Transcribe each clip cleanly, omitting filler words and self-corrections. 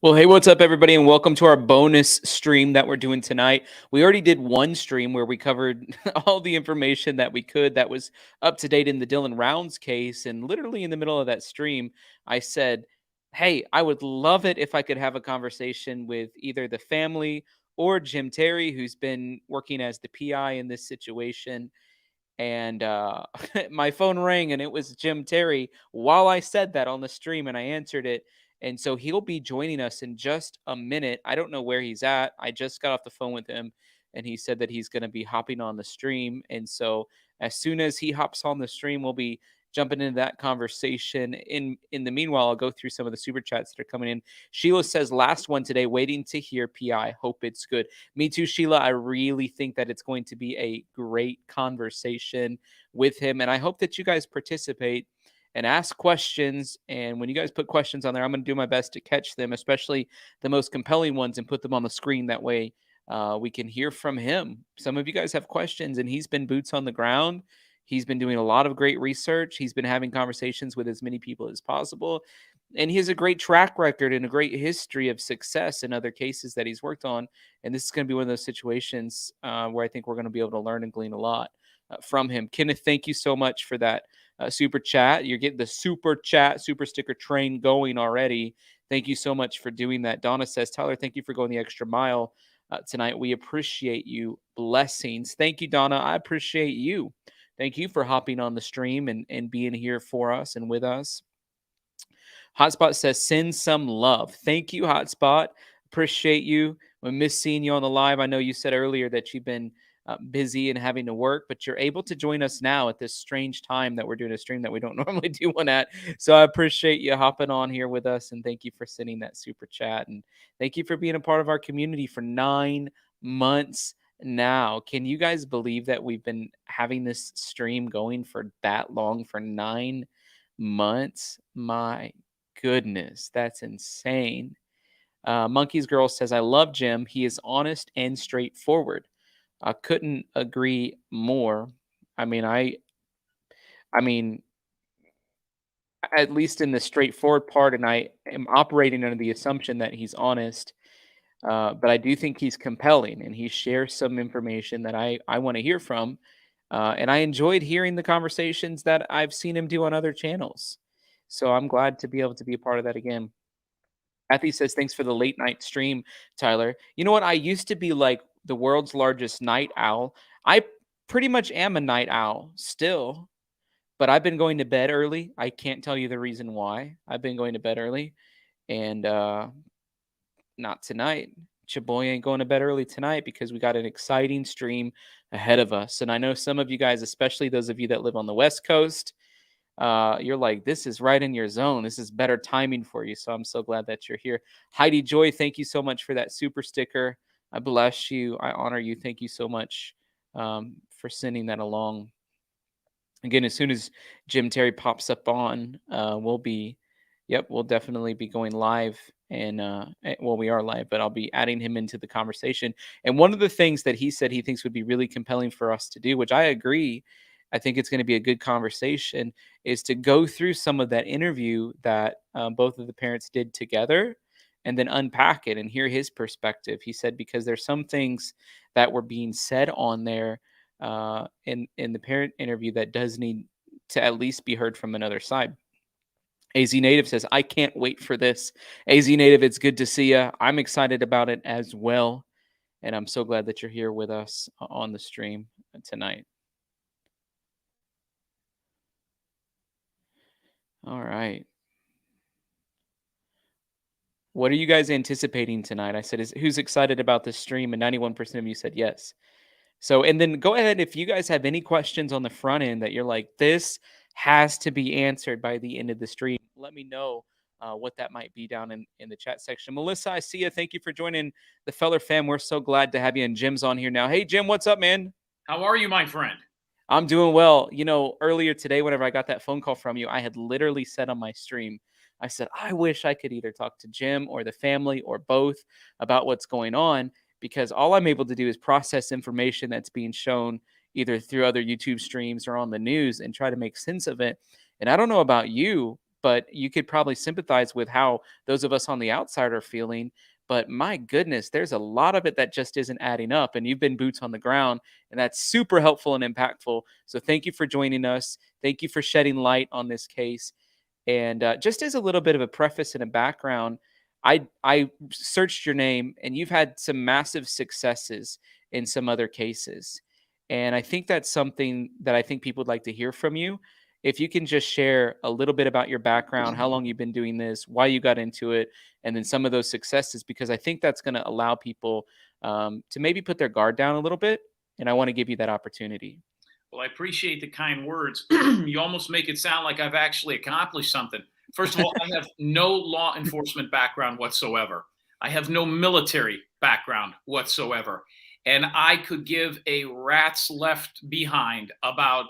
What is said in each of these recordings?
Well, hey, what's up, everybody, and welcome to our bonus stream that we're doing tonight. We already did one stream where we covered all the information that we could that was up to date in the Dylan Rounds case. And literally in the middle of that stream, I said, hey, I would love it if I could have a conversation with either the family or Jim Terry, who's been working as the PI in this situation. And my phone rang and it was Jim Terry while I said that on the stream, and I answered it. And so he'll be joining us in just a minute. I don't know where he's at. I just got off the phone with him and he said that he's going to be hopping on the stream. And so as soon as he hops on the stream, we'll be jumping into that conversation. In the meanwhile, I'll go through some of the super chats that are coming in. Sheila says, last one today, waiting to hear PI. Hope it's good. Me too, Sheila. I really think that it's going to be a great conversation with him. And I hope that you guys participate and ask questions. And when you guys put questions on there, I'm going to do my best to catch them, especially the most compelling ones, and put them on the screen. That way we can hear from him. Some of you guys have questions, and he's been boots on the ground. He's been doing a lot of great research. He's been having conversations with as many people as possible. And he has a great track record and a great history of success in other cases that he's worked on. And this is going to be one of those situations where I think we're going to be able to learn and glean a lot from him. Kenneth, thank you so much for that super chat. You're getting the super chat, super sticker train going already. Thank you so much for doing that. Donna says, Tyler, thank you for going the extra mile tonight. We appreciate you. Blessings. Thank you, Donna. I appreciate you. Thank you for hopping on the stream and being here for us and with us. Hotspot says, send some love. Thank you, Hotspot. Appreciate you. We miss seeing you on the live. I know you said earlier that you've been busy and having to work, but you're able to join us now at this strange time that we're doing a stream that we don't normally do one at. So I appreciate you hopping on here with us, and thank you for sending that super chat. And thank you for being a part of our community for 9 months now. Can you guys believe that we've been having this stream going for that long, for 9 months? My goodness, that's insane. Monkey's Girl says, I love Jim. He is honest and straightforward. I couldn't agree more. I mean, at least in the straightforward part, and I am operating under the assumption that he's honest. But I do think he's compelling, and he shares some information that I want to hear from. And I enjoyed hearing the conversations that I've seen him do on other channels. So I'm glad to be able to be a part of that again. Kathy says, thanks for the late night stream, Tyler. You know what? I used to be like the world's largest night owl. I pretty much am a night owl still, but I've been going to bed early. I can't tell you the reason why. I've been going to bed early, and not tonight. Your boy ain't going to bed early tonight because we got an exciting stream ahead of us. And I know some of you guys, especially those of you that live on the West Coast, you're like, this is right in your zone. This is better timing for you. So I'm so glad that you're here. Heidi Joy, thank you so much for that super sticker. I bless you. I honor you. Thank you so much for sending that along. Again, as soon as Jim Terry pops up on, we'll definitely be going live. And well, we are live, but I'll be adding him into the conversation. And one of the things that he said he thinks would be really compelling for us to do, which I agree, I think it's going to be a good conversation, is to go through some of that interview that both of the parents did together and then unpack it and hear his perspective. He said, because there's some things that were being said on there in the parent interview that does need to at least be heard from another side. AZ Native says, I can't wait for this. AZ Native, it's good to see you. I'm excited about it as well. And I'm so glad that you're here with us on the stream tonight. All right. What are you guys anticipating tonight? I said, who's excited about this stream? And 91% of you said yes. So, and then go ahead, if you guys have any questions on the front end that you're like, this has to be answered by the end of the stream, let me know what that might be down in the chat section. Melissa, I see you. Thank you for joining the Feller fam. We're so glad to have you. And Jim's on here now. Hey, Jim, what's up, man? How are you, my friend? I'm doing well. You know, earlier today, whenever I got that phone call from you, I had literally said on my stream, I said, I wish I could either talk to Jim or the family or both about what's going on, because all I'm able to do is process information that's being shown either through other YouTube streams or on the news and try to make sense of it. And I don't know about you, but you could probably sympathize with how those of us on the outside are feeling. But my goodness, there's a lot of it that just isn't adding up. And you've been boots on the ground, and that's super helpful and impactful. So thank you for joining us. Thank you for shedding light on this case. And just as a little bit of a preface and a background, I searched your name, and you've had some massive successes in some other cases. And I think that's something that I think people would like to hear from you. If you can just share a little bit about your background, how long you've been doing this, why you got into it, and then some of those successes, because I think that's going to allow people to maybe put their guard down a little bit. And I want to give you that opportunity. Well, I appreciate the kind words. You almost make it sound like I've actually accomplished something. First of all, I have no law enforcement background whatsoever. I have no military background whatsoever. And I could give a rat's left behind about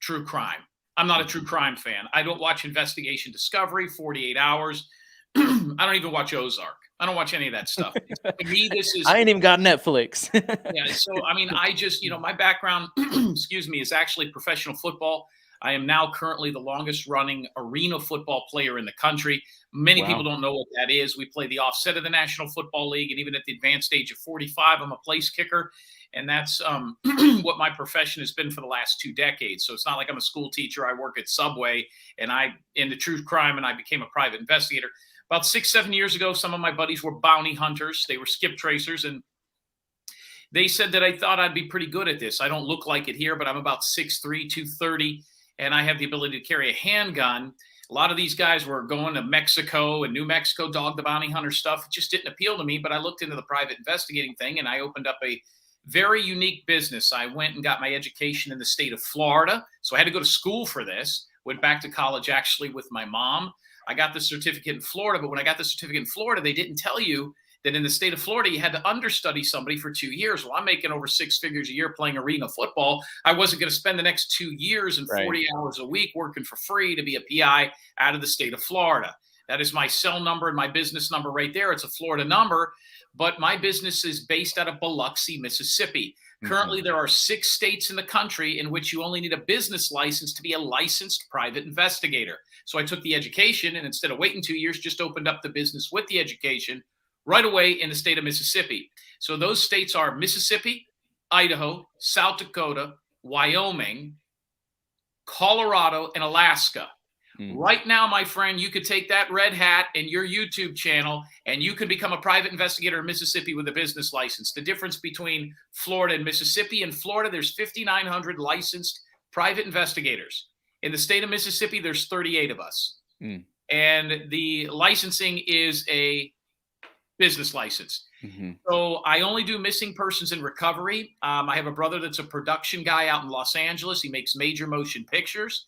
true crime. I'm not a true crime fan. I don't watch Investigation Discovery, 48 Hours. I don't even watch Ozark. I don't watch any of that stuff. To me, this is. I ain't even got Netflix. Yeah. So, I mean, I just, my background, excuse me, is actually professional football. I am now currently the longest running arena football player in the country. Many Wow. people don't know what that is. We play the offset of the National Football League. And even at the advanced age of 45, I'm a place kicker. And that's what my profession has been for the last 2 decades. So it's not like I'm a school teacher. I work at Subway and I into true crime, and I became a private investigator. About 6-7 years ago, some of my buddies were bounty hunters. They were skip tracers, and they said that I thought I'd be pretty good at this. I don't look like it here, but I'm about 6'3", 230, and I have the ability to carry a handgun. A lot of these guys were going to Mexico and New Mexico, dog the bounty hunter stuff. It just didn't appeal to me, but I looked into the private investigating thing, and I opened up a very unique business. I went and got my education in the state of Florida, so I had to go to school for this. Went back to college, actually, with my mom. I got the certificate in Florida, but when I got the certificate in Florida, they didn't tell you that in the state of Florida, you had to understudy somebody for 2 years. Well, I'm making over 6 figures a year playing arena football. I wasn't going to spend the next 2 years and 40 hours a week working for free to be a PI out of the state of Florida. That is my cell number and my business number right there. It's a Florida number, but my business is based out of Biloxi, Mississippi. Currently, there are 6 states in the country in which you only need a business license to be a licensed private investigator. So I took the education, and instead of waiting 2 years, just opened up the business with the education right away in the state of Mississippi. So those states are Mississippi, Idaho, South Dakota, Wyoming, Colorado, and Alaska. Right now, my friend, you could take that red hat and your YouTube channel, and you could become a private investigator in Mississippi with a business license. The difference between Florida and Mississippi: in Florida, there's 5,900 licensed private investigators. In the state of Mississippi, there's 38 of us. And the licensing is a business license. So I only do missing persons in recovery. I have a brother that's a production guy out in Los Angeles. He makes major motion pictures.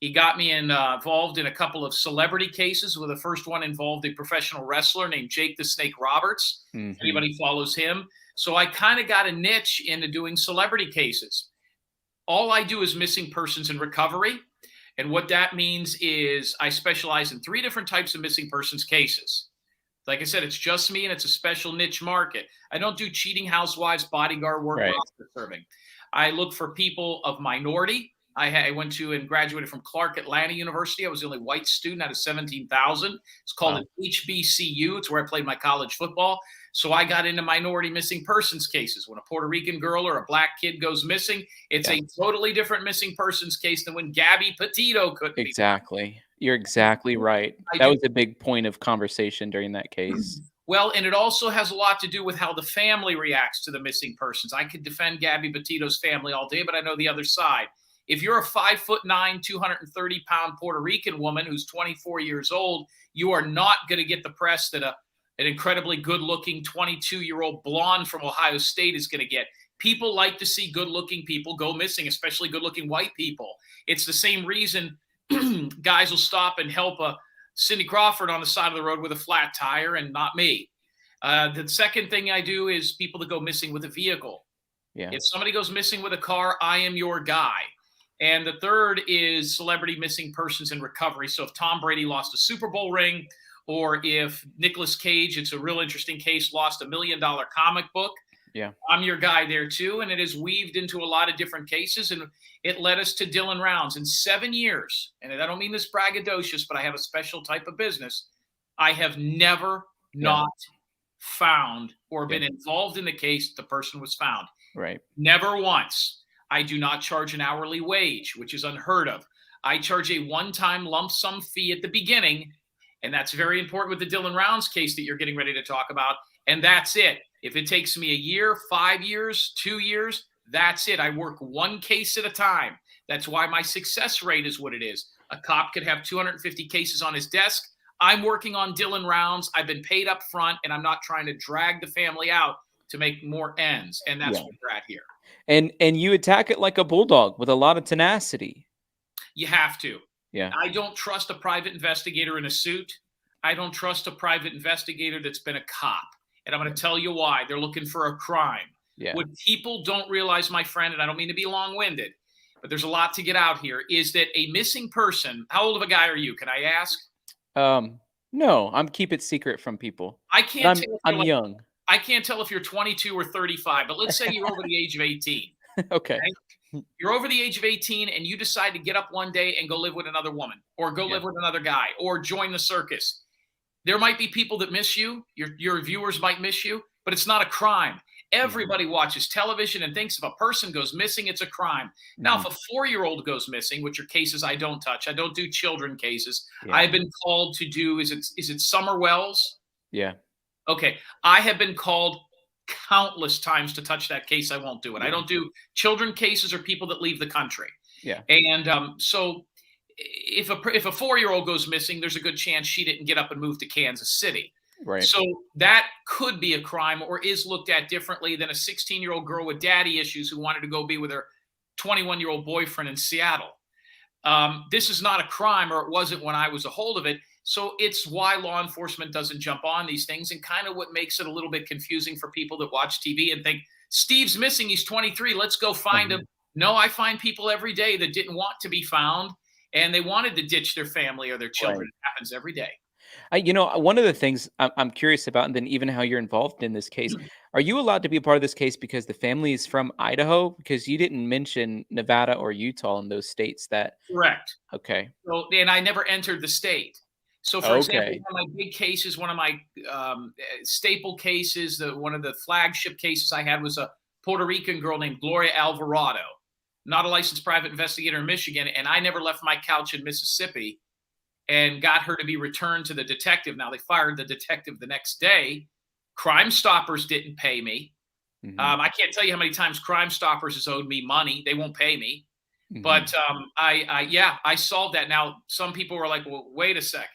He got me involved in a couple of celebrity cases, where the first one involved a professional wrestler named Jake the Snake Roberts. Anybody follows him. So I kind of got a niche into doing celebrity cases. All I do is missing persons in recovery. And what that means is I specialize in 3 different types of missing persons cases. Like I said, it's just me, and it's a special niche market. I don't do cheating housewives, bodyguard work, roster serving. I look for people of minority. I went to and graduated from Clark Atlanta University. I was the only white student out of 17,000. It's called an HBCU. It's where I played my college football. So I got into minority missing persons cases. When a Puerto Rican girl or a black kid goes missing, it's a totally different missing persons case than when Gabby Petito could be. Exactly. You're exactly right. That was a big point of conversation during that case. Well, and it also has a lot to do with how the family reacts to the missing persons. I could defend Gabby Petito's family all day, but I know the other side. If you're a 5'9", 230-pound Puerto Rican woman who's 24 years old, you are not going to get the press that an incredibly good-looking 22-year-old blonde from Ohio State is going to get. People like to see good-looking people go missing, especially good-looking white people. It's the same reason guys will stop and help Cindy Crawford on the side of the road with a flat tire, and not me. The second thing I do is people that go missing with a vehicle. If somebody goes missing with a car, I am your guy. And the third is celebrity missing persons in recovery. So if Tom Brady lost a Super Bowl ring, or if Nicolas Cage, it's a real interesting case, lost $1 million comic book, Yeah. I'm your guy there too. And it has weaved into a lot of different cases. And it led us to Dylan Rounds in 7 years. And I don't mean this braggadocious, but I have a special type of business. I have never Yeah. not found or been Yeah. involved in the case the person was found. Right. Never once. I do not charge an hourly wage, which is unheard of. I charge a one-time lump sum fee at the beginning, and that's very important with the Dylan Rounds case that you're getting ready to talk about, and that's it. If it takes me a year, 5 years, 2 years, that's it. I work one case at a time. That's why my success rate is what it is. A cop could have 250 cases on his desk. I'm working on Dylan Rounds. I've been paid up front, and I'm not trying to drag the family out to make more ends, and that's Yeah. what we're at here. And you attack it like a bulldog with a lot of tenacity. You have to. Yeah. I don't trust a private investigator in a suit. I don't trust a private investigator that's been a cop. And I'm going to tell you why. They're looking for a crime. Yeah. What people don't realize, my friend, and I don't mean to be long-winded, but there's a lot to get out here, is that a missing person, how old of a guy are you? Can I ask? No, I'm keep it secret from people. I can't tell if I'm you're young. I can't tell if you're 22 or 35, but let's say you're over the age of 18. Okay. You're over the age of 18 and you decide to get up one day and go live with another woman or go live with another guy or join the circus. There might be people that miss you. Your viewers might miss you, but it's not a crime. Everybody watches television and thinks if a person goes missing, it's a crime. Now, if a 4-year-old goes missing, which are cases I don't touch, I don't do children cases. Yeah. I've been called to do, is it Summer Wells? Yeah. Okay. I have been called countless times to touch that case. I won't do it. I don't do children cases or people that leave the country. Yeah. And so if a 4-year-old goes missing, there's a good chance she didn't get up and move to Kansas City. Right. So that could be a crime or is looked at differently than a 16-year-old girl with daddy issues who wanted to go be with her 21-year-old boyfriend in Seattle. This is not a crime, or it wasn't when I was a hold of it. So it's why law enforcement doesn't jump on these things, and kind of what makes it a little bit confusing for people that watch TV and think, Steve's missing, he's 23, let's go find him. No, I find people every day that didn't want to be found, and they wanted to ditch their family or their children. Right. It happens every day. One of the things I'm curious about, and then even how you're involved in this case, are you allowed to be a part of this case because the family is from Idaho? Because you didn't mention Nevada or Utah in those states that. Correct. Okay. So, and I never entered the state. So, for example, one of my big cases, one of my staple cases, one of the flagship cases I had was a Puerto Rican girl named Gloria Alvarado, not a licensed private investigator in Michigan, and I never left my couch in Mississippi and got her to be returned to the detective. Now, they fired the detective the next day. Crime Stoppers didn't pay me. I can't tell you how many times Crime Stoppers has owed me money. They won't pay me. But I solved that. Now, some people were like, well, wait a second.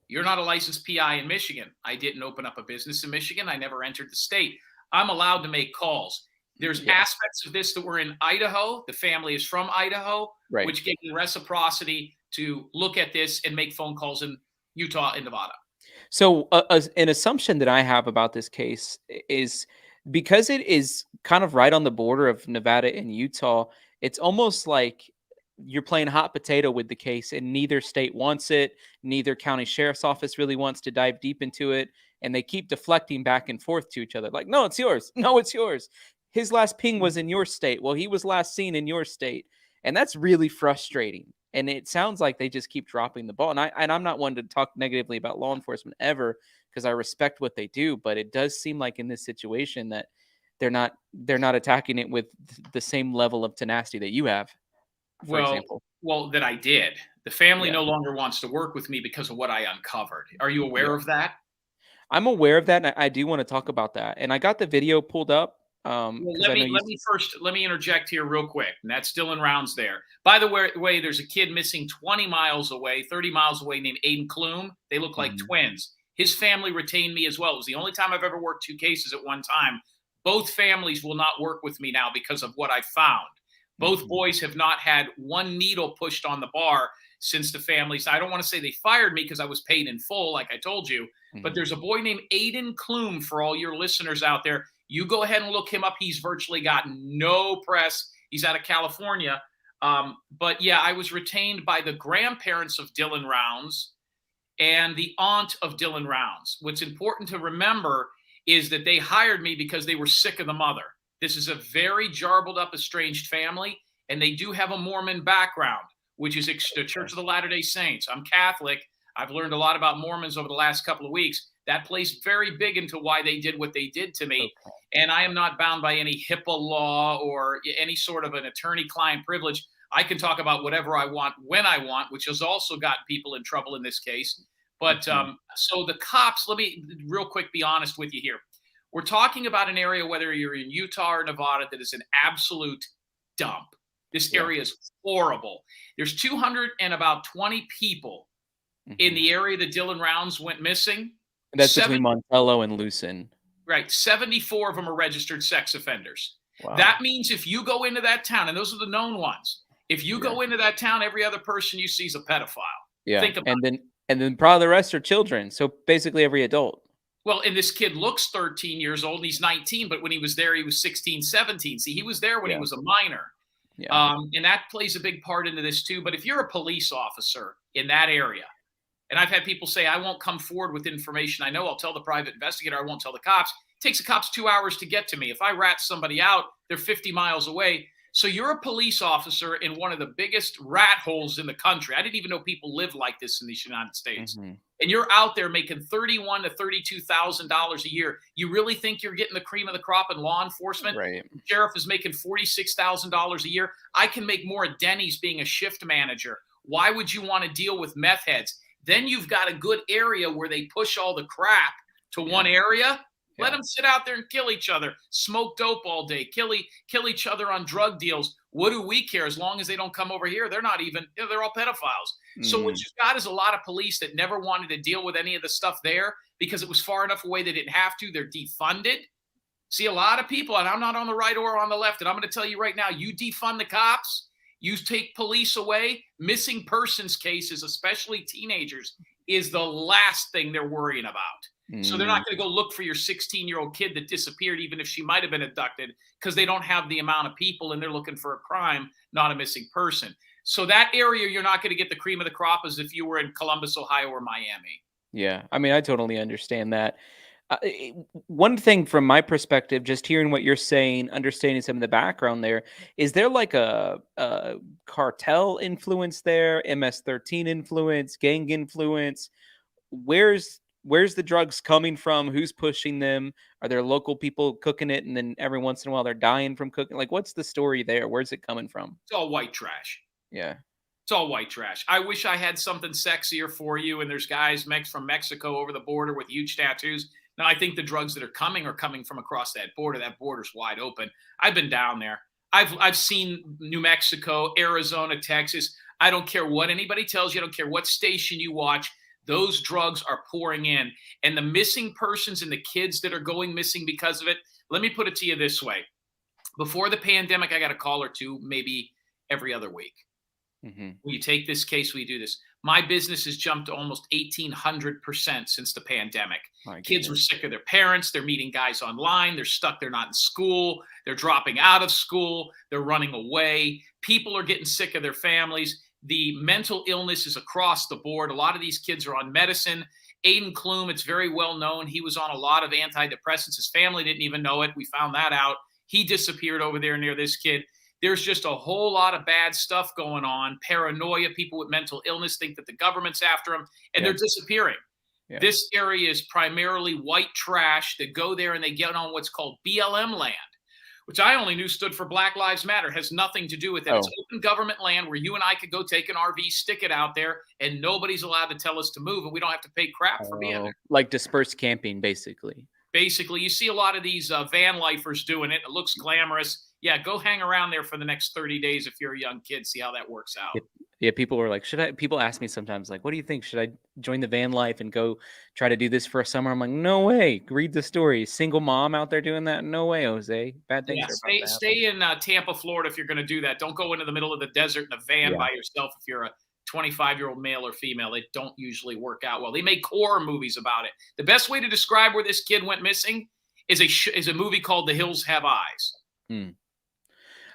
You're not a licensed PI in Michigan. I didn't open up a business in Michigan. I never entered the state. I'm allowed to make calls. There's aspects of this that were in Idaho. The family is from Idaho, which gave me reciprocity to look at this and make phone calls in Utah and Nevada. So an assumption that I have about this case is because it is kind of right on the border of Nevada and Utah, it's almost like you're playing hot potato with the case, and neither state wants it. Neither county sheriff's office really wants to dive deep into it. And they keep deflecting back and forth to each other. Like, no, it's yours. No, it's yours. His last ping was in your state. Well, he was last seen in your state. And that's really frustrating. And it sounds like they just keep dropping the ball. And I'm not one to talk negatively about law enforcement ever, because I respect what they do. But it does seem like in this situation that they're not attacking it with the same level of tenacity that you have. For example. Well, that I did. The family no longer wants to work with me because of what I uncovered. Are you aware of that? I'm aware of that, and I do want to talk about that. And I got the video pulled up. Well, let me interject here real quick. And that's Dylan Rounds there. By the way, there's a kid missing 20 miles away, 30 miles away named Aiden Klum. They look like twins. His family retained me as well. It was the only time I've ever worked 2 cases at one time. Both families will not work with me now because of what I found. Both boys have not had one needle pushed on the bar since the families. I don't want to say they fired me because I was paid in full, like I told you. But there's a boy named Aiden Klum for all your listeners out there. You go ahead and look him up. He's virtually gotten no press. He's out of California. But yeah, I was retained by the grandparents of Dylan Rounds and the aunt of Dylan Rounds. What's important to remember is that they hired me because they were sick of the mother. This is a very jarbled up, estranged family, and they do have a Mormon background, which is the Church of the Latter-day Saints. I'm Catholic. I've learned a lot about Mormons over the last couple of weeks. That plays very big into why they did what they did to me. Okay. And I am not bound by any HIPAA law or any sort of an attorney-client privilege. I can talk about whatever I want when I want, which has also gotten people in trouble in this case. But so the cops, let me real quick be honest with you here. We're talking about an area, whether you're in Utah or Nevada, that is an absolute dump. This area is horrible. There's 220 people in the area that Dylan Rounds went missing. And that's between Montello and Lucin. Right. 74 of them are registered sex offenders. Wow. That means if you go into that town, and those are the known ones, if you go into that town, every other person you see is a pedophile. Yeah. Think about and then probably the rest are children. So basically every adult. Well, and this kid looks 13 years old and he's 19, but when he was there, he was 16, 17. See, he was there when he was a minor. Yeah. And that plays a big part into this too. But if you're a police officer in that area, and I've had people say, I won't come forward with information I know. I'll tell the private investigator. I won't tell the cops. It takes the cops 2 hours to get to me. If I rat somebody out, they're 50 miles away. So you're a police officer in one of the biggest rat holes in the country. I didn't even know people live like this in the United States. And you're out there making $31,000 to $32,000 a year. You really think you're getting the cream of the crop in law enforcement? Right. The sheriff is making $46,000 a year. I can make more at Denny's being a shift manager. Why would you want to deal with meth heads? Then you've got a good area where they push all the crap to one area. Let them sit out there and kill each other, smoke dope all day, kill each other on drug deals. What do we care? As long as they don't come over here, they're not even, they're all pedophiles. So what you've got is a lot of police that never wanted to deal with any of the stuff there because it was far enough away they didn't have to. They're defunded. See, a lot of people, and I'm not on the right or on the left, and I'm going to tell you right now, you defund the cops, you take police away, missing persons cases, especially teenagers, is the last thing they're worrying about. So they're not going to go look for your 16-year-old kid that disappeared, even if she might have been abducted, because they don't have the amount of people and they're looking for a crime, not a missing person. So that area, you're not going to get the cream of the crop as if you were in Columbus, Ohio, or Miami. Yeah. I mean, I totally understand that. One thing from my perspective, just hearing what you're saying, understanding some of the background there, is there like a cartel influence there, MS-13 influence, gang influence? Where's the drugs coming from? Who's pushing them? Are there local people cooking it, and then every once in a while they're dying from cooking? Like, what's the story there? Where's it coming from? It's all white trash. Yeah. It's all white trash. I wish I had something sexier for you, and there's guys from Mexico over the border with huge tattoos. Now, I think the drugs that are coming from across that border. That border's wide open. I've been down there. I've seen New Mexico, Arizona, Texas. I don't care what anybody tells you. I don't care what station you watch. Those drugs are pouring in. And the missing persons and the kids that are going missing because of it, let me put it to you this way. Before the pandemic, I got a call or two, maybe every other week. Will you take this case? Will you do this? My business has jumped to almost 1,800% since the pandemic. Kids were sick of their parents. They're meeting guys online. They're stuck. They're not in school. They're dropping out of school. They're running away. People are getting sick of their families. The mental illness is across the board. A lot of these kids are on medicine. Aiden Klum, it's very well known. He was on a lot of antidepressants. His family didn't even know it. We found that out. He disappeared over there near this kid. There's just a whole lot of bad stuff going on. Paranoia, people with mental illness think that the government's after them, and they're disappearing. This area is primarily white trash that go there and they get on what's called BLM land, which I only knew stood for Black Lives Matter. Has nothing to do with it. It's open government land where you and I could go take an RV, stick it out there, and nobody's allowed to tell us to move, and we don't have to pay crap for being there. Like dispersed camping, basically. Basically, you see a lot of these van lifers doing it. It looks glamorous. Yeah, go hang around there for the next 30 days if you're a young kid. See how that works out. Yeah, people were like, people ask me sometimes, like, what do you think? Should I join the van life and go try to do this for a summer? I'm like, no way. Read the story. Single mom out there doing that? No way, Jose. Bad things are about to happen. Stay in Tampa, Florida if you're going to do that. Don't go into the middle of the desert in a van by yourself if you're a 25-year-old male or female. They don't usually work out well. They make horror movies about it. The best way to describe where this kid went missing is a movie called The Hills Have Eyes.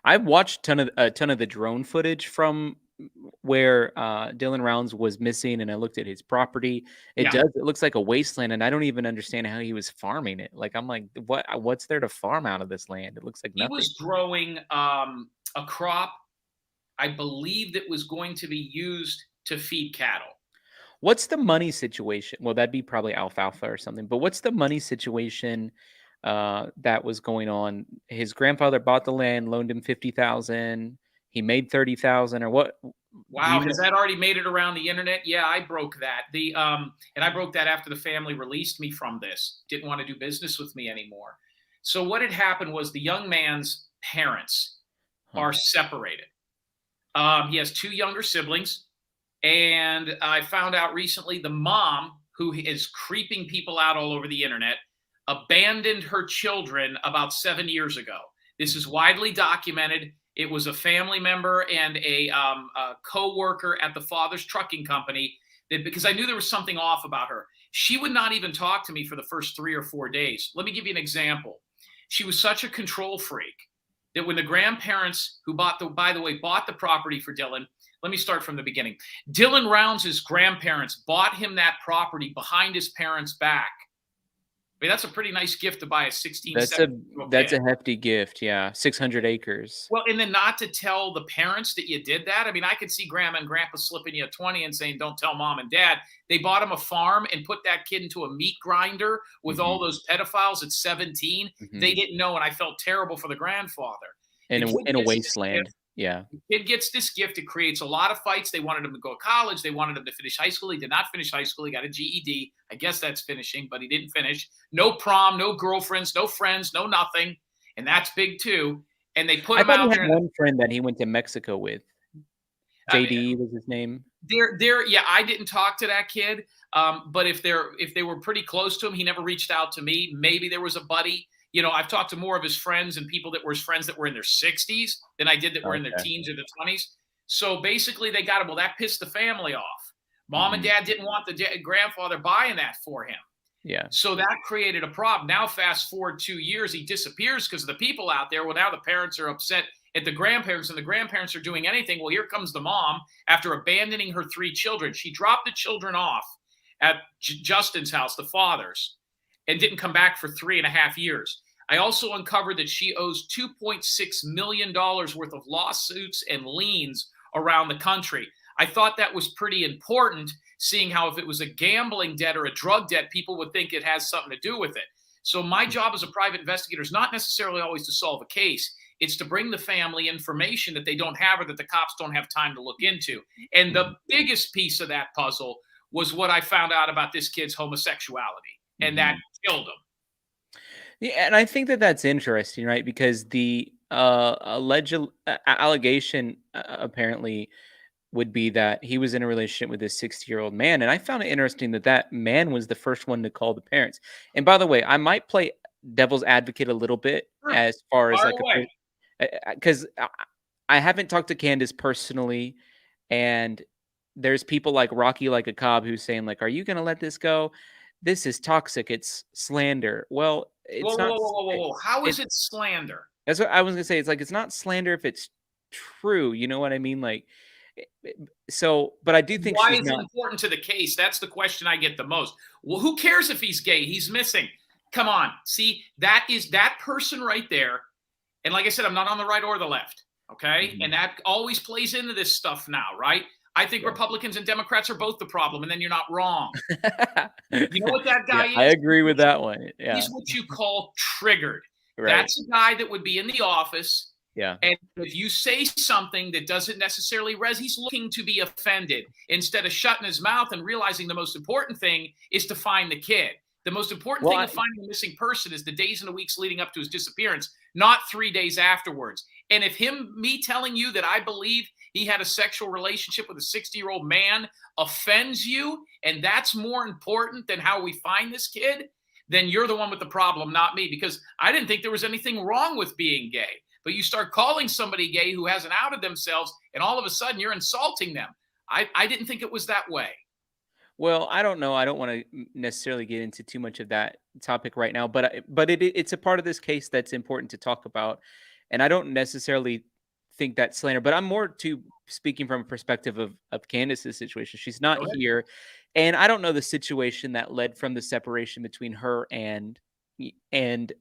I've watched a ton of the drone footage from where Dylan Rounds was missing, and I looked at his property. Yeah. It looks like a wasteland, and I don't even understand how he was farming it. Like I'm like, what's there to farm out of this land? It looks like He nothing. was growing a crop, I believe, that was going to be used to feed cattle. What's the money situation? Well, that'd be probably alfalfa or something. But what's the money situation that was going on? His grandfather bought the land, loaned him 50,000. He made 30,000, or what? Do you Wow, know? has that already made it around the internet? Yeah, I broke that. And I broke that after the family released me from this. Didn't want to do business with me anymore. So what had happened was the young man's parents Huh. are separated. He has two younger siblings, and I found out recently the mom, who is creeping people out all over the internet, abandoned her children about 7 years ago. This is widely documented. It was a family member and a co-worker at the father's trucking company that, because I knew there was something off about her. She would not even talk to me for the first 3 or 4 days. Let me give you an example. She was such a control freak that when the grandparents, who by the way, bought the property for Dylan, let me start from the beginning. Dylan Rounds' grandparents bought him that property behind his parents' back. I mean, that's a pretty nice gift to buy a 16, That's a 17-year-old that's kid. a hefty gift. Yeah, 600 acres. Well, and then not to tell the parents that you did that. I mean, I could see grandma and grandpa slipping you a 20 and saying, don't tell mom and dad. They bought him a farm and put that kid into a meat grinder with Hmm. all those pedophiles at 17. They Hmm. didn't know, and I felt terrible for the grandfather. In The kid in a gets this wasteland. gift. Yeah. Kid gets this gift. It creates a lot of fights. They wanted him to go to college. They wanted him to finish high school. He did not finish high school. He got a GED. I guess that's finishing, but he didn't finish. No prom, no girlfriends, no friends, no nothing. And that's big too. And they put I him thought he out had there. one friend that he went to Mexico with. I mean, JD was his name. yeah, I didn't talk to that kid. But if they were pretty close to him, he never reached out to me. Maybe there was a buddy. You know, I've talked to more of his friends and people that were his friends that were in their 60s than I did that were in their Okay. teens or the 20s. So basically, they got him. Well, that pissed the family off. Mom and Mhm. dad didn't want the grandfather buying that for him. Yeah. So that created a problem. Now, fast forward 2 years, he disappears because of the people out there. Well, now the parents are upset at the grandparents, and the grandparents are doing anything. Well, here comes the mom after abandoning her three children. She dropped the children off at Justin's house, the father's, and didn't come back for 3.5 years. I also uncovered that she owes $2.6 million worth of lawsuits and liens around the country. I thought that was pretty important, seeing how if it was a gambling debt or a drug debt, people would think it has something to do with it. So my job as a private investigator is not necessarily always to solve a case. It's to bring the family information that they don't have or that the cops don't have time to look into. And the Mhm. biggest piece of that puzzle was what I found out about this kid's homosexuality, and that Mhm. killed him. Yeah, and I think that that's interesting, right? Because the alleged allegation apparently would be that he was in a relationship with this 60-year-old man, and I found it interesting that that man was the first one to call the parents. And by the way, I might play devil's advocate a little bit Sure. as far as Far like away. because I haven't talked to Candace personally, and there's people like Rocky like a Cobb who's saying like, "Are you going to let this go? This is toxic. It's slander." Well, Whoa, it's whoa, not. whoa, whoa, whoa, whoa. How is It's it slander? that's what I was gonna say. It's like it's not slander if it's true. You know what I mean? Like, so, but I do think Why she's is it not. important to the case? That's the question I get the most. Well, who cares if he's gay? He's missing. Come on. See, that is that person right there. And like I said, I'm not on the right or the left. Okay. Mhm. And that always plays into this stuff now, right? I think Yeah. Republicans and Democrats are both the problem, and then you're not wrong. You know what that Yeah, guy I is? agree with that one. He's Yeah, what you call triggered. right. That's a guy that would be in the office. Yeah. And if you say something that doesn't necessarily he's looking to be offended instead of shutting his mouth and realizing the most important thing is to find the kid. The most important Well, thing of finding a missing person is the days and the weeks leading up to his disappearance, not 3 days afterwards. And if me telling you that I believe he had a sexual relationship with a 60-year-old man offends you, and that's more important than how we find this kid, then you're the one with the problem, not me, because I didn't think there was anything wrong with being gay. But you start calling somebody gay who hasn't outed themselves, and all of a sudden you're insulting them. I didn't think it was that way. well, I don't know. I don't want to necessarily get into too much of that topic right now, but it's a part of this case that's important to talk about, and I don't necessarily think that's slander, but I'm more to speaking from a perspective of Candace's situation. She's not Go ahead. here, and I don't know the situation that led from the separation between her and Dylan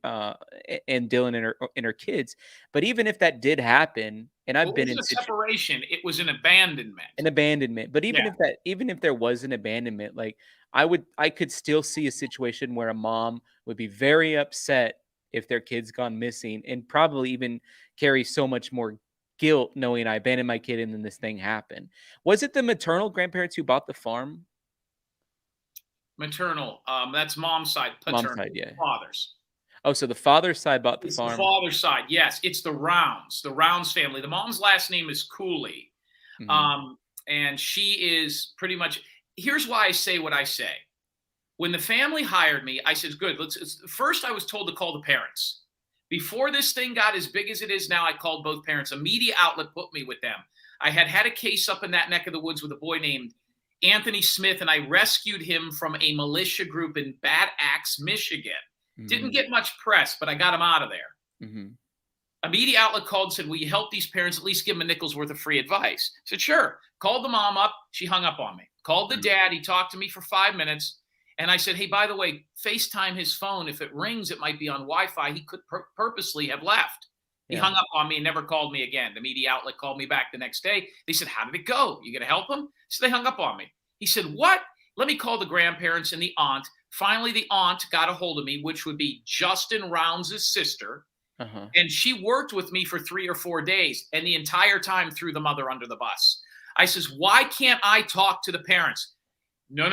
and her kids. But even if that did happen, and Well, I've it been in wasn't a separation. It was an abandonment. an abandonment. But Yeah. even if there was an abandonment, like I could still see a situation where a mom would be very upset if their kid's gone missing and probably even carry so much more guilt knowing I abandoned my kid and then this thing happened. Was it the maternal grandparents who bought the farm? Maternal. That's mom's side. Mom's Paternal. side, yeah. Father's. Oh, so the father's side bought the It's the farm. father's side. Yes, it's the Rounds family. The mom's last name is Cooley. Mhm. And she is pretty much. Here's why I say what I say. When the family hired me, I said, "Good. First, I was told to call the parents. Before this thing got as big as it is now, I called both parents. A media outlet put me with them. I had a case up in that neck of the woods with a boy named Anthony Smith, and I rescued him from a militia group in Bad Axe, Michigan. Didn't Mhm. get much press, but I got him out of there. Mhm. A media outlet called and said, will you help these parents, at least give them a nickel's worth of free advice? I said, sure. Called the mom up. She hung up on me. Called the dad. He talked to me for 5 minutes. And I said, hey, by the way, FaceTime his phone. If it rings, it might be on Wi-Fi. He could purposely have left. He hung up on me and never called me again. The media outlet called me back the next day. They said, how did it go? You going to help him? So they hung up on me. He said, what? Let me call the grandparents and the aunt. Finally, the aunt got a hold of me, which would be Justin Rounds' sister. Uh-huh. And she worked with me for 3 or 4 days, and the entire time threw the mother under the bus. I says, why can't I talk to the parents? No.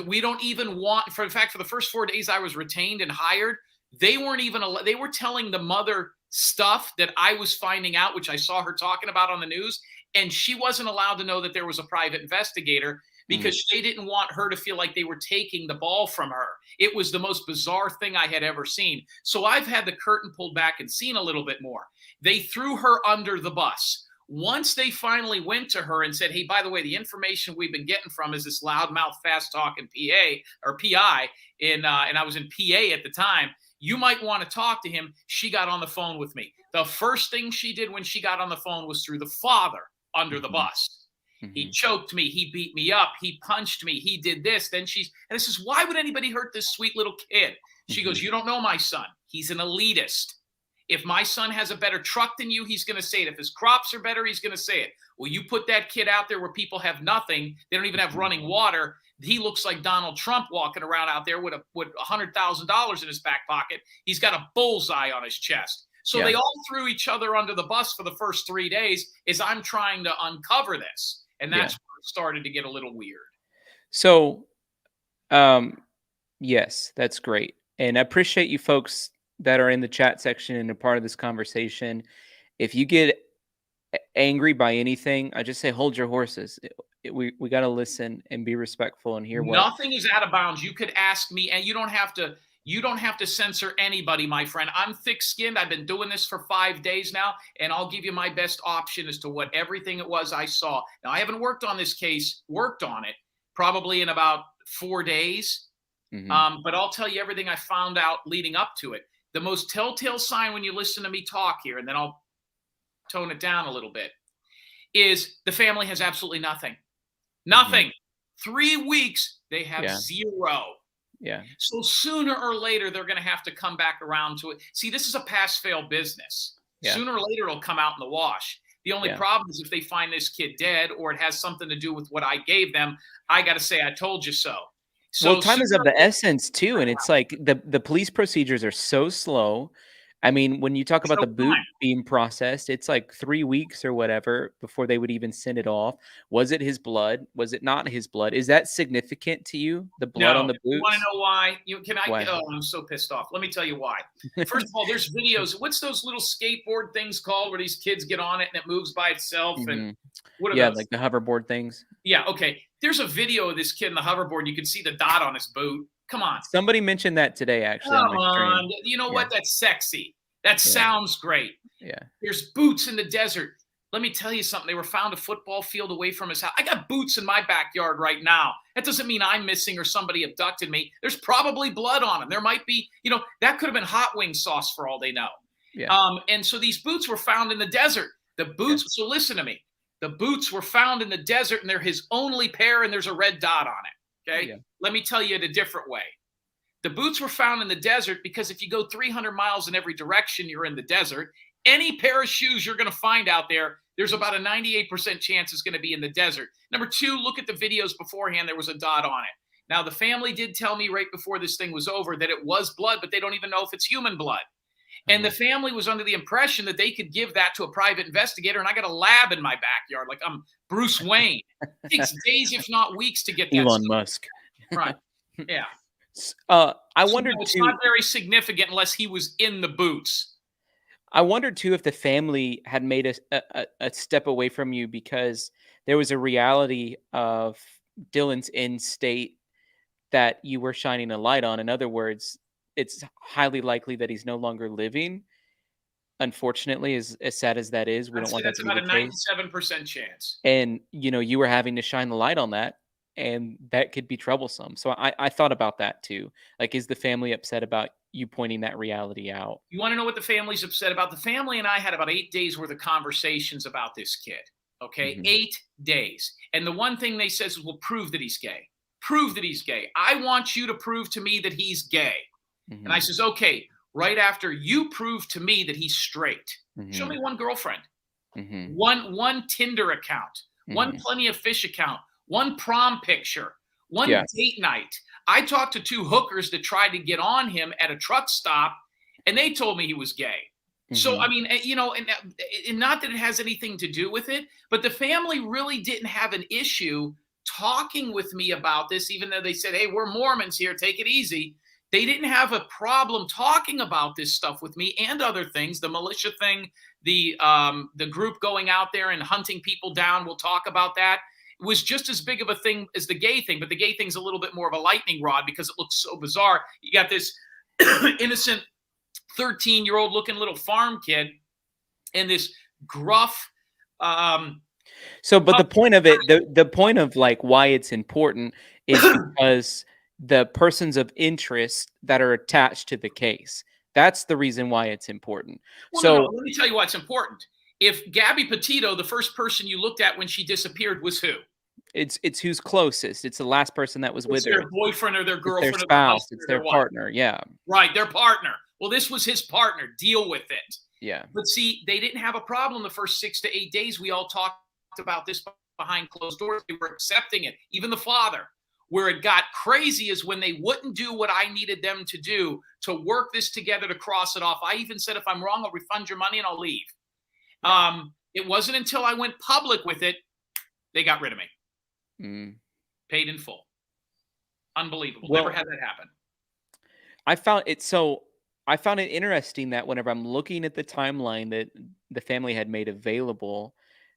We don't even want, in fact, for the first 4 days I was retained and hired, they weren't even, they were telling the mother stuff that I was finding out, which I saw her talking about on the news. And she wasn't allowed to know that there was a private investigator because they didn't want her to feel like they were taking the ball from her. It was the most bizarre thing I had ever seen. So I've had the curtain pulled back and seen a little bit more. They threw her under the bus. Once they finally went to her and said, hey, by the way, the information we've been getting from is this loudmouth, fast-talking PA or PI, and I was in PA at the time. You might want to talk to him. She got on the phone with me. The first thing she did when she got on the phone was threw the father under the bus. He choked me. He beat me up. He punched me. He did this. Then and I says, why would anybody hurt this sweet little kid? She goes, you don't know my son. He's an elitist. If my son has a better truck than you, he's going to say it. If his crops are better, he's going to say it. Well, you put that kid out there where people have nothing. They don't even have running water. He looks like Donald Trump walking around out there with $100,000 in his back pocket. He's got a bullseye on his chest. So they all threw each other under the bus for the first 3 days as I'm trying to uncover this. And that's where it started to get a little weird. So, yes, that's great. And I appreciate you folks that are in the chat section and a part of this conversation. If you get angry by anything, I just say, hold your horses. We got to listen and be respectful and hear what. Nothing is out of bounds. You could ask me, and you don't have to censor anybody, my friend. I'm thick-skinned. I've been doing this for 5 days now, and I'll give you my best option as to what everything it was I saw. Now, I haven't worked on it probably in about 4 days. But I'll tell you everything I found out leading up to it. The most telltale sign when you listen to me talk here, and then I'll tone it down a little bit, is the family has absolutely nothing. Nothing. 3 weeks, they have zero. Yeah. So sooner or later, they're going to have to come back around to it. See, this is a pass-fail business. Yeah. Sooner or later, it'll come out in the wash. The only problem is if they find this kid dead or it has something to do with what I gave them, I got to say, I told you so. So well, time is of the essence too, and it's like the police procedures are so slow. I mean, when you talk about the boot being processed, it's like 3 weeks or whatever before they would even send it off. Was it his blood? Was it not his blood? Is that significant to you? The blood on the boots? You want to know why? Why? Oh, I'm so pissed off. Let me tell you why. First of all, there's videos. What's those little skateboard things called where these kids get on it and it moves by itself? And what are those? Like the hoverboard things. Yeah. Okay. There's a video of this kid in the hoverboard. You can see the dot on his boot. Come on. Somebody mentioned that today, actually. Come on. You know what? That's sexy. That sounds great. Yeah. There's boots in the desert. Let me tell you something. They were found a football field away from his house. I got boots in my backyard right now. That doesn't mean I'm missing or somebody abducted me. There's probably blood on them. There might be, that could have been hot wing sauce for all they know. Yeah. And so these boots were found in the desert. The boots, Yeah. so listen to me. The boots were found in the desert, and they're his only pair, and there's a red dot on it. Okay. Yeah. Let me tell you it a different way. The boots were found in the desert because if you go 300 miles in every direction, you're in the desert. Any pair of shoes you're going to find out there, there's about a 98% chance it's going to be in the desert. Number two, look at the videos beforehand. There was a dot on it. Now, the family did tell me right before this thing was over that it was blood, but they don't even know if it's human blood. And the family was under the impression that they could give that to a private investigator, and I got a lab in my backyard like I'm Bruce Wayne. It takes days, if not weeks, to get that Elon stuff. Musk. Right. Yeah. I So, wondered no, it's too. not very significant unless he was in the boots. I wondered too if the family had made a step away from you because there was a reality of Dylan's end state that you were shining a light on. In other words, it's highly likely that he's no longer living. Unfortunately, as sad as that is, we I'd don't say want that that's to be about the a case. 97% chance. And you were having to shine the light on that, and that could be troublesome. So I thought about that too. Like, is the family upset about you pointing that reality out? You want to know what the family's upset about? The family and I had about 8 days worth of conversations about this kid. Okay, Mhm. 8 days. And the one thing they says is, "Well, prove that he's gay. Prove that he's gay. I want you to prove to me that he's gay." And I Mhm. says, "Okay, right after you prove to me that he's straight, show me Mhm. one girlfriend, Mhm. one Tinder account, one Mhm. Plenty of Fish account, one prom picture, one Yeah. date night." I talked to 2 hookers that tried to get on him at a truck stop, and they told me he was gay. So, I Mhm. mean, and not that it has anything to do with it, but the family really didn't have an issue talking with me about this, even though they said, "Hey, we're Mormons here, take it easy." They didn't have a problem talking about this stuff with me and other things, the militia thing, the group going out there and hunting people down. We'll talk about that. It was just as big of a thing as the gay thing, but the gay thing's a little bit more of a lightning rod because it looks so bizarre. You got this innocent 13-year-old looking little farm kid and this gruff So, but tough the point of it, the point of like why it's important is because the persons of interest that are attached to the case. That's the reason why it's important. Well, no, So let me tell you what's important. If Gabby Petito, the first person you looked at when she disappeared, was who? it's who's closest. It's the last person that was with It's her. their boyfriend or their It's their girlfriend or their spouse. husband It's or their their wife. partner. Yeah. Right, their partner. Well, this was his partner. Deal with it. Yeah. But see, they didn't have a problem the first 6 to 8 days. We all talked about this behind closed doors. They were accepting it, even the father. Where it got crazy is when they wouldn't do what I needed them to do to work this together to cross it off. I even said, if I'm wrong, I'll refund your money and I'll leave. Yeah. It wasn't until I went public with it, they got rid of me, Mm. paid in full. Unbelievable. Never Well, had that happen. I found it interesting that whenever I'm looking at the timeline that the family had made available,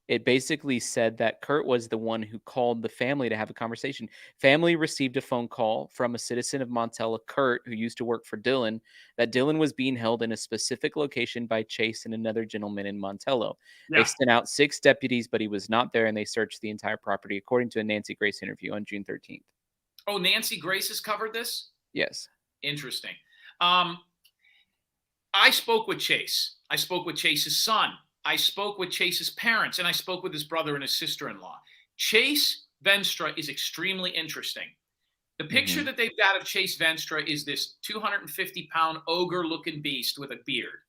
it basically said that Kurt was the one who called the family to have a conversation. Family received a phone call from a citizen of Montella, Kurt, who used to work for Dylan, that Dylan was being held in a specific location by Chase and another gentleman in Montello. They Yeah. sent out 6 deputies, but he was not there, and they searched the entire property, according to a Nancy Grace interview on June 13th. Oh, Nancy Grace has covered this? Yes. Interesting. I spoke with Chase. I spoke with Chase's son. I spoke with Chase's parents, and I spoke with his brother and his sister-in-law. Chase Venstra is extremely interesting. The picture Mhm. that they've got of Chase Venstra is this 250-pound ogre-looking beast with a beard.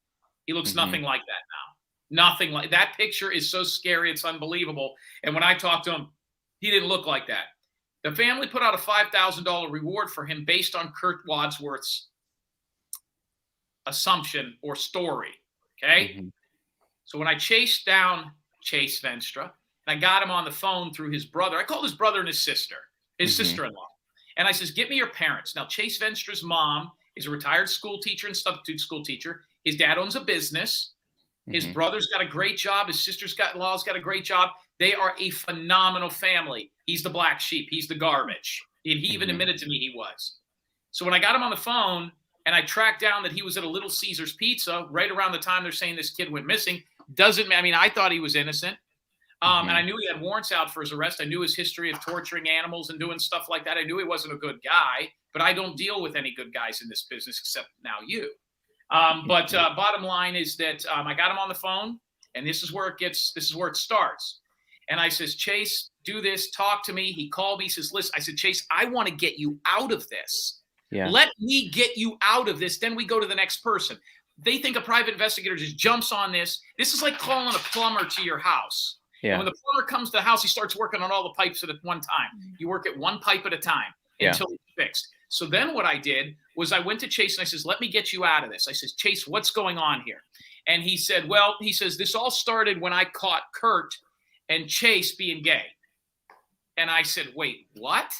He looks Mhm. nothing like that now. Nothing like that. Picture is so scary, it's unbelievable. And when I talked to him, he didn't look like that. The family put out a $5,000 reward for him based on Kurt Wadsworth's assumption or story. Okay. Mhm. So when I chased down Chase Venstra and I got him on the phone through his brother, I called his brother and his Mhm. sister-in-law. And I says, get me your parents. Now, Chase Venstra's mom is a retired school teacher and substitute school teacher. His dad owns a business. His Mhm. brother's got a great job. His sister's-in-law's got a great job. They are a phenomenal family. He's the black sheep. He's the garbage. And he even Mhm. admitted to me he was. So when I got him on the phone and I tracked down that he was at a Little Caesars Pizza right around the time they're saying this kid went missing, I thought he was innocent. And I Mhm. knew he had warrants out for his arrest. I knew his history of torturing animals and doing stuff like that. I knew he wasn't a good guy, but I don't deal with any good guys in this business except now you. But bottom line is that I got him on the phone, and this is where it starts. And I says, Chase, do this, talk to me. He called me, he says, listen, I said, Chase, I want to get you out of this. Yeah. Let me get you out of this. Then we go to the next person. They think a private investigator just jumps on this. This is like calling a plumber to your house. Yeah. And when the plumber comes to the house, he starts working on all the pipes at one time. You work at one pipe at a time until it's fixed. So then what I did was I went to Chase and I says, let me get you out of this. I says, Chase, what's going on here? And he said, well, he says, this all started when I caught Kurt and Chase being gay. And I said, wait, what?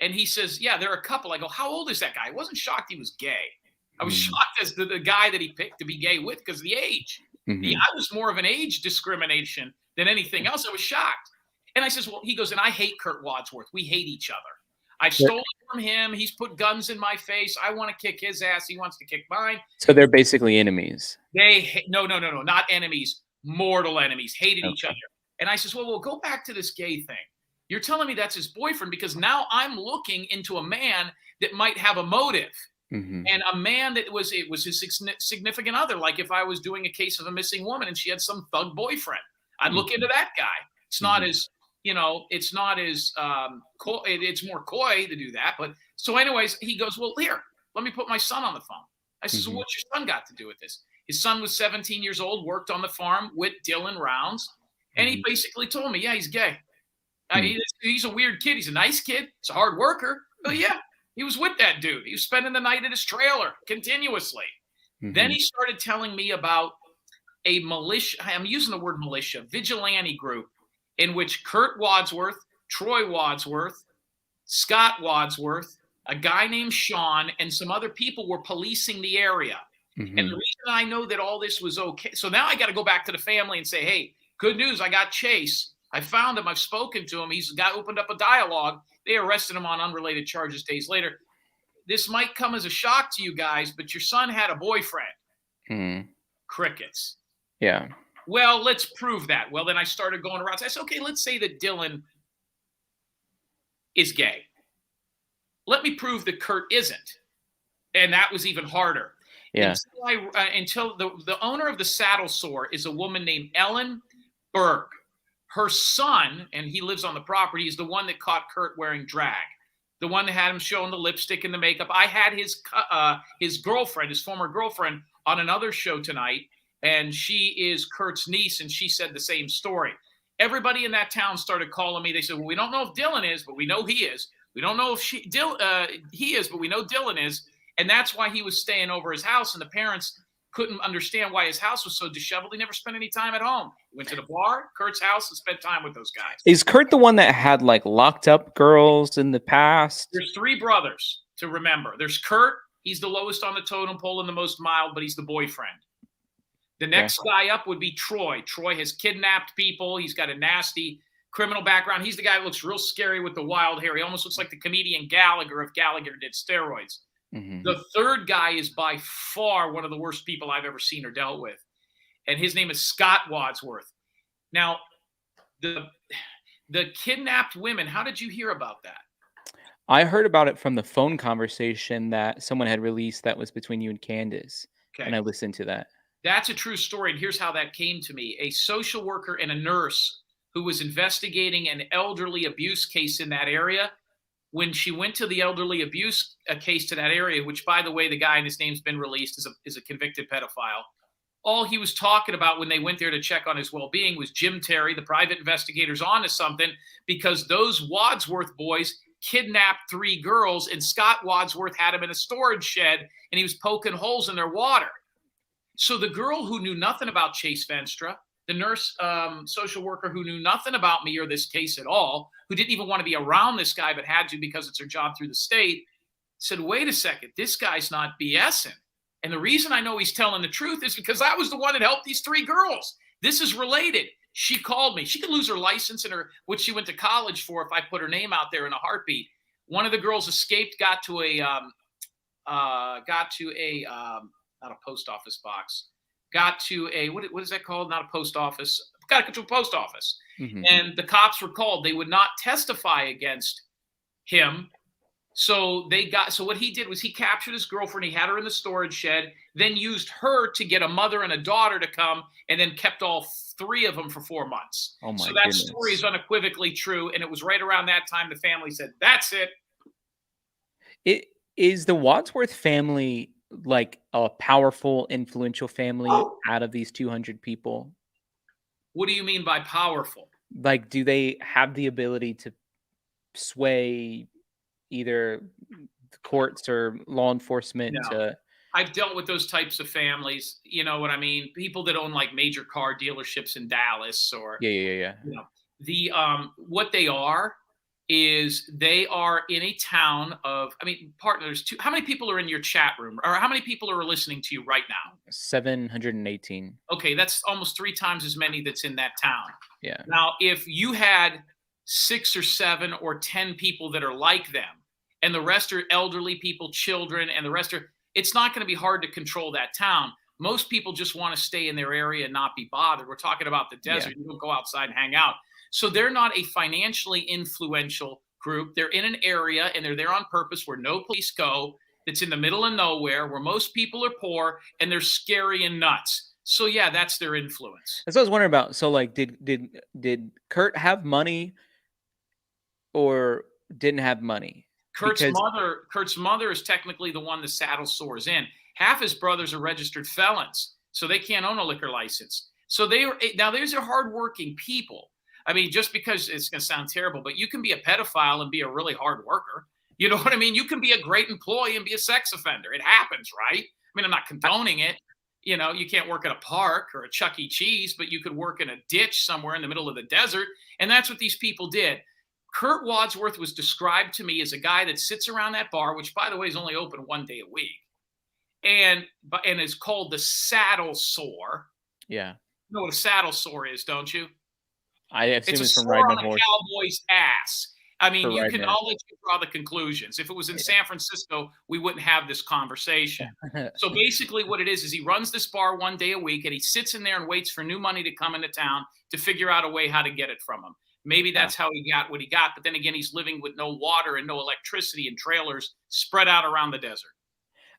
And he says, yeah, they're a couple. I go, how old is that guy? I wasn't shocked he was gay. I was shocked as the guy that he picked to be gay with because of the age. I was more of an age discrimination than anything else. I was shocked. And I says, well, he goes, and I hate Kurt Wadsworth. We hate each other. I stole it from him. He's put guns in my face. I want to kick his ass. He wants to kick mine. So they're basically enemies. No, not enemies, mortal enemies, hated each other. And I says, well, we'll go back to this gay thing. You're telling me that's his boyfriend because now I'm looking into a man that might have a motive. And a man that was his significant other. Like if I was doing a case of a missing woman and she had some thug boyfriend, I'd look into that guy. It's not as, it's not as, it's more coy to do that. But so anyways, he goes, well, here, let me put my son on the phone. I said, so what's your son got to do with this? His son was 17 years old, worked on the farm with Dylan Rounds. And he basically told me, yeah, he's gay. He's a weird kid. He's a nice kid. He's a hard worker. But yeah, he was with that dude. He was spending the night at his trailer continuously. Then he started telling me about a militia. I'm using the word militia, vigilante group in which Kurt Wadsworth, Troy Wadsworth, Scott Wadsworth, a guy named Sean, and some other people were policing the area. And the reason I know that all this was okay. So now I got to go back to the family and say, hey, good news. I got Chase. I found him. I've spoken to him. He's opened up a dialogue. They arrested him on unrelated charges days later. This might come as a shock to you guys, but your son had a boyfriend. Crickets. Yeah. Well, let's prove that. Well, then I started going around. So I said, okay, let's say that Dylan is gay. Let me prove that Kurt isn't. And that was even harder. Yeah. Until the owner of the Saddle Sore is a woman named Ellen Berg. Her son, and he lives on the property, is the one that caught Kurt wearing drag. The one that had him showing the lipstick and the makeup. I had his girlfriend, his former girlfriend, on another show tonight, and she is Kurt's niece, and she said the same story. Everybody in that town started calling me. They said, well, we don't know if Dylan is, but we know he is. We don't know if he is, but we know Dylan is. And that's why he was staying over his house, and the parents couldn't understand why his house was so disheveled. He never spent any time at home. He went to the bar, Kurt's house, and spent time with those guys. Is Kurt the one that had like locked up girls in the past? There's three brothers to remember. There's Kurt. He's the lowest on the totem pole and the most mild, but he's the boyfriend. The next guy up would be Troy. Troy has kidnapped people. He's got a nasty criminal background. He's the guy that looks real scary with the wild hair. He almost looks like the comedian Gallagher if Gallagher did steroids. The third guy is by far one of the worst people I've ever seen or dealt with. And his name is Scott Wadsworth. Now, the kidnapped women, how did you hear about that? I heard about it from the phone conversation that someone had released that was between you and Candace. Okay. And I listened to that. That's a true story. And here's how that came to me. A social worker and a nurse who was investigating an elderly abuse case in that area. When she went to the elderly abuse case to that area, which, by the way, the guy and his name's been released is a convicted pedophile, all he was talking about when they went there to check on his well-being was Jim Terry, the private investigators, onto something because those Wadsworth boys kidnapped 3 girls, and Scott Wadsworth had them in a storage shed, and he was poking holes in their water. So the girl who knew nothing about Chase Venstra, the nurse social worker who knew nothing about me or this case at all, who didn't even want to be around this guy but had to because it's her job through the state, said, wait a second, this guy's not BSing. And the reason I know he's telling the truth is because I was the one that helped these 3 girls. This is related. She called me. She could lose her license and what she went to college for if I put her name out there in a heartbeat. One of the girls escaped, got to a not a post office box. Got to a, what is that called? Not a post office. Got to a post office. And the cops were called. They would not testify against him So what he did was he captured his girlfriend. He had her in the storage shed, then used her to get a mother and a daughter to come, and then kept all three of them for 4 months. Oh So my that story is goodness. unequivocally true. And it was right around that time the family said, "That's it." It is the Wadsworth family like a powerful, influential family out of these 200 people? What do you mean by powerful? Like, do they have the ability to sway either the courts or law enforcement No. to I've dealt with those types of families. You know what I mean? People that own like major car dealerships in Dallas, or Yeah, yeah, yeah, yeah. you know, the what they are is they are in a town of, I mean, partners. How many people are in your chat room, or how many people are listening to you right now? 718. Okay, that's almost 3 times as many that's in that town. Yeah. Now, if you had 6 or 7 or 10 people that are like them, and the rest are elderly people, children, and the rest are, it's not going to be hard to control that town. Most people just want to stay in their area and not be bothered. We're talking about the Yeah. desert. You don't go outside and hang out. So they're not a financially influential group. They're in an area and they're there on purpose where no police go. That's in the middle of nowhere, where most people are poor and they're scary and nuts. So yeah, that's their influence. That's what I was wondering about. So, like, did Kurt have money or didn't have money? Because Kurt's mother is technically the one the saddle sore's in. Half his brothers are registered felons, so they can't own a liquor license. So now these are hardworking people. I mean, just because it's going to sound terrible, but you can be a pedophile and be a really hard worker. You know what I mean? You can be a great employee and be a sex offender. It happens, right? I mean, I'm not condoning it. You know, you can't work at a park or a Chuck E. Cheese, but you could work in a ditch somewhere in the middle of the desert. And that's what these people did. Kurt Wadsworth was described to me as a guy that sits around that bar, which, by the way, is only open 1 day a week, and is called the saddle sore. yeah, You know what a saddle sore is, don't you? I It's assume a it's from sore riding on a a horse. cowboy's ass. I mean, For riding I'll let you draw the conclusions. If it was in San Francisco, we wouldn't have this conversation. it. So basically what it is he runs this bar 1 day a week, and he sits in there and waits for new money to come into town to figure out a way how to get it from him. Maybe Yeah. that's how he got what he got. But then again, he's living with no water and no electricity and trailers spread out around the desert.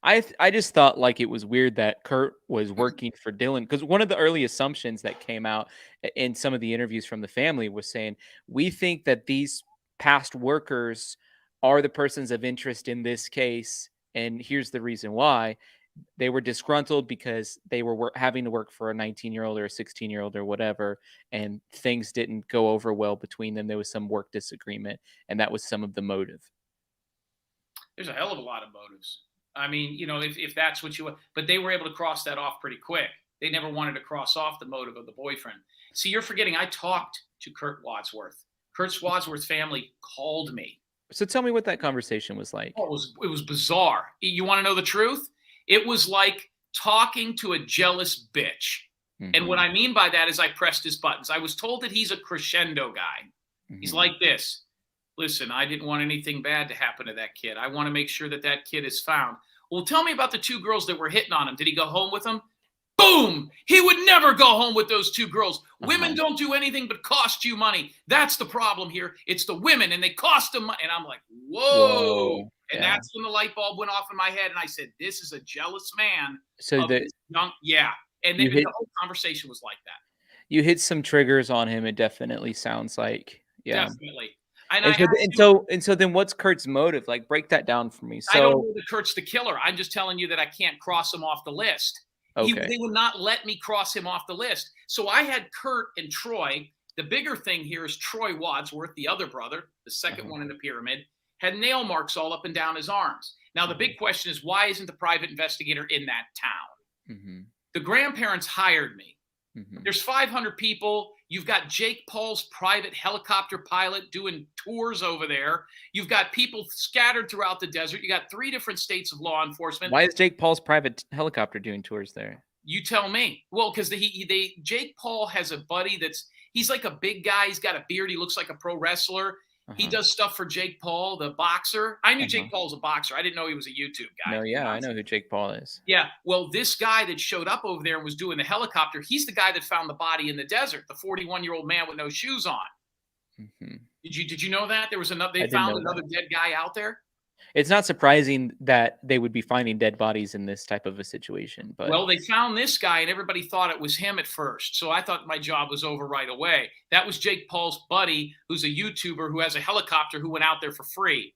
I just thought like it was weird that Kurt was working for Dylan because one of the early assumptions that came out in some of the interviews from the family was saying we think that these past workers are the persons of interest in this case, and here's the reason why. They were disgruntled because they were having to work for a 19-year-old or a 16-year-old or whatever, and things didn't go over well between them. There was some work disagreement, and that was some of the motive. There's a hell of a lot of motives. I mean, you know, if that's what you want, but they were able to cross that off pretty quick. They never wanted to cross off the motive of the boyfriend. See, you're forgetting I talked to Kurt Wadsworth. Kurt Wadsworth's family called me. So tell me what that conversation was like. Oh, it was bizarre. You want to know the truth? It was like talking to a jealous bitch. And what I mean by that is I pressed his buttons. I was told that he's a crescendo guy. He's like this. Listen, I didn't want anything bad to happen to that kid. I want to make sure that that kid is found. Well, tell me about the 2 girls that were hitting on him. Did he go home with them? Boom! He would never go home with those 2 girls. Women don't do anything but cost you money. That's the problem here. It's the women, and they cost them money. And I'm like, whoa. And that's when the light bulb went off in my head, and I said, this is a jealous man. So that young, yeah. And then the whole conversation was like that. You hit some triggers on him. It definitely sounds like, yeah. Definitely. And so then what's Kurt's motive? Like, break that down for me. I don't know that Kurt's the killer. I'm just telling you that I can't cross him off the list. Okay. They would not let me cross him off the list. So I had Kurt and Troy. The bigger thing here is Troy Wadsworth, the other brother, the second one in the pyramid, had nail marks all up and down his arms. Now, the big question is, why isn't the private investigator in that town? The grandparents hired me. There's 500 people. You've got Jake Paul's private helicopter pilot doing tours over there. You've got people scattered throughout the desert. You got 3 different states of law enforcement. Why is Jake Paul's private helicopter doing tours there? You tell me. Well, because Jake Paul has a buddy he's like a big guy. He's got a beard. He looks like a pro wrestler. He does stuff for Jake Paul, the boxer. I knew Jake Paul was a boxer. I didn't know he was a YouTube guy. No, yeah, I know who Jake Paul is. Yeah, well, this guy that showed up over there and was doing the helicopter, he's the guy that found the body in the desert, the 41-year-old man with no shoes on. Did you know that? They found another dead guy out there? It's not surprising that they would be finding dead bodies in this type of a situation, but Well, they found this guy and everybody thought it was him at first. So I thought my job was over right away. That was Jake Paul's buddy, who's a YouTuber who has a helicopter who went out there for free.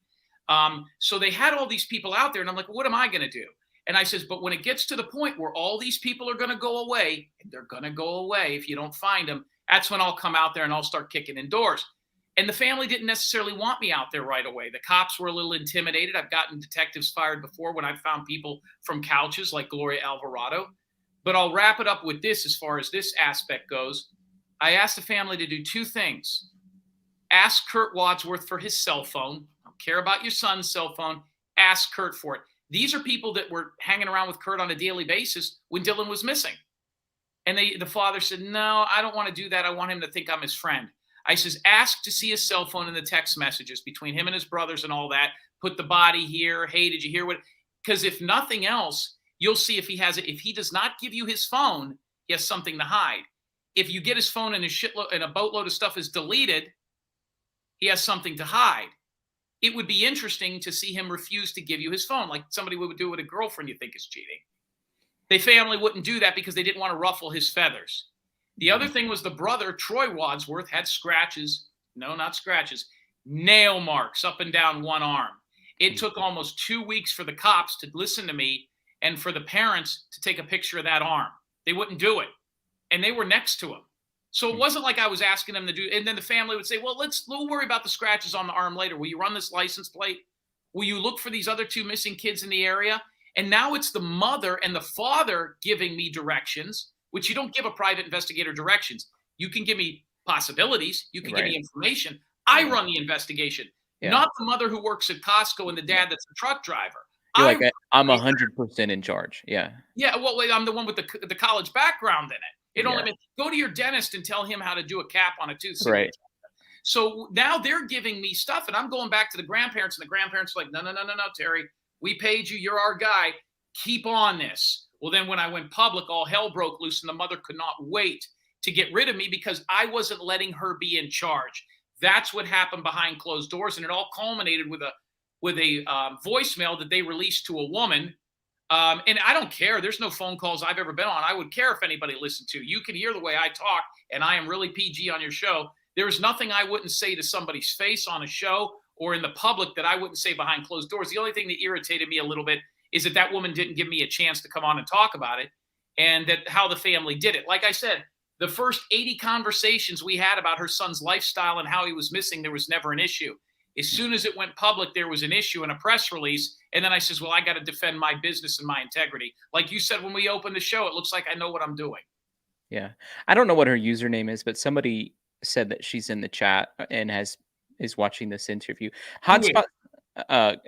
So they had all these people out there, and I'm like, what am I going to do? And I says, but when it gets to the point where all these people are going to go away, and they're going to go away if you don't find them, that's when I'll come out there and I'll start kicking in doors. And the family didn't necessarily want me out there right away. The cops were a little intimidated. I've gotten detectives fired before when I've found people from couches like Gloria Alvarado. But I'll wrap it up with this as far as this aspect goes. I asked the family to do two things. Ask Kurt Wadsworth for his cell phone. I don't care about your son's cell phone. Ask Kurt for it. These are people that were hanging around with Kurt on a daily basis when Dylan was missing. And the father said, no, I don't want to do that. I want him to think I'm his friend. I says, ask to see his cell phone and the text messages between him and his brothers and all that. Put the body here. Hey, did you hear what? Because if nothing else, you'll see if he has it. If he does not give you his phone, he has something to hide. If you get his phone and a boatload of stuff is deleted, he has something to hide. It would be interesting to see him refuse to give you his phone, like somebody would do with a girlfriend you think is cheating. The family wouldn't do that because they didn't want to ruffle his feathers. The other thing was the brother, Troy Wadsworth, had scratches. No, not scratches. Nail marks up and down one arm. It took almost 2 weeks for the cops to listen to me and for the parents to take a picture of that arm. They wouldn't do it. And they were next to him. So it wasn't like I was asking them to do. And then the family would say, well, we'll worry about the scratches on the arm later. Will you run this license plate? Will you look for these other two missing kids in the area? And now it's the mother and the father giving me directions, which you don't give a private investigator directions. You can give me possibilities. You can give me information. I run the investigation, not the mother who works at Costco and the dad that's the truck driver. You're like, I'm 100% in charge. Yeah. Yeah. Well, I'm the one with the college background in it. It only means go to your dentist and tell him how to do a cap on a tooth. Right. So now they're giving me stuff, and I'm going back to the grandparents, and the grandparents are like, no, Terry, we paid you. You're our guy. Keep on this. Well, then when I went public, all hell broke loose, and the mother could not wait to get rid of me because I wasn't letting her be in charge. That's what happened behind closed doors, and it all culminated with a voicemail that they released to a woman. And I don't care. There's no phone calls I've ever been on. I would care if anybody listened to. You can hear the way I talk, and I am really PG on your show. There's nothing I wouldn't say to somebody's face on a show or in the public that I wouldn't say behind closed doors. The only thing that irritated me a little bit is that woman didn't give me a chance to come on and talk about it, and that how the family did it. Like I said, the first 80 conversations we had about her son's lifestyle and how he was missing, there was never an issue. As soon as it went public, there was an issue and a press release. And then I says, well, I got to defend my business and my integrity. Like you said, when we opened the show, it looks like I know what I'm doing. Yeah. I don't know what her username is, but somebody said that she's in the chat and is watching this interview. Hotspot.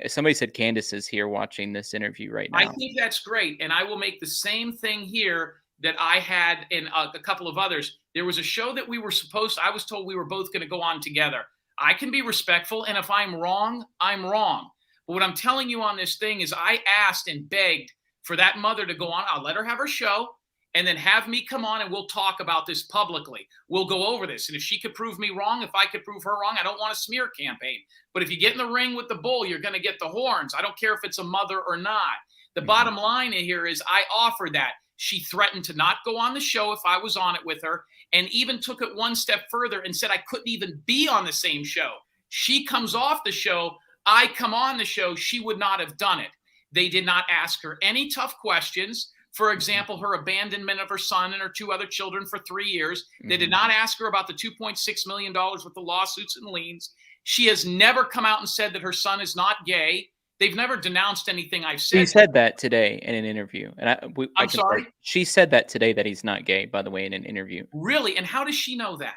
Somebody said Candace is here watching this interview right now. I think that's great. And I will make the same thing here that I had in a couple of others. There was a show that I was told we were both going to go on together. I can be respectful, and if I'm wrong, I'm wrong. But what I'm telling you on this thing is I asked and begged for that mother to go on. I'll let her have her show and then have me come on and we'll talk about this publicly. We'll go over this. And if she could prove me wrong, if I could prove her wrong, I don't want a smear campaign. But if you get in the ring with the bull, you're going to get the horns. I don't care if it's a mother or not. The bottom line here is I offered that. She threatened to not go on the show if I was on it with her, and even took it one step further and said I couldn't even be on the same show. She comes off the show. I come on the show. She would not have done it. They did not ask her any tough questions. For example, her abandonment of her son and her two other children for 3 years. They did not ask her about the $2.6 million with the lawsuits and liens. She has never come out and said that her son is not gay. They've never denounced anything I've said. She said that today in an interview. And I'm sorry? She said that today that he's not gay, by the way, in an interview. Really? And how does she know that?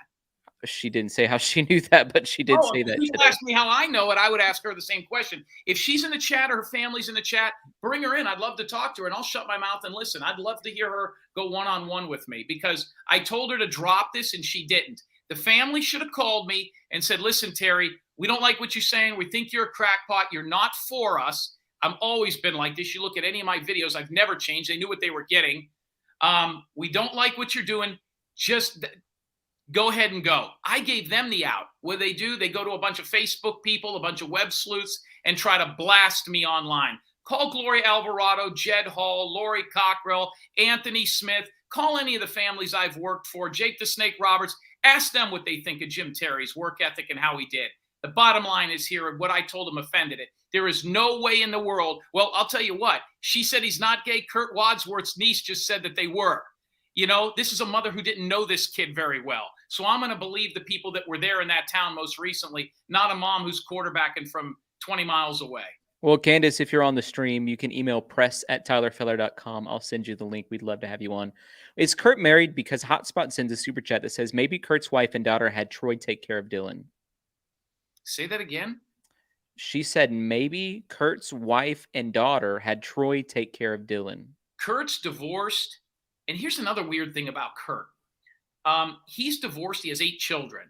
She didn't say how she knew that, but she did say that. If people ask me how I know it, I would ask her the same question. If she's in the chat or her family's in the chat, bring her in. I'd love to talk to her, and I'll shut my mouth and listen. I'd love to hear her go one-on-one with me because I told her to drop this, and she didn't. The family should have called me and said, listen, Terry, we don't like what you're saying. We think you're a crackpot. You're not for us. I've always been like this. You look at any of my videos, I've never changed. They knew what they were getting. We don't like what you're doing. Just go ahead and go. I gave them the out. What do? They go to a bunch of Facebook people, a bunch of web sleuths, and try to blast me online. Call Gloria Alvarado, Jed Hall, Lori Cockrell, Anthony Smith. Call any of the families I've worked for, Jake the Snake Roberts. Ask them what they think of Jim Terry's work ethic and how he did. The bottom line is here, and what I told him offended it. There is no way in the world. Well, I'll tell you what. She said he's not gay. Kurt Wadsworth's niece just said that they were. You know, this is a mother who didn't know this kid very well. So I'm going to believe the people that were there in that town most recently, not a mom who's quarterbacking from 20 miles away. Well, Candace, if you're on the stream, you can email press@tylerfeller.com. I'll send you the link. We'd love to have you on. Is Kurt married? Because Hotspot sends a super chat that says maybe Kurt's wife and daughter had Troy take care of Dylan. Say that again? She said maybe Kurt's wife and daughter had Troy take care of Dylan. Kurt's divorced. And here's another weird thing about Kurt. He's divorced. He has 8 children.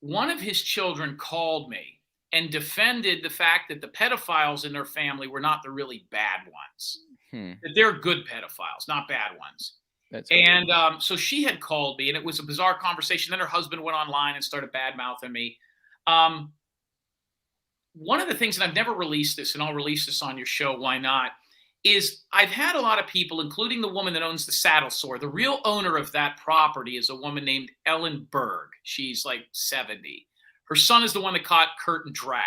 One of his children called me and defended the fact that the pedophiles in their family were not the really bad ones. That they're good pedophiles, not bad ones. That's and so she had called me, and it was a bizarre conversation. Then her husband went online and started bad-mouthing me. One of the things, and I've never released this, and I'll release this on your show, why not, is I've had a lot of people, including the woman that owns the saddle store. The real owner of that property is a woman named Ellen Berg. She's like 70. Her son is the one that caught Kurt in drag.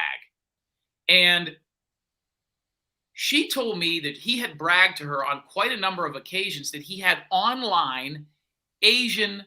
And she told me that he had bragged to her on quite a number of occasions that he had online Asian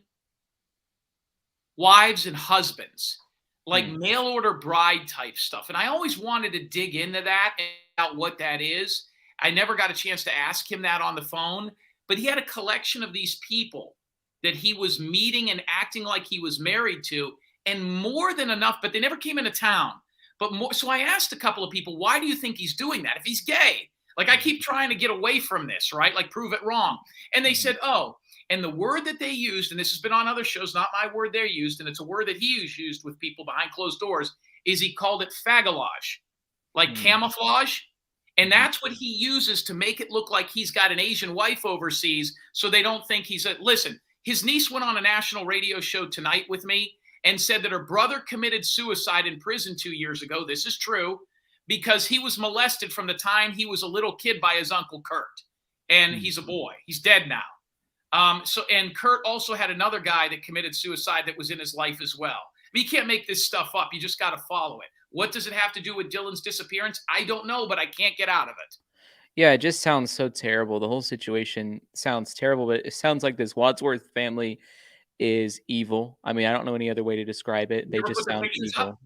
wives and husbands, like mail order bride type stuff. And I always wanted to dig into that and out what that is. I never got a chance to ask him that on the phone, but he had a collection of these people that he was meeting and acting like he was married to, and more than enough, but they never came into town. But more, so I asked a couple of people, why do you think he's doing that? If he's gay, like I keep trying to get away from this, right? Like prove it wrong. And they said, oh, and the word that they used, and this has been on other shows, not my word they used, and it's a word that he used with people behind closed doors, is he called it fagolage, like camouflage. And that's what he uses to make it look like he's got an Asian wife overseas so they don't think he's a – listen, his niece went on a national radio show tonight with me and said that her brother committed suicide in prison 2 years ago. This is true, because he was molested from the time he was a little kid by his Uncle Kurt. And he's a boy. He's dead now. And Kurt also had another guy that committed suicide that was in his life as well. But you can't make this stuff up. You just got to follow it. What does it have to do with Dylan's disappearance? I don't know, but I can't get out of it. Yeah, it just sounds so terrible. The whole situation sounds terrible, but it sounds like this Wadsworth family is evil. I mean, I don't know any other way to describe it. They just sound evil. Up?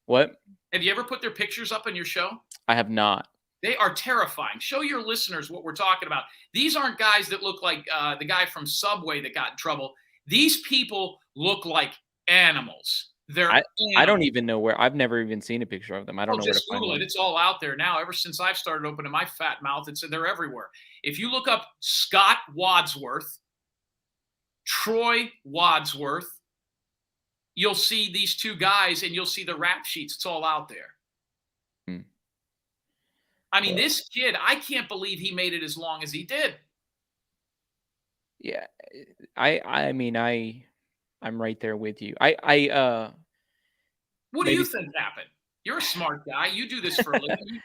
What? Have you ever put their pictures up on your show? I have not. They are terrifying. Show your listeners what we're talking about. These aren't guys that look like the guy from Subway that got in trouble. These people look like animals. I don't even know where. I've never even seen a picture of them. I don't know where to find Google it. It's all out there now. Ever since I've started opening my fat mouth, they're everywhere. If you look up Scott Wadsworth, Troy Wadsworth, you'll see these two guys and you'll see the rap sheets. It's all out there. I mean, this kid, I can't believe he made it as long as he did. Yeah. I mean, I'm right there with you. What do you think happened? You're a smart guy. You do this for a living.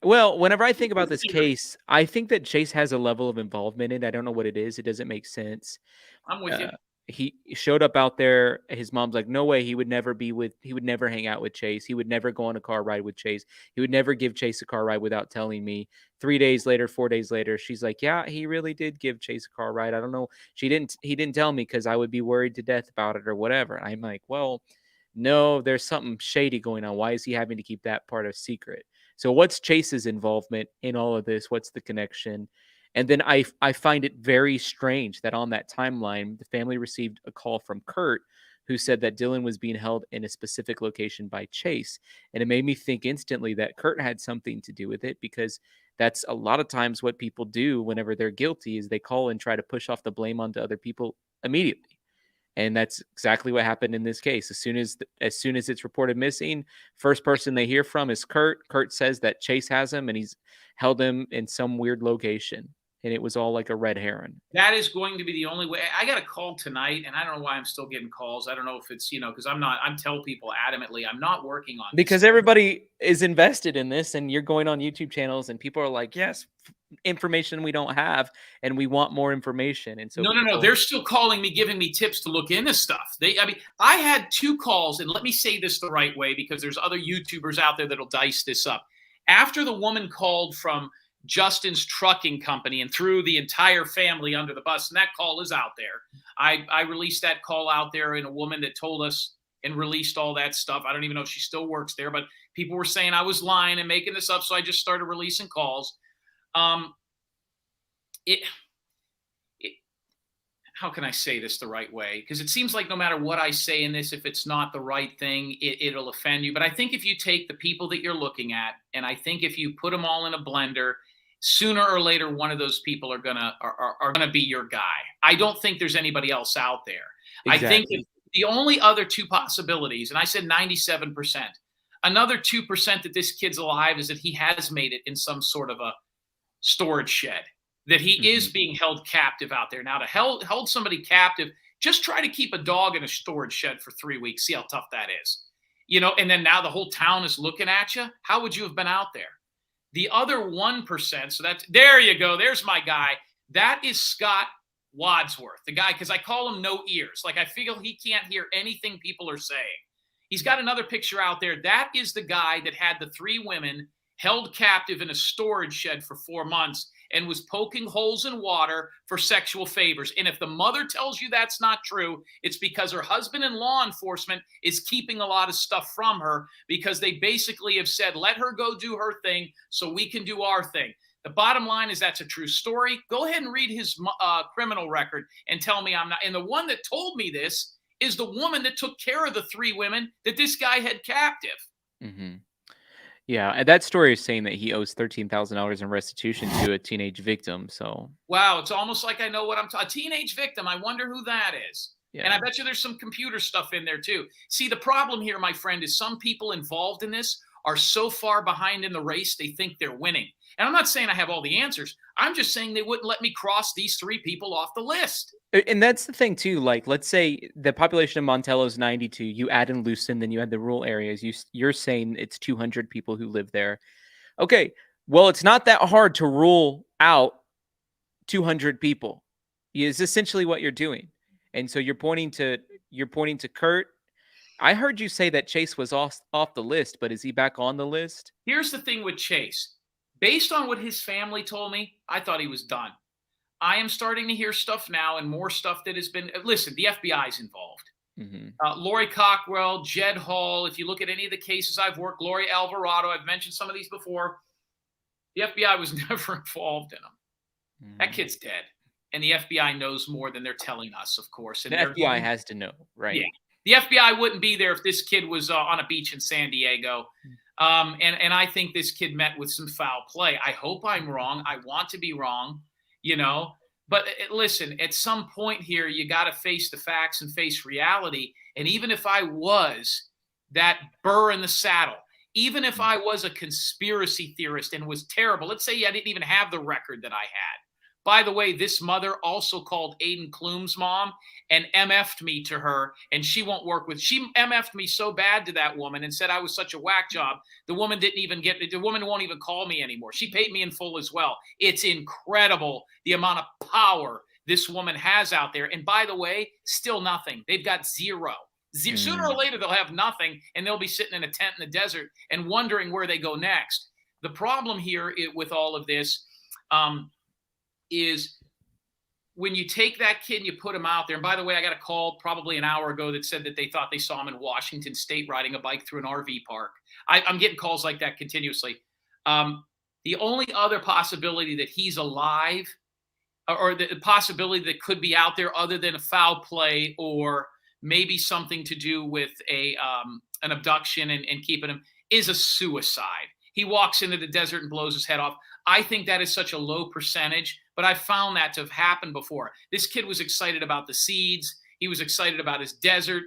Well, whenever I think about this case, I think that Chase has a level of involvement in it. I don't know what it is. It doesn't make sense. I'm with you. He showed up out there. His mom's like, no way. He would never hang out with Chase. He would never go on a car ride with Chase. He would never give Chase a car ride without telling me. 4 days later, she's like, yeah, he really did give Chase a car ride. I don't know. He didn't tell me because I would be worried to death about it or whatever. And I'm like, well, no, there's something shady going on. Why is he having to keep that part a secret? So what's Chase's involvement in all of this? What's the connection? And then I find it very strange that on that timeline, the family received a call from Kurt, who said that Dylan was being held in a specific location by Chase. And it made me think instantly that Kurt had something to do with it, because that's a lot of times what people do whenever they're guilty is they call and try to push off the blame onto other people immediately. And that's exactly what happened in this case. As soon as it's reported missing, first person they hear from is Kurt. Kurt says that Chase has him and he's held him in some weird location. and it was all like a red herring. That is going to be the only way. I got a call tonight, and I don't know why I'm still getting calls. I don't know if it's, because I'm tell people adamantly, I'm not working on this. Because everybody is invested in this, and you're going on YouTube channels, and people are like, yes, information we don't have, and we want more information. And so No. They're still calling me, giving me tips to look into stuff. I had 2 calls, and let me say this the right way because there's other YouTubers out there that'll dice this up. After the woman called from Justin's trucking company and threw the entire family under the bus, and that call is out there. I released that call out there, and a woman that told us and released all that stuff. I don't even know if she still works there, but people were saying I was lying and making this up, so I just started releasing calls. How can I say this the right way? Because it seems like no matter what I say in this, if it's not the right thing, it'll offend you. But I think if you take the people that you're looking at, and I think if you put them all in a blender, sooner or later, one of those people are gonna be your guy. I don't think there's anybody else out there. Exactly. I think the only other 2 possibilities, and I said 97%, another 2% that this kid's alive is that he has made it in some sort of a storage shed, that he is being held captive out there. Now, to hold somebody captive, just try to keep a dog in a storage shed for 3 weeks. See how tough that is. And then now the whole town is looking at you. How would you have been out there? The other 1%, so there you go. There's my guy. That is Scott Wadsworth, the guy, because I call him no ears. Like, I feel he can't hear anything people are saying. He's got another picture out there. That is the guy that had the 3 women held captive in a storage shed for 4 months and was poking holes in water for sexual favors. And if the mother tells you that's not true, it's because her husband and law enforcement is keeping a lot of stuff from her because they basically have said, let her go do her thing so we can do our thing. The bottom line is that's a true story. Go ahead and read his criminal record and tell me I'm not. And the one that told me this is the woman that took care of the 3 women that this guy had captive. Mm-hmm. Yeah, and that story is saying that he owes $13,000 in restitution to a teenage victim. So wow, it's almost like I know what I'm talking. A teenage victim. I wonder who that is. yeah. And I bet you there's some computer stuff in there too. See, the problem here, my friend, is some people involved in this are so far behind in the race they think they're winning. And I'm not saying I have all the answers. I'm just saying they wouldn't let me cross these 3 people off the list. And that's the thing too. Like, let's say the population of Montello is 92. You add in Lucin, then you add the rural areas. You're saying it's 200 people who live there. Okay, well, it's not that hard to rule out 200 people. Is essentially what you're doing. And so you're pointing to Kurt. I heard you say that Chase was off the list, but is he back on the list? Here's the thing with Chase. Based on what his family told me, I thought he was done. I am starting to hear stuff now and more stuff that has been, listen, the FBI's involved. Lori Cockrell, Jed Hall, if you look at any of the cases I've worked, Lori Alvarado, I've mentioned some of these before. The FBI was never involved in them. That kid's dead. And the FBI knows more than they're telling us, of course. And the FBI has to know, right? Yeah. The FBI wouldn't be there if this kid was on a beach in San Diego. And I think this kid met with some foul play. I hope I'm wrong. I want to be wrong, But listen, at some point here, you got to face the facts and face reality. And even if I was that burr in the saddle, even if I was a conspiracy theorist and was terrible, let's say I didn't even have the record that I had. By the way, this mother also called Aiden Klum's mom and MF'd me to her, and she won't work with. She MF'd me so bad to that woman and said I was such a whack job. The woman the woman won't even call me anymore. She paid me in full as well. It's incredible the amount of power this woman has out there. And by the way, still nothing. They've got zero. Sooner or later, they'll have nothing, and they'll be sitting in a tent in the desert and wondering where they go next. The problem here with all of this is when you take that kid and you put him out there. And by the way, I got a call probably an hour ago that said that they thought they saw him in Washington State riding a bike through an RV park. I'm getting calls like that continuously. The only other possibility that he's alive or the possibility that could be out there other than a foul play or maybe something to do with an abduction and keeping him is a suicide. He walks into the desert and blows his head off. I think that is such a low percentage, but I found that to have happened before. This kid was excited about the seeds. He was excited about his desert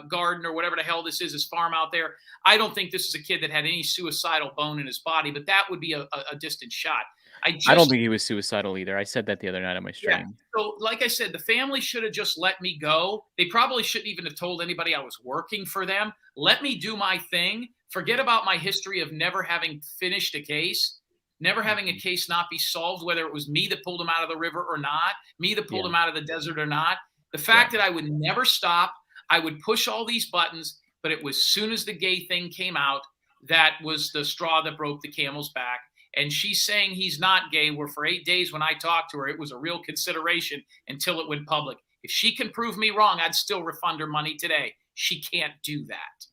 garden or whatever the hell this is, his farm out there. I don't think this is a kid that had any suicidal bone in his body, but that would be a distant shot. I don't think he was suicidal either. I said that the other night on my Yeah. stream. So, like I said, the family should have just let me go. They probably shouldn't even have told anybody I was working for them. Let me do my thing. Forget about my history of never having finished a case, never having a case not be solved, whether it was me that pulled him out of the river or not, me that pulled Yeah. him out of the desert or not. The fact that I would never stop, I would push all these buttons, but it was soon as the gay thing came out, that was the straw that broke the camel's back. And she's saying he's not gay, where for 8 days when I talked to her, it was a real consideration until it went public. If she can prove me wrong, I'd still refund her money today. She can't do that.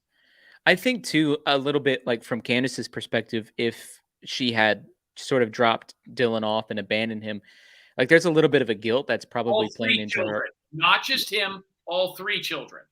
I think too, a little bit like from Candace's perspective, if she had sort of dropped Dylan off and abandoned him, like there's a little bit of a guilt that's probably All playing 3 into her. children, not just him, all 3 children.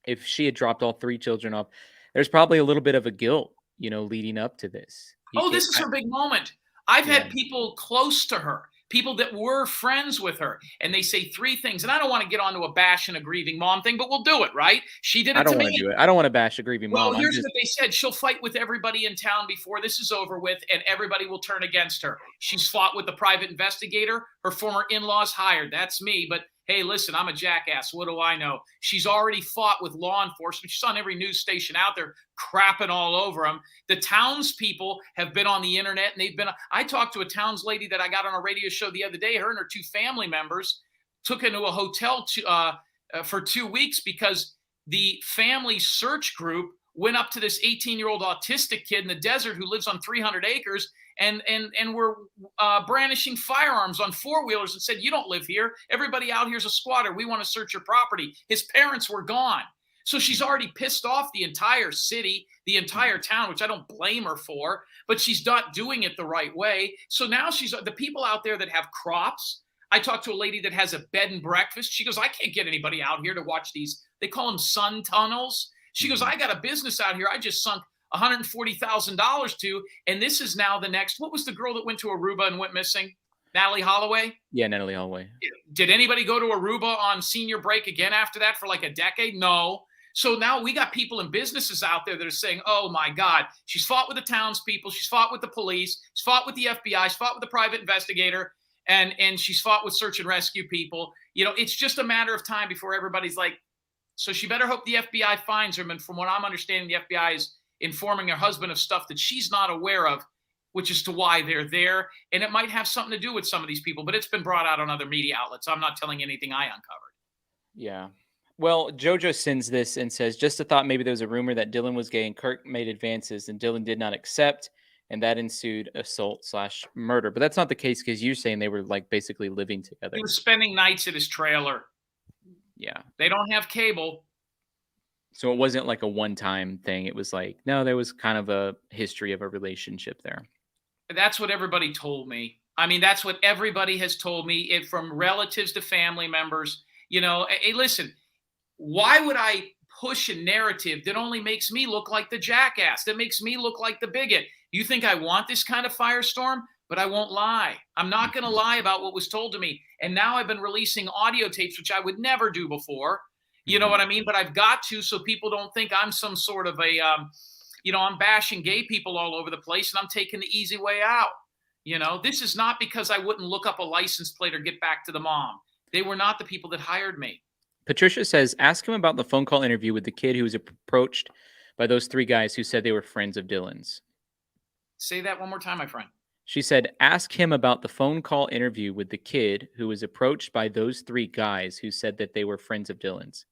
If she had dropped all 3 children off, there's probably a little bit of a guilt, leading up to this. This is her big moment. I've had people close to her, people that were friends with her, and they say 3 things. And I don't want to get onto a bash and a grieving mom thing, but we'll do it, right? She did it to me. I don't want to do it. I don't want to bash a grieving mom. Well, here's what they said. She'll fight with everybody in town before this is over with, and everybody will turn against her. She's fought with the private investigator her former in-laws hired. That's me, but hey, listen, I'm a jackass. What do I know? She's already fought with law enforcement. She's on every news station out there crapping all over them. The townspeople have been on the internet, and I talked to a towns lady that I got on a radio show the other day. Her and her 2 family members took into a hotel for 2 weeks because the family search group went up to this 18-year-old autistic kid in the desert who lives on 300 acres and were brandishing firearms on 4-wheelers and said, "You don't live here. Everybody out here is a squatter. We want to search your property." His parents were gone. So she's already pissed off the entire city, the entire town, which I don't blame her for, but she's not doing it the right way. So now the people out there that have crops. I talked to a lady that has a bed and breakfast. She goes, "I can't get anybody out here to watch these." They call them sun tunnels. She goes, "I got a business out here. I just sunk $140,000 to, and this is now the next." What was the girl that went to Aruba and went missing? Natalie Holloway? Yeah, Natalie Holloway. Did anybody go to Aruba on senior break again after that for like a decade? No. So now we got people and businesses out there that are saying, "Oh my God, she's fought with the townspeople. She's fought with the police. She's fought with the FBI. She's fought with the private investigator. And she's fought with search and rescue people." It's just a matter of time before everybody's like, so she better hope the FBI finds her. And from what I'm understanding, the FBI is informing her husband of stuff that she's not aware of, which is to why they're there. And it might have something to do with some of these people, but it's been brought out on other media outlets. I'm not telling anything I uncovered. Yeah. Well, JoJo sends this and says, "Just a thought, maybe there was a rumor that Dylan was gay and Kirk made advances and Dylan did not accept, and that ensued assault/murder." But that's not the case because you're saying they were like basically living together. He was spending nights at his trailer. Yeah. They don't have cable. So it wasn't like a one-time thing. It was like, no, there was kind of a history of a relationship there. That's what everybody told me. I mean, that's what everybody has told me, from relatives to family members. Hey, listen, why would I push a narrative that only makes me look like the jackass, that makes me look like the bigot? You think I want this kind of firestorm? But I won't lie. I'm not going to lie about what was told to me. And now I've been releasing audio tapes, which I would never do before. You know what I mean? But I've got to, so people don't think I'm some sort of I'm bashing gay people all over the place and I'm taking the easy way out. This is not because I wouldn't look up a license plate or get back to the mom. They were not the people that hired me. Patricia says, "Ask him about the phone call interview with the kid who was approached by those 3 guys who said they were friends of Dylan's." Say that one more time, my friend. She said, "Ask him about the phone call interview with the kid who was approached by those 3 guys who said that they were friends of Dylan's."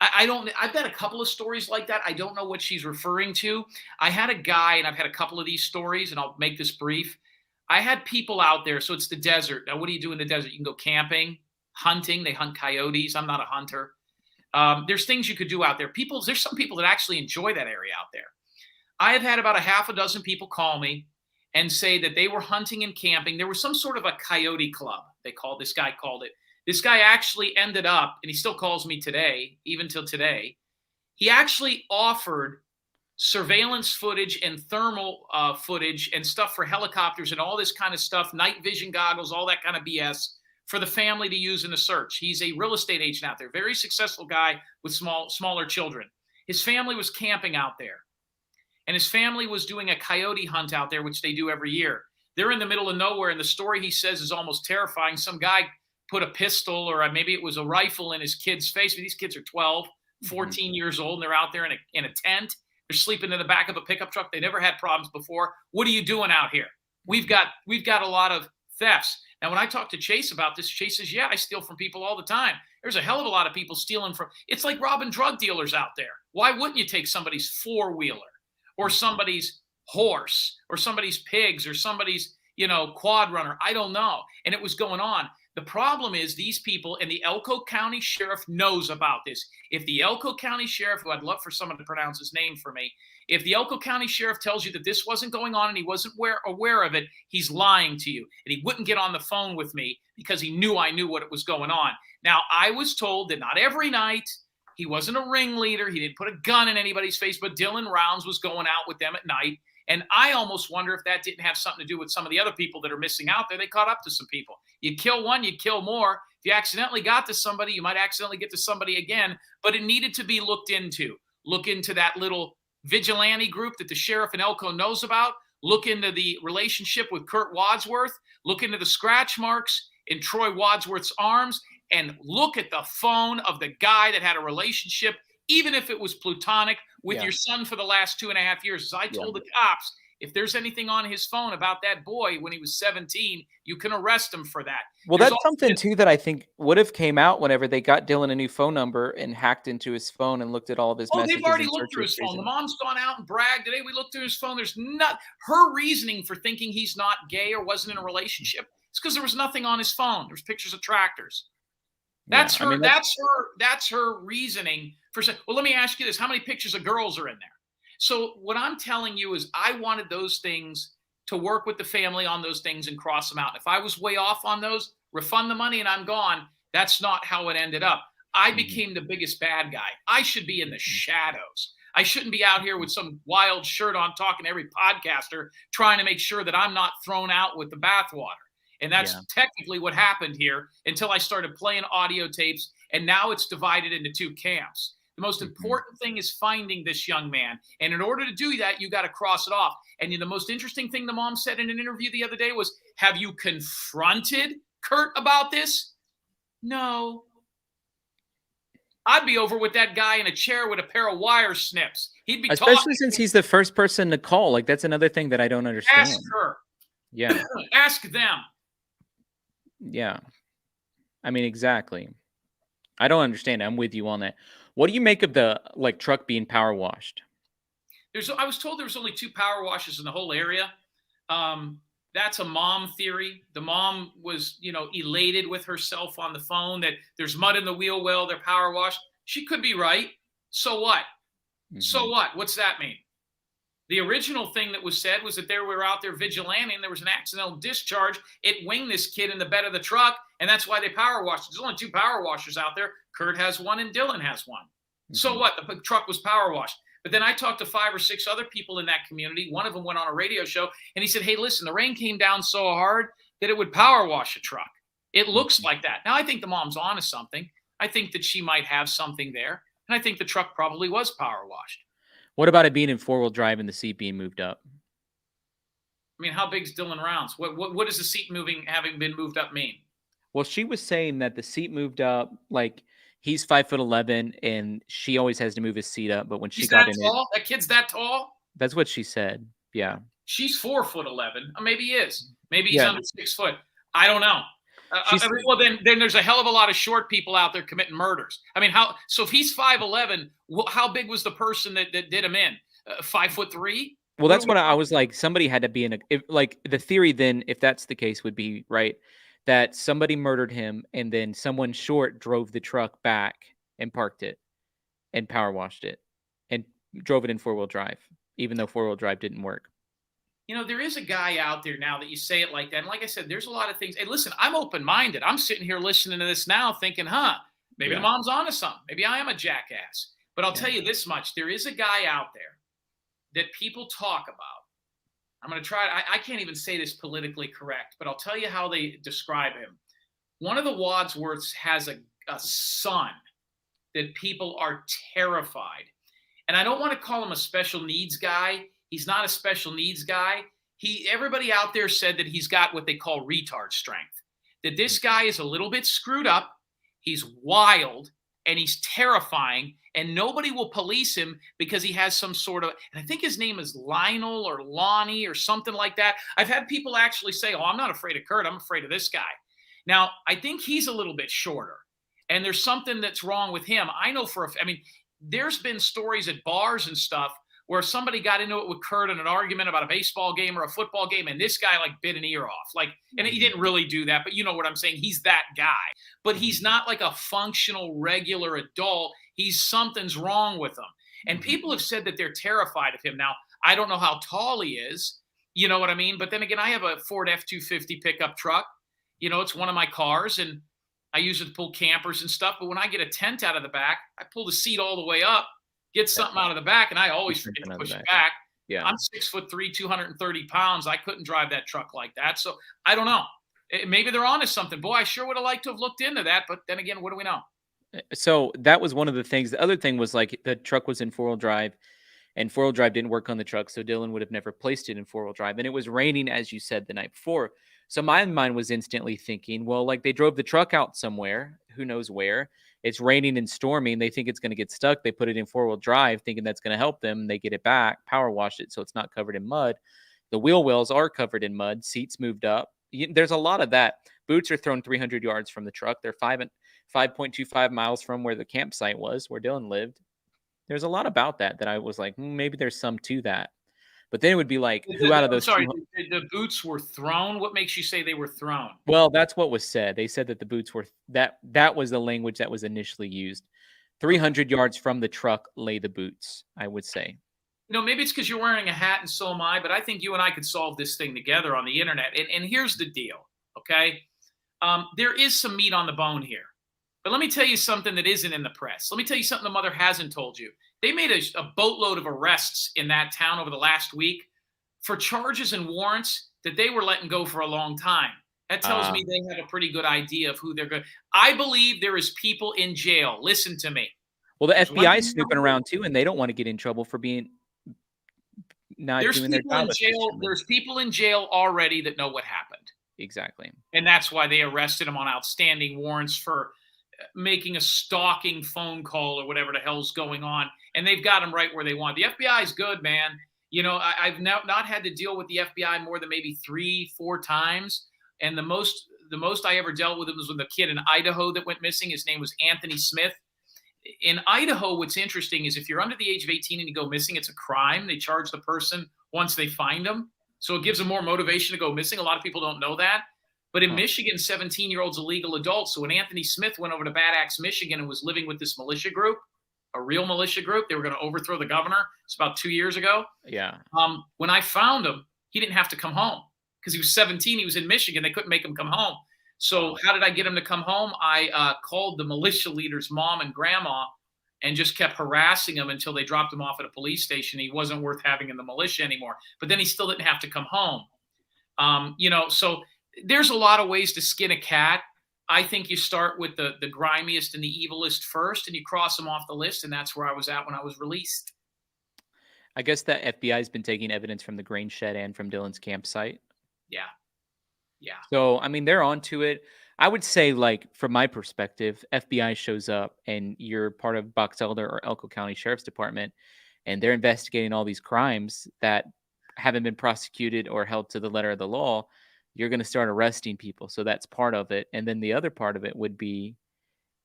I've got a couple of stories like that. I don't know what she's referring to. I had a guy, and I've had a couple of these stories, and I'll make this brief. I had people out there. So it's the desert. Now, what do you do in the desert? You can go camping, hunting. They hunt coyotes. I'm not a hunter. There's things you could do out there. There's some people that actually enjoy that area out there. I have had about a half a dozen people call me and say that they were hunting and camping. There was some sort of a coyote club. This guy called it. This guy actually ended up, and he still calls me today, even till today. He actually offered surveillance footage and thermal footage and stuff for helicopters and all this kind of stuff, night vision goggles, all that kind of BS for the family to use in the search. He's a real estate agent out there, very successful guy with smaller children. His family was camping out there. and his family was doing a coyote hunt out there, which they do every year. They're in the middle of nowhere, and the story he says is almost terrifying. Some guy put a pistol, or maybe it was a rifle, in his kid's face. These kids are 12, 14 years old, and they're out there in a tent. They're sleeping in the back of a pickup truck. They never had problems before. What are you doing out here? We've got a lot of thefts. Now, when I talk to Chase about this, Chase says, yeah, I steal from people all the time. There's a hell of a lot of people stealing from. It's like robbing drug dealers out there. Why wouldn't you take somebody's four-wheeler or somebody's horse or somebody's pigs or somebody's, quad runner? I don't know. And it was going on. The problem is these people, and the Elko County Sheriff knows about this. If the Elko County Sheriff, who I'd love for someone to pronounce his name for me, if the Elko County Sheriff tells you that this wasn't going on and he wasn't aware of it, he's lying to you. And he wouldn't get on the phone with me because he knew I knew what was going on. Now, I was told that not every night, he wasn't a ringleader, he didn't put a gun in anybody's face, but Dylan Rounds was going out with them at night. And I almost wonder if that didn't have something to do with some of the other people that are missing out there. They caught up to some people. You kill one, you kill more. If you accidentally got to somebody, you might accidentally get to somebody again. But it needed to be looked into. Look into that little vigilante group that the sheriff in Elko knows about. Look into the relationship with Kurt Wadsworth. Look into the scratch marks in Troy Wadsworth's arms. And look at the phone of the guy that had a relationship, even if it was platonic, with your son for the last 2.5 years. As I told the cops, if there's anything on his phone about that boy when he was 17, you can arrest him for that. Well, that's something too that I think would have came out whenever they got Dylan a new phone number and hacked into his phone and looked at all of his messages. They've already looked through his phone. The mom's gone out and bragged today. We looked through his phone. There's not her reasoning for thinking he's not gay or wasn't in a relationship. It's because there was nothing on his phone. There's pictures of tractors. That's her. That's her reasoning for saying. Well, let me ask you this: how many pictures of girls are in there? So what I'm telling you is, I wanted those things to work with the family on those things and cross them out. If I was way off on those, refund the money and I'm gone. That's not how it ended up. I became the biggest bad guy. I should be in the shadows. I shouldn't be out here with some wild shirt on talking to every podcaster, trying to make sure that I'm not thrown out with the bathwater. And that's technically what happened here until I started playing audio tapes. And now it's divided into two camps. The most important thing is finding this young man. And in order to do that, you got to cross it off. And the most interesting thing the mom said in an interview the other day was, have you confronted Kurt about this? No. I'd be over with that guy in a chair with a pair of wire snips. He'd be especially talking. Since he's the first person to call. Like, that's another thing that I don't understand. Ask her. Yeah. Ask them. Yeah. I mean, exactly. I don't understand. I'm with you on that. What do you make of the truck being power washed? I was told there was only 2 power washes in the whole area. That's a mom theory. The mom was, elated with herself on the phone that there's mud in the wheel well, they're power washed. She could be right. So what? So what? What's that mean? The original thing that was said was that they were out there vigilanting and there was an accidental discharge. It winged this kid in the bed of the truck, and that's why they power washed. There's only 2 power washers out there. Kurt has one and Dylan has one. So what? The truck was power washed. But then I talked to 5 or 6 other people in that community. One of them went on a radio show, and he said, hey, listen, the rain came down so hard that it would power wash a truck. It looks like that. Now, I think the mom's onto something. I think that she might have something there, and I think the truck probably was power washed. What about it being in 4-wheel drive and the seat being moved up? I mean, how big's Dylan Rounds? What does the seat having been moved up mean? Well, she was saying that the seat moved up, like he's 5'11", and she always has to move his seat up. But when she got in it, that kid's that tall. That's what she said. Yeah, she's 4'11". Maybe he is. Maybe he's under 6 foot. I don't know. Well, then there's a hell of a lot of short people out there committing murders. I mean, so if he's 5'11", how big was the person that did him in? 5'3"? Well, that's what I was like. Somebody had to be in the theory then, if that's the case, would be right that somebody murdered him and then someone short drove the truck back and parked it and power washed it and drove it in 4-wheel drive, even though 4-wheel drive didn't work. There is a guy out there now that you say it like that. And like I said, there's a lot of things. Hey, listen, I'm open-minded. I'm sitting here listening to this now thinking, maybe the mom's onto something. Maybe I am a jackass. But I'll tell you this much. There is a guy out there that people talk about. I'm going to try. I can't even say this politically correct, but I'll tell you how they describe him. One of the Wadsworths has a son that people are terrified. And I don't want to call him a special needs guy. He's not a special needs guy. Everybody out there said that he's got what they call retard strength, that this guy is a little bit screwed up. He's wild and he's terrifying, and nobody will police him because he has some sort of, and I think his name is Lionel or Lonnie or something like that. I've had people actually say, oh, I'm not afraid of Kurt. I'm afraid of this guy. Now, I think he's a little bit shorter, and there's something that's wrong with him. I know I mean, there's been stories at bars and stuff where somebody got into it with Kurt in an argument about a baseball game or a football game, and this guy like bit an ear off. Like, and he didn't really do that, but you know what I'm saying? He's that guy. But he's not like a functional, regular adult. Something's wrong with him. And people have said that they're terrified of him. Now, I don't know how tall he is. You know what I mean? But then again, I have a Ford F-250 pickup truck. You know, it's one of my cars, and I use it to pull campers and stuff. But when I get a tent out of the back, I pull the seat all the way up, get something out of the back, and I always forget to push it back. Yeah. I'm 6'3", 230 pounds. I couldn't drive that truck like that. So I don't know. Maybe they're onto something. Boy, I sure would have liked to have looked into that. But then again, what do we know? So that was one of the things. The other thing was like the truck was in 4-wheel drive, and 4-wheel drive didn't work on the truck. So Dylan would have never placed it in 4-wheel drive. And it was raining, as you said, the night before. So my mind was instantly thinking, well, like they drove the truck out somewhere, who knows where. It's raining and storming. They think it's going to get stuck. They put it in 4-wheel drive thinking that's going to help them. They get it back, power wash it so it's not covered in mud. The wheel wells are covered in mud. Seats moved up. There's a lot of that. Boots are thrown 300 yards from the truck. They're 5.25 miles from where the campsite was, where Dylan lived. There's a lot about that I was like, maybe there's some to that. But then it would be like, who out of those? Sorry, the boots were thrown. What makes you say they were thrown? Well, that's what was said. They said that the boots were that was the language that was initially used. 300 yards from the truck lay the boots, I would say. You know, maybe it's because you're wearing a hat and so am I, but I think you and I could solve this thing together on the internet. And here's the deal, okay? There is some meat on the bone here. But let me tell you something that isn't in the press. Let me tell you something the mother hasn't told you. They made a boatload of arrests in that town over the last week for charges and warrants that they were letting go for a long time. That tells me they have a pretty good idea of who they're going. I believe there is people in jail. Listen to me. Well, the FBI is snooping around too, and they don't want to get in trouble for being not doing their job. There's people in jail already that know what happened. Exactly. And that's why they arrested him on outstanding warrants for making a stalking phone call or whatever the hell's going on. And they've got him right where they want. The FBI is good, man. You know, I've not had to deal with the FBI more than maybe 3-4 times. And the most I ever dealt with it was with a kid in Idaho that went missing. His name was Anthony Smith. In Idaho, what's interesting is if you're under the age of 18 and you go missing, it's a crime. They charge the person once they find them. So it gives them more motivation to go missing. A lot of people don't know that. But in Michigan, 17-year-olds are legal adults. So when Anthony Smith went over to Bad Axe, Michigan, and was living with this militia group, a real militia group, they were going to overthrow the governor. It's about 2 years ago. Yeah. When I found him, he didn't have to come home because he was 17. He was in Michigan. They couldn't make him come home. So how did I get him to come home? I called the militia leader's mom and grandma and just kept harassing him until they dropped him off at a police station. He wasn't worth having in the militia anymore. But then he still didn't have to come home. You know, so there's a lot of ways to skin a cat. I think you start with the grimiest and the evilest first, and you cross them off the list, and that's where I was at when I was released. I guess the FBI has been taking evidence from the grain shed and from Dylan's campsite. Yeah. Yeah. So, I mean, they're onto it. I would say, like, from my perspective, FBI shows up and you're part of Box Elder or Elko County Sheriff's Department, and they're investigating all these crimes that haven't been prosecuted or held to the letter of the law. You're going to start arresting people. So that's part of it. And then the other part of it would be,